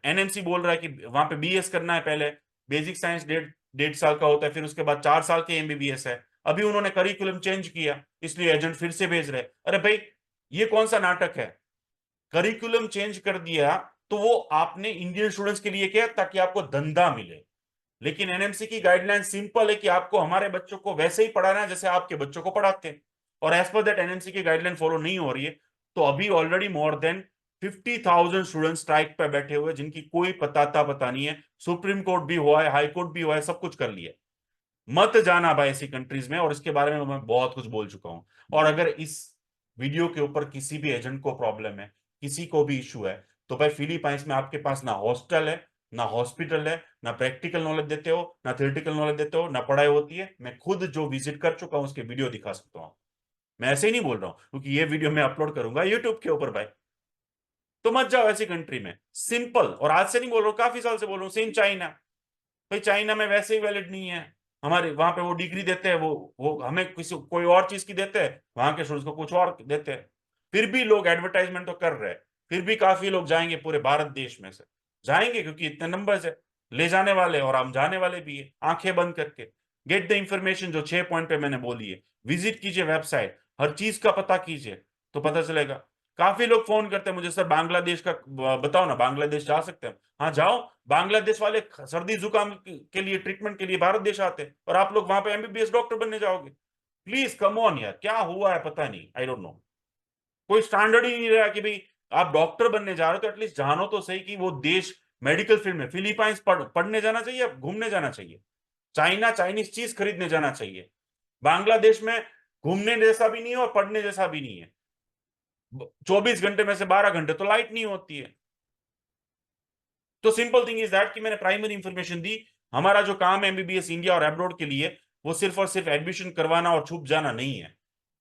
एनएमसी बोल रहा है कि वहां पे बीएस करना है पहले, बेसिक साइंस 1.5 साल का होता है, फिर उसके बाद 4 साल के एमबीबीएस है। अभी उन्होंने करिकुलम चेंज किया, इसलिए एजेंट फिर से भेज रहे। अरे भाई, ये कौन सा नाटक है? करिकुलम चेंज कर दिया, तो वो आपने इंडियन स्टूडेंट्स के लिए किया ताकि आपको धंधा मिले। लेकिन एनएमसी की गाइडलाइन सिंपल है कि आपको हमारे बच्चों को वैसे ही पढ़ाना है जैसे आपके बच्चों को पढ़ाते हैं, और एज पर दैट एनएमसी की गाइडलाइन फॉलो नहीं हो रही है। तो अभी already more than 50,000 student strike पे बैठे हुए जिनकी कोई पता नहीं है। सुप्रीम कोर्ट भी हुआ है, हाई कोर्ट भी हुआ है, सब कुछ कर लिया। मत जाना भाई ऐसी कंट्रीज में, और इसके बारे में मैं बहुत कुछ बोल चुका हूं। और अगर इस वीडियो के ऊपर किसी भी एजेंट को प्रॉब्लम है, किसी को भी इशू है, तो भाई फिलीपाइंस में आपके पास ना हॉस्टल है, ना हॉस्पिटल है, ना प्रैक्टिकल नॉलेज देते हो, ना थ्योरेटिकल नॉलेज देते हो, ना पढ़ाई होती है। मैं खुद जो विजिट कर चुका हूं उसके वीडियो दिखा सकता हूं। मैं ऐसे ही नहीं बोल रहा हूं, क्योंकि ये वीडियो मैं अपलोड करूंगा यूट्यूब के ऊपर भाई। तो मत जाओ ऐसी कंट्री में, सिंपल। और आज से नहीं बोल रहा हूँ, काफी साल से बोल रहा हूँ। सेम चाइना, भाई चाइना में वैसे ही वैलिड नहीं है। हमारे वहां पे वो डिग्री देते हैं, वो हमें किसी कोई और चीज की देते हैं, वहां के स्टूडेंट्स को कुछ और देते हैं। फिर भी लोग एडवर्टाइजमेंट तो कर रहे हैं, फिर भी काफी लोग जाएंगे पूरे भारत देश में से जाएंगे, क्योंकि इतने नंबर्स है ले जाने वाले, और हम जाने वाले भी है आंखें बंद करके। गेट द इंफॉर्मेशन जो 6 पॉइंट पे मैंने बोली है, विजिट कीजिए वेबसाइट, हर चीज का पता कीजिए, तो पता चलेगा। काफी लोग फोन करते हैं मुझे, सर बांग्लादेश का बताओ ना, बांग्लादेश जा सकते हैं? हाँ जाओ। बांग्लादेश वाले सर्दी जुकाम के लिए ट्रीटमेंट के लिए भारत देश आते हैं, और आप लोग वहां पे एमबीबीएस डॉक्टर बनने जाओगे? प्लीज कम ऑन यार, क्या हुआ है पता नहीं, आई डोंट नो। कोई स्टैंडर्ड ही नहीं रहा कि भाई आप डॉक्टर बनने जा रहे हो तो एटलीस्ट जानो तो सही कि वो देश मेडिकल फील्ड में। फिलीपाइंस पढ़ने जाना चाहिए, घूमने जाना चाहिए। चाइना चाइनीज चीज खरीदने जाना चाहिए। बांग्लादेश में घूमने जैसा भी नहीं है और पढ़ने जैसा भी नहीं है। 24 घंटे में से 12 घंटे तो लाइट नहीं होती है। तो सिंपल थिंग इज दैट कि मैंने प्राइमरी इंफॉर्मेशन दी। हमारा जो काम है एमबीबीएस इंडिया और एब्रॉड के लिए, वो सिर्फ और सिर्फ एडमिशन करवाना और छुप जाना नहीं है।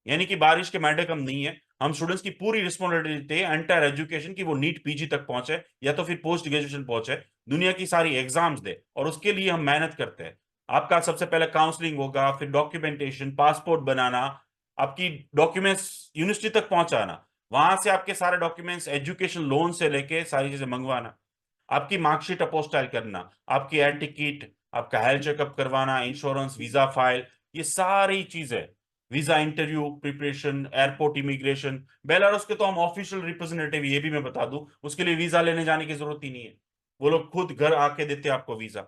यानी कि बारिश के मेंढक हम नहीं है। हम स्टूडेंट्स की पूरी रिस्पॉन्सिबिलिटी है एंटायर एजुकेशन की, वो नीट पीजी तक पहुंचे या तो फिर पोस्ट ग्रेजुएशन पहुंचे, दुनिया की सारी एग्जाम्स दे, और उसके लिए हम मेहनत करते हैं। आपका सबसे पहले काउंसलिंग होगा, फिर डॉक्यूमेंटेशन, पासपोर्ट बनाना, आपकी डॉक्यूमेंट्स यूनिवर्सिटी तक पहुंचाना, वहां से आपके सारे डॉक्यूमेंट्स, एजुकेशन लोन से लेके सारी चीजें मंगवाना, आपकी मार्कशीट अपोस्टाइल करना, आपकी एयर टिकट, आपका हेल्थ चेकअप करवाना, इंश्योरेंस, वीजा फाइल, ये सारी चीजें, visa interview preparation, airport immigration. Belarus के तो हम ऑफिशियल रिप्रेजेंटेटिव, ये भी मैं बता दूं, उसके लिए वीजा लेने जाने की जरूरत ही नहीं है। वो लोग खुद घर आके देते हैं आपको वीजा।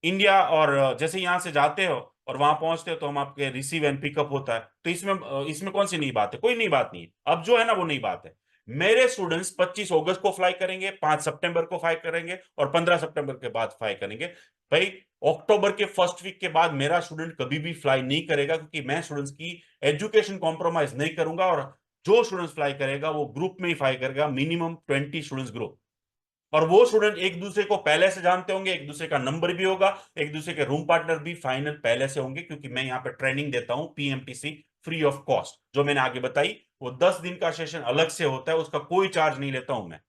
इंडिया, और जैसे यहाँ से जाते हो और वहां पहुंचते हो तो हम आपके रिसीव एंड पिकअप होता है। तो इसमें कौन सी नई बात है? कोई नई बात नहीं है। अब जो है ना वो नई बात है। मेरे स्टूडेंट्स 25 अगस्त को फ्लाई करेंगे, 5 सितंबर को फ्लाई करेंगे, और 15 सितंबर के बाद फ्लाई करेंगे। भाई अक्टूबर के फर्स्ट वीक के बाद मेरा स्टूडेंट कभी भी फ्लाई नहीं करेगा, क्योंकि मैं स्टूडेंट्स की एजुकेशन कॉम्प्रोमाइज नहीं करूंगा। और जो स्टूडेंट्स फ्लाई करेगा वो ग्रुप में ही फ्लाई करेगा, मिनिमम 20 स्टूडेंट्स ग्रुप। और वो स्टूडेंट एक दूसरे को पहले से जानते होंगे, एक दूसरे का नंबर भी होगा, एक दूसरे के रूम पार्टनर भी फाइनल पहले से होंगे, क्योंकि मैं यहाँ पे ट्रेनिंग देता हूँ पीएमटीसी फ्री ऑफ कॉस्ट। जो मैंने आगे बताई, वो 10 दिन का सेशन अलग से होता है, उसका कोई चार्ज नहीं लेता हूं मैं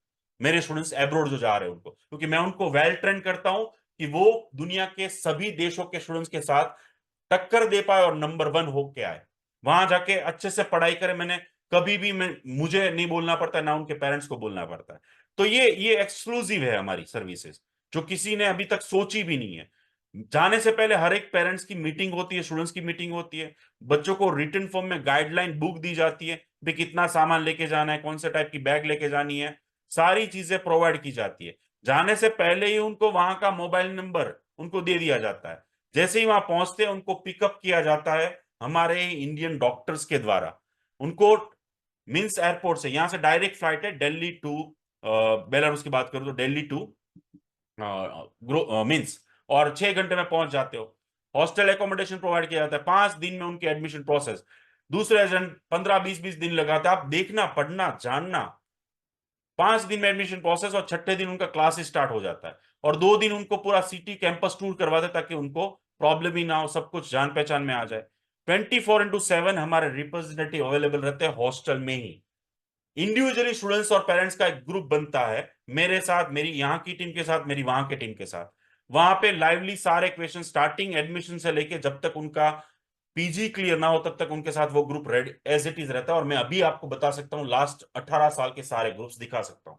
मेरे स्टूडेंट्स एब्रोड जो जा रहे हैं उनको, क्योंकि मैं उनको वेल ट्रेन करता हूं कि वो दुनिया के सभी देशों के स्टूडेंट्स के साथ टक्कर दे पाए और नंबर 1 होके आए, वहां जाके अच्छे से पढ़ाई करे। मैंने कभी भी, मैं मुझे नहीं बोलना पड़ता, ना उनके पेरेंट्स को बोलना पड़ता है। तो ये एक्सक्लूसिव है हमारी सर्विसेज, जो किसी ने अभी तक सोची भी नहीं है। जाने से पहले हर एक पेरेंट्स की मीटिंग होती है, स्टूडेंट्स की मीटिंग होती है, बच्चों को रिटन फॉर्म में गाइडलाइन बुक दी जाती है, भी कितना सामान लेके जाना है, कौन से टाइप की बैग लेके जानी है, सारी चीजें प्रोवाइड की जाती है। जाने से पहले ही उनको वहां का मोबाइल नंबर उनको दे दिया जाता है। जैसे ही वहां पहुंचते हैं उनको पिकअप किया जाता है हमारे इंडियन डॉक्टर्स के द्वारा। उनको मिन्स एयरपोर्ट से, यहां से डायरेक्ट फ्लाइट है दिल्ली टू, बेलारूस की बात करूं तो दिल्ली टू मिन्स, और 6 घंटे में पहुंच जाते हो। हॉस्टल एकोमोडेशन प्रोवाइड किया जाता है, 5 दिन में उनकी एडमिशन प्रोसेस। दूसरे एजेंट 15-20 दिन लगाते हैं। आप देखना, पढ़ना, जानना। 5 दिन में एडमिशन प्रोसेस, और छठे दिन उनका क्लास स्टार्ट हो जाता है। और 2 दिन उनको पूरा सिटी कैंपस टूर करवाते हैं, ताकि उनको प्रॉब्लम ही ना हो, सब कुछ जान पहचान में आ जाए। 24x7 हमारे रिप्रेजेंटेटिव अवेलेबल रहते हैं हॉस्टल में ही। इंडिविजुअली स्टूडेंट्स और पेरेंट्स का एक ग्रुप बनता है, मेरे साथ, मेरी यहाँ की टीम के साथ, मेरी वहां की टीम के साथ। वहां पे लाइवली सारे क्वेश्चन, स्टार्टिंग एडमिशन से लेके जब तक उनका पीजी क्लियर ना हो तब तक उनके साथ वो group ready as it is रहता है। और मैं अभी आपको बता सकता हूँ लास्ट 18 साल के सारे ग्रुप्स दिखा सकता हूँ।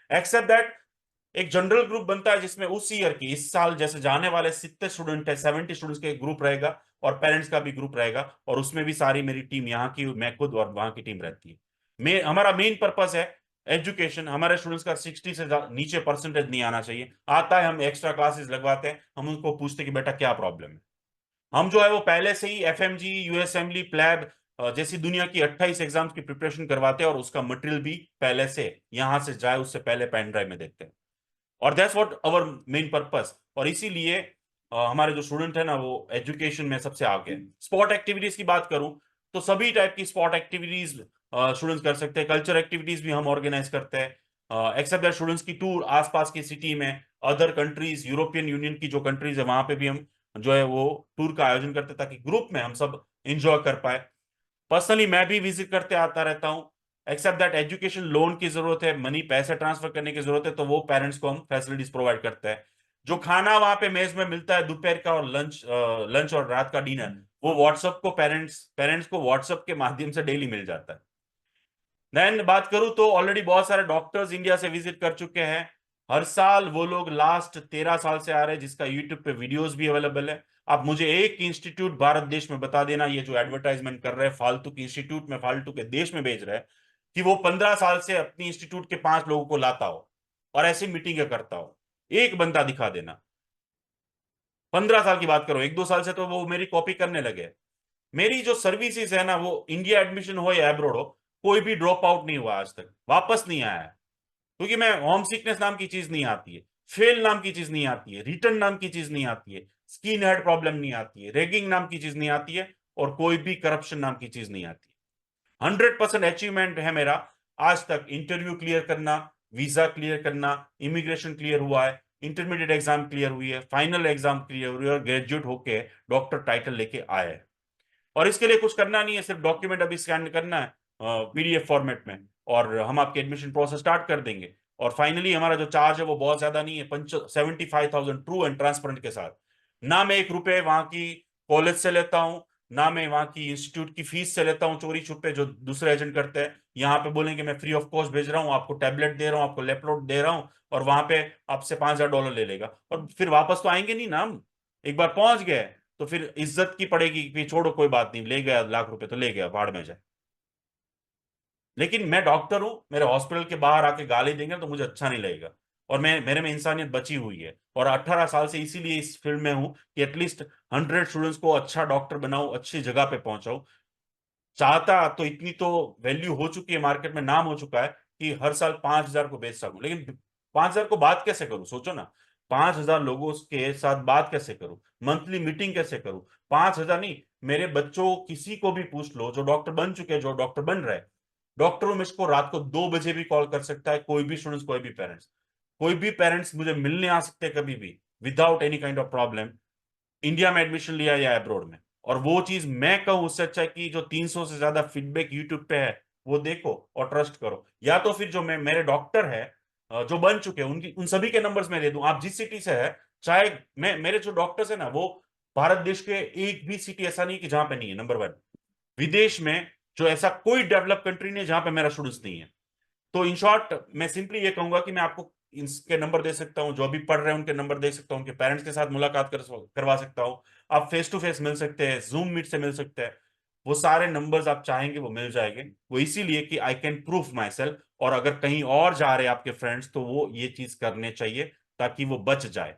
एक्सेप्ट दैट एक जनरल ग्रुप बनता है, जिसमें उस ईयर की, इस साल जैसे जाने वाले 70 स्टूडेंट है, 70 स्टूडेंट्स के ग्रुप रहेगा, और पेरेंट्स का भी ग्रुप रहेगा, और उसमें भी सारी मेरी टीम यहाँ की, मैं खुद और वहां की टीम रहती है। हमारा मेन पर्पस है एजुकेशन, हमारे स्टूडेंट्स का 60 से नीचे परसेंटेज नहीं आना चाहिए। आता है, हम एक्स्ट्रा क्लासेस लगवाते हैं, हम उनको पूछते कि बेटा क्या प्रॉब्लम है। हम जो है वो पहले से ही एफएमजी, यूएसएमली, प्लैब जैसी दुनिया की 28 एग्जाम्स की प्रिपरेशन करवाते हैं, और उसका मटेरियल भी पहले से यहां से जाए उससे पहले पेन ड्राइव में देते हैं। और that's what our main purpose. और इसीलिए हमारे जो स्टूडेंट है ना वो एजुकेशन में सबसे आगे हैं। स्पोर्ट एक्टिविटीज की बात करूं तो सभी टाइप की स्पोर्ट एक्टिविटीज स्टूडेंट्स कर सकते हैं। कल्चर एक्टिविटीज भी हम ऑर्गेनाइज करते हैं, एक्सेप्ट दैट स्टूडेंट्स की टूर आसपास की सिटी में, अदर कंट्रीज, यूरोपियन यूनियन की जो कंट्रीज है वहां पे भी हम जो है वो टूर का आयोजन करते हैं, ताकि ग्रुप में हम सब इंजॉय कर पाए। पर्सनली मैं भी विजिट करते आता रहता हूँ। एक्सेप्ट दैट एजुकेशन लोन की जरूरत है, मनी पैसे ट्रांसफर करने की जरूरत है, तो वो पेरेंट्स को हम फैसिलिटीज प्रोवाइड करते हैं। जो खाना वहां पे मेज में मिलता है दोपहर का और लंच और रात का डिनर, वो व्हाट्सएप को पेरेंट्स को व्हाट्सएप के माध्यम से डेली मिल जाता है। देन बात करूं तो ऑलरेडी बहुत सारे डॉक्टर्स इंडिया से विजिट कर चुके हैं। हर साल वो लोग लास्ट 13 साल से आ रहे हैं, जिसका यूट्यूब पे वीडियोस भी अवेलेबल है। आप मुझे एक इंस्टीट्यूट भारत देश में बता देना, ये जो एडवर्टाइजमेंट कर रहे हैं फालतू के इंस्टीट्यूट में, फालतू के देश में भेज रहे हैं, कि वो 15 साल से अपनी इंस्टीट्यूट के 5 लोगों को लाता हो और ऐसी मीटिंग करता हो। एक बंदा दिखा देना। 15 साल की बात करो, 1-2 साल से तो वो मेरी कॉपी करने लगे। मेरी जो सर्विसेज है ना, वो इंडिया एडमिशन हो या एब्रोड हो, कोई भी ड्रॉप आउट नहीं हुआ आज तक, वापस नहीं आया है। क्योंकि मैं होम सिकनेस नाम की चीज नहीं आती है, फेल नाम की चीज नहीं आती है, रिटर्न नाम की चीज नहीं आती है, स्किन हेड प्रॉब्लम नहीं आती है, रेगिंग नाम की चीज नहीं आती है, और कोई भी करप्शन नाम की चीज नहीं आती है। 100% अचीवमेंट है मेरा आज तक। इंटरव्यू क्लियर करना, वीजा क्लियर करना, इमिग्रेशन क्लियर हुआ है, इंटरमीडिएट एग्जाम क्लियर हुई है, फाइनल एग्जाम क्लियर हुई है, और ग्रेजुएट होके डॉक्टर टाइटल लेके आए हैं। और इसके लिए कुछ करना नहीं है, सिर्फ डॉक्यूमेंट अभी स्कैन करना है पीडीएफ फॉर्मेट में, और हम आपकी एडमिशन प्रोसेस स्टार्ट कर देंगे। और फाइनली हमारा जो चार्ज है वो बहुत ज्यादा नहीं है, 75,000 ट्रू एंड ट्रांसपेरेंट के साथ। ना मैं 1 रुपए वहां की कॉलेज से लेता हूँ, ना मैं वहां की इंस्टीट्यूट की फीस से लेता हूँ चोरी छुपे, जो दूसरे एजेंट करते हैं। यहाँ पे बोलेंगे मैं फ्री ऑफ कॉस्ट भेज रहा हूँ, आपको टैबलेट दे रहा हूँ, आपको लैपटॉप दे रहा हूँ, और वहां पे आपसे $5,000 ले लेगा, और फिर वापस तो आएंगे नहीं ना हम। एक बार पहुंच गए तो फिर इज्जत की पड़ेगी कि छोड़ो कोई बात नहीं, ले गया लाख रुपए तो ले गया, भाड़ में जाए। लेकिन मैं डॉक्टर हूं, मेरे हॉस्पिटल के बाहर आके गाली देंगे तो मुझे अच्छा नहीं लगेगा। और मैं, मेरे में इंसानियत बची हुई है, और 18 साल से इसीलिए इस फील्ड में हूं कि एटलीस्ट 100 स्टूडेंट्स को अच्छा डॉक्टर बनाऊं, अच्छी जगह पे पहुंचाऊं। चाहता तो इतनी तो वैल्यू हो चुकी है, मार्केट में नाम हो चुका है, कि हर साल 5,000 को बेच सकूं। लेकिन 5,000 को बात कैसे करूं, सोचो ना। 5,000 लोगों के साथ बात कैसे करूं, मंथली मीटिंग कैसे करूं। 5,000 नहीं, मेरे बच्चों किसी को भी पूछ लो जो डॉक्टर बन चुके हैं, जो डॉक्टर बन रहे हैं, डॉक्टर उमेश को रात को 2 बजे भी कॉल कर सकता है कोई भी स्टूडेंट्स, कोई भी पेरेंट्स। कोई भी पेरेंट्स मुझे मिलने आ सकते हैं कभी भी, without any kind of problem, India में एडमिशन लिया या अब्रॉड में। और वो चीज मैं कहूं, उससे अच्छा है कि जो 300 से ज्यादा फीडबैक यूट्यूब पे है वो देखो और ट्रस्ट करो। या तो फिर जो मैं, मेरे डॉक्टर है जो बन चुके हैं, उनकी उन सभी के नंबर्स मैं दे दूं, आप जिस सिटी से है। चाहे मैं, मेरे जो डॉक्टर्स है ना वो भारत देश के एक भी सिटी ऐसा नहीं कि जहां पे नहीं है, नंबर 1। विदेश में जो ऐसा कोई डेवलप कंट्री नहीं है जहां पे मेरा स्टूडेंट्स नहीं है। तो इन शॉर्ट मैं सिंपली ये कहूंगा कि मैं आपको इनके नंबर दे सकता हूं, जो अभी पढ़ रहे हैं उनके नंबर दे सकता हूं, उनके पेरेंट्स के साथ मुलाकात करवा सकता हूं। आप फेस टू फेस मिल सकते हैं, जूम मीट से मिल सकते हैं। वो सारे नंबर्स आप चाहेंगे वो मिल जाएंगे। वो इसीलिए कि I can proof my self, और अगर कहीं और जा रहे हैं आपके फ्रेंड्स तो वो ये चीज करने चाहिए, ताकि वो बच जाए,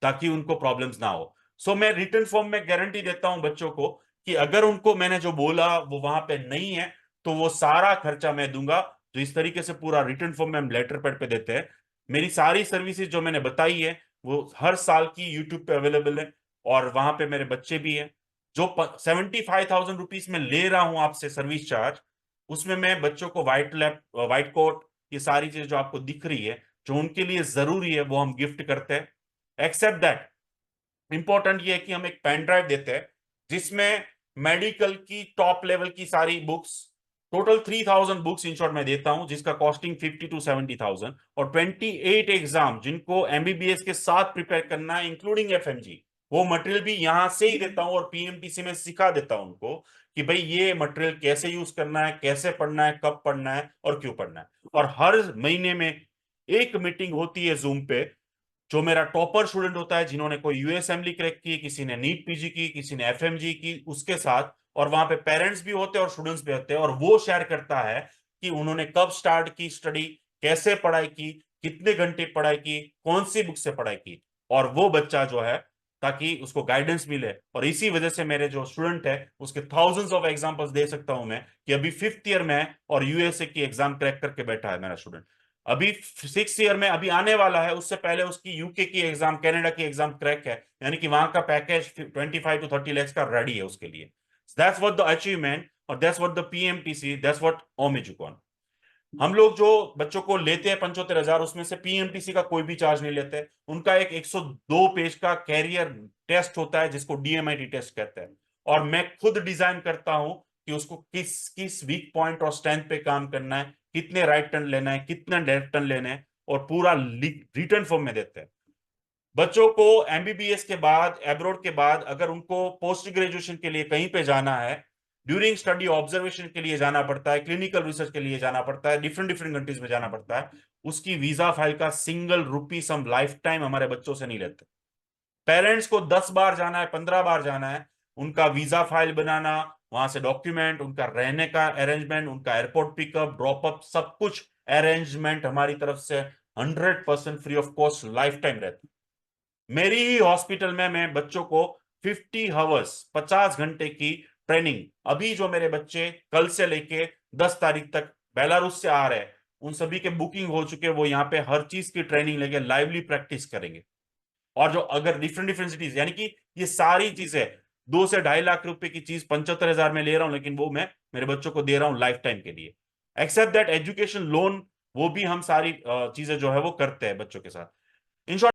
ताकि उनको प्रॉब्लम्स ना हो। सो मैं रिटर्न फॉर्म में गारंटी देता हूं बच्चों को कि अगर उनको मैंने जो बोला वो वहां पे नहीं है, तो वो सारा खर्चा मैं दूंगा। जो इस तरीके से पूरा रिटर्न फॉर्म में हम लेटर पैड पे देते हैं। मेरी सारी सर्विसेज जो मैंने बताई है वो हर साल की यूट्यूब पे अवेलेबल है, और वहां पे मेरे बच्चे भी हैं। जो 75,000 रुपीज में ले रहा हूं आपसे सर्विस चार्ज, उसमें मैं बच्चों को व्हाइट कोट, ये सारी चीजें जो आपको दिख रही है, जो उनके लिए जरूरी है, वो हम गिफ्ट करते हैं। एक्सेप्ट दैट, इंपॉर्टेंट ये है कि हम एक पेन ड्राइव देते हैं जिसमें मेडिकल की टॉप लेवल की सारी books, total 3,000 books in short मैं देता हूं, जिसका कॉस्टिंग 50 to 70,000, और 28 एग्जाम जिनको एमबीबीएस के साथ प्रिपेयर करना है, इंक्लूडिंग एफएमजी। वो मटेरियल भी यहां से ही देता हूं, और पीएमटीसी में सिखा देता हूं उनको कि भाई ये मटेरियल कैसे यूज करना है, कैसे पढ़ना है, कब पढ़ना है, और क्यों पढ़ना है। और हर महीने में एक मीटिंग होती है जूम पे, जो मेरा टॉपर स्टूडेंट होता है, जिन्होंने कोई यूएसएमली क्रैक की, किसी ने नीट पीजी की, किसी ने एफएमजी की, उसके साथ। और वहां पे पेरेंट्स भी होते हैं और स्टूडेंट्स भी होते हैं, और वो शेयर करता है कि उन्होंने कब स्टार्ट की स्टडी, कैसे पढ़ाई की, कितने घंटे पढ़ाई की, कौन सी बुक से पढ़ाई की, और वो बच्चा जो है, ताकि उसको गाइडेंस मिले। और इसी वजह से मेरे जो स्टूडेंट है उसके थाउजेंड्स ऑफ एग्जांपल्स दे सकता हूं मैं, कि अभी 5th ईयर में और यूएसए की एग्जाम क्रैक करके बैठा है मेरा स्टूडेंट। अभी 6th ईयर में अभी आने वाला है, उससे पहले उसकी यूके की एग्जाम, कनाडा की एग्जाम क्रैक है, यानी कि वहां का पैकेज 25 to 30 lakhs का रेडी है उसके लिए। दैट्स व्हाट द अचीवमेंट, और that's what the PMTC, that's what ओमिजुकॉन। हम लोग जो बच्चों को लेते हैं 75,000, उसमें से पीएमटीसी का कोई भी चार्ज नहीं लेते। उनका एक 102 पेज का कैरियर टेस्ट होता है जिसको डीएमआईटी टेस्ट कहते हैं, और मैं खुद डिजाइन करता हूं कि उसको किस किस वीक पॉइंट और स्ट्रेंथ पे काम करना है, कितने राइट टर्न लेना है, कितने लेफ्ट टर्न लेने हैं, और पूरा रिटर्न फॉर्म में देते हैं। बच्चों को एमबीबीएस के बाद, एब्रोड के बाद, अगर उनको पोस्ट ग्रेजुएशन के लिए कहीं पे जाना है, ड्यूरिंग स्टडी ऑब्जर्वेशन के लिए जाना पड़ता है, क्लिनिकल रिसर्च के लिए जाना पड़ता है, डिफरेंट डिफरेंट कंट्रीज में जाना पड़ता है, उसकी वीजा फाइल का सिंगल रुपीस हम लाइफ टाइम हमारे बच्चों से नहीं लेते। पेरेंट्स को 10 बार जाना है, 15 बार जाना है, उनका वीजा फाइल बनाना, वहां से डॉक्यूमेंट, उनका रहने का अरेंजमेंट, उनका एयरपोर्ट पिकअप ड्रॉपअप, सब कुछ अरेंजमेंट हमारी तरफ से 100% free of cost life time रहता है। मेरी ही हॉस्पिटल में मैं बच्चों को 50 आवर्स, 50 घंटे की ट्रेनिंग, अभी जो मेरे बच्चे कल से लेके 10 तारीख तक बेलारूस से आ रहे हैं, उन सभी के बुकिंग हो चुके हैं। वो यहाँ पे हर चीज की ट्रेनिंग लेके लाइवली प्रैक्टिस करेंगे। और जो अगर डिफरेंट डिफरेंट सिटीज, यानी कि ये सारी चीजें 2 से 2.5 लाख रुपए की चीज 75,000 में ले रहा हूं, लेकिन वो मैं मेरे बच्चों को दे रहा हूं लाइफ टाइम के लिए। एक्सेप्ट दैट एजुकेशन लोन, वो भी हम सारी चीजें जो है वो करते हैं बच्चों के साथ। In short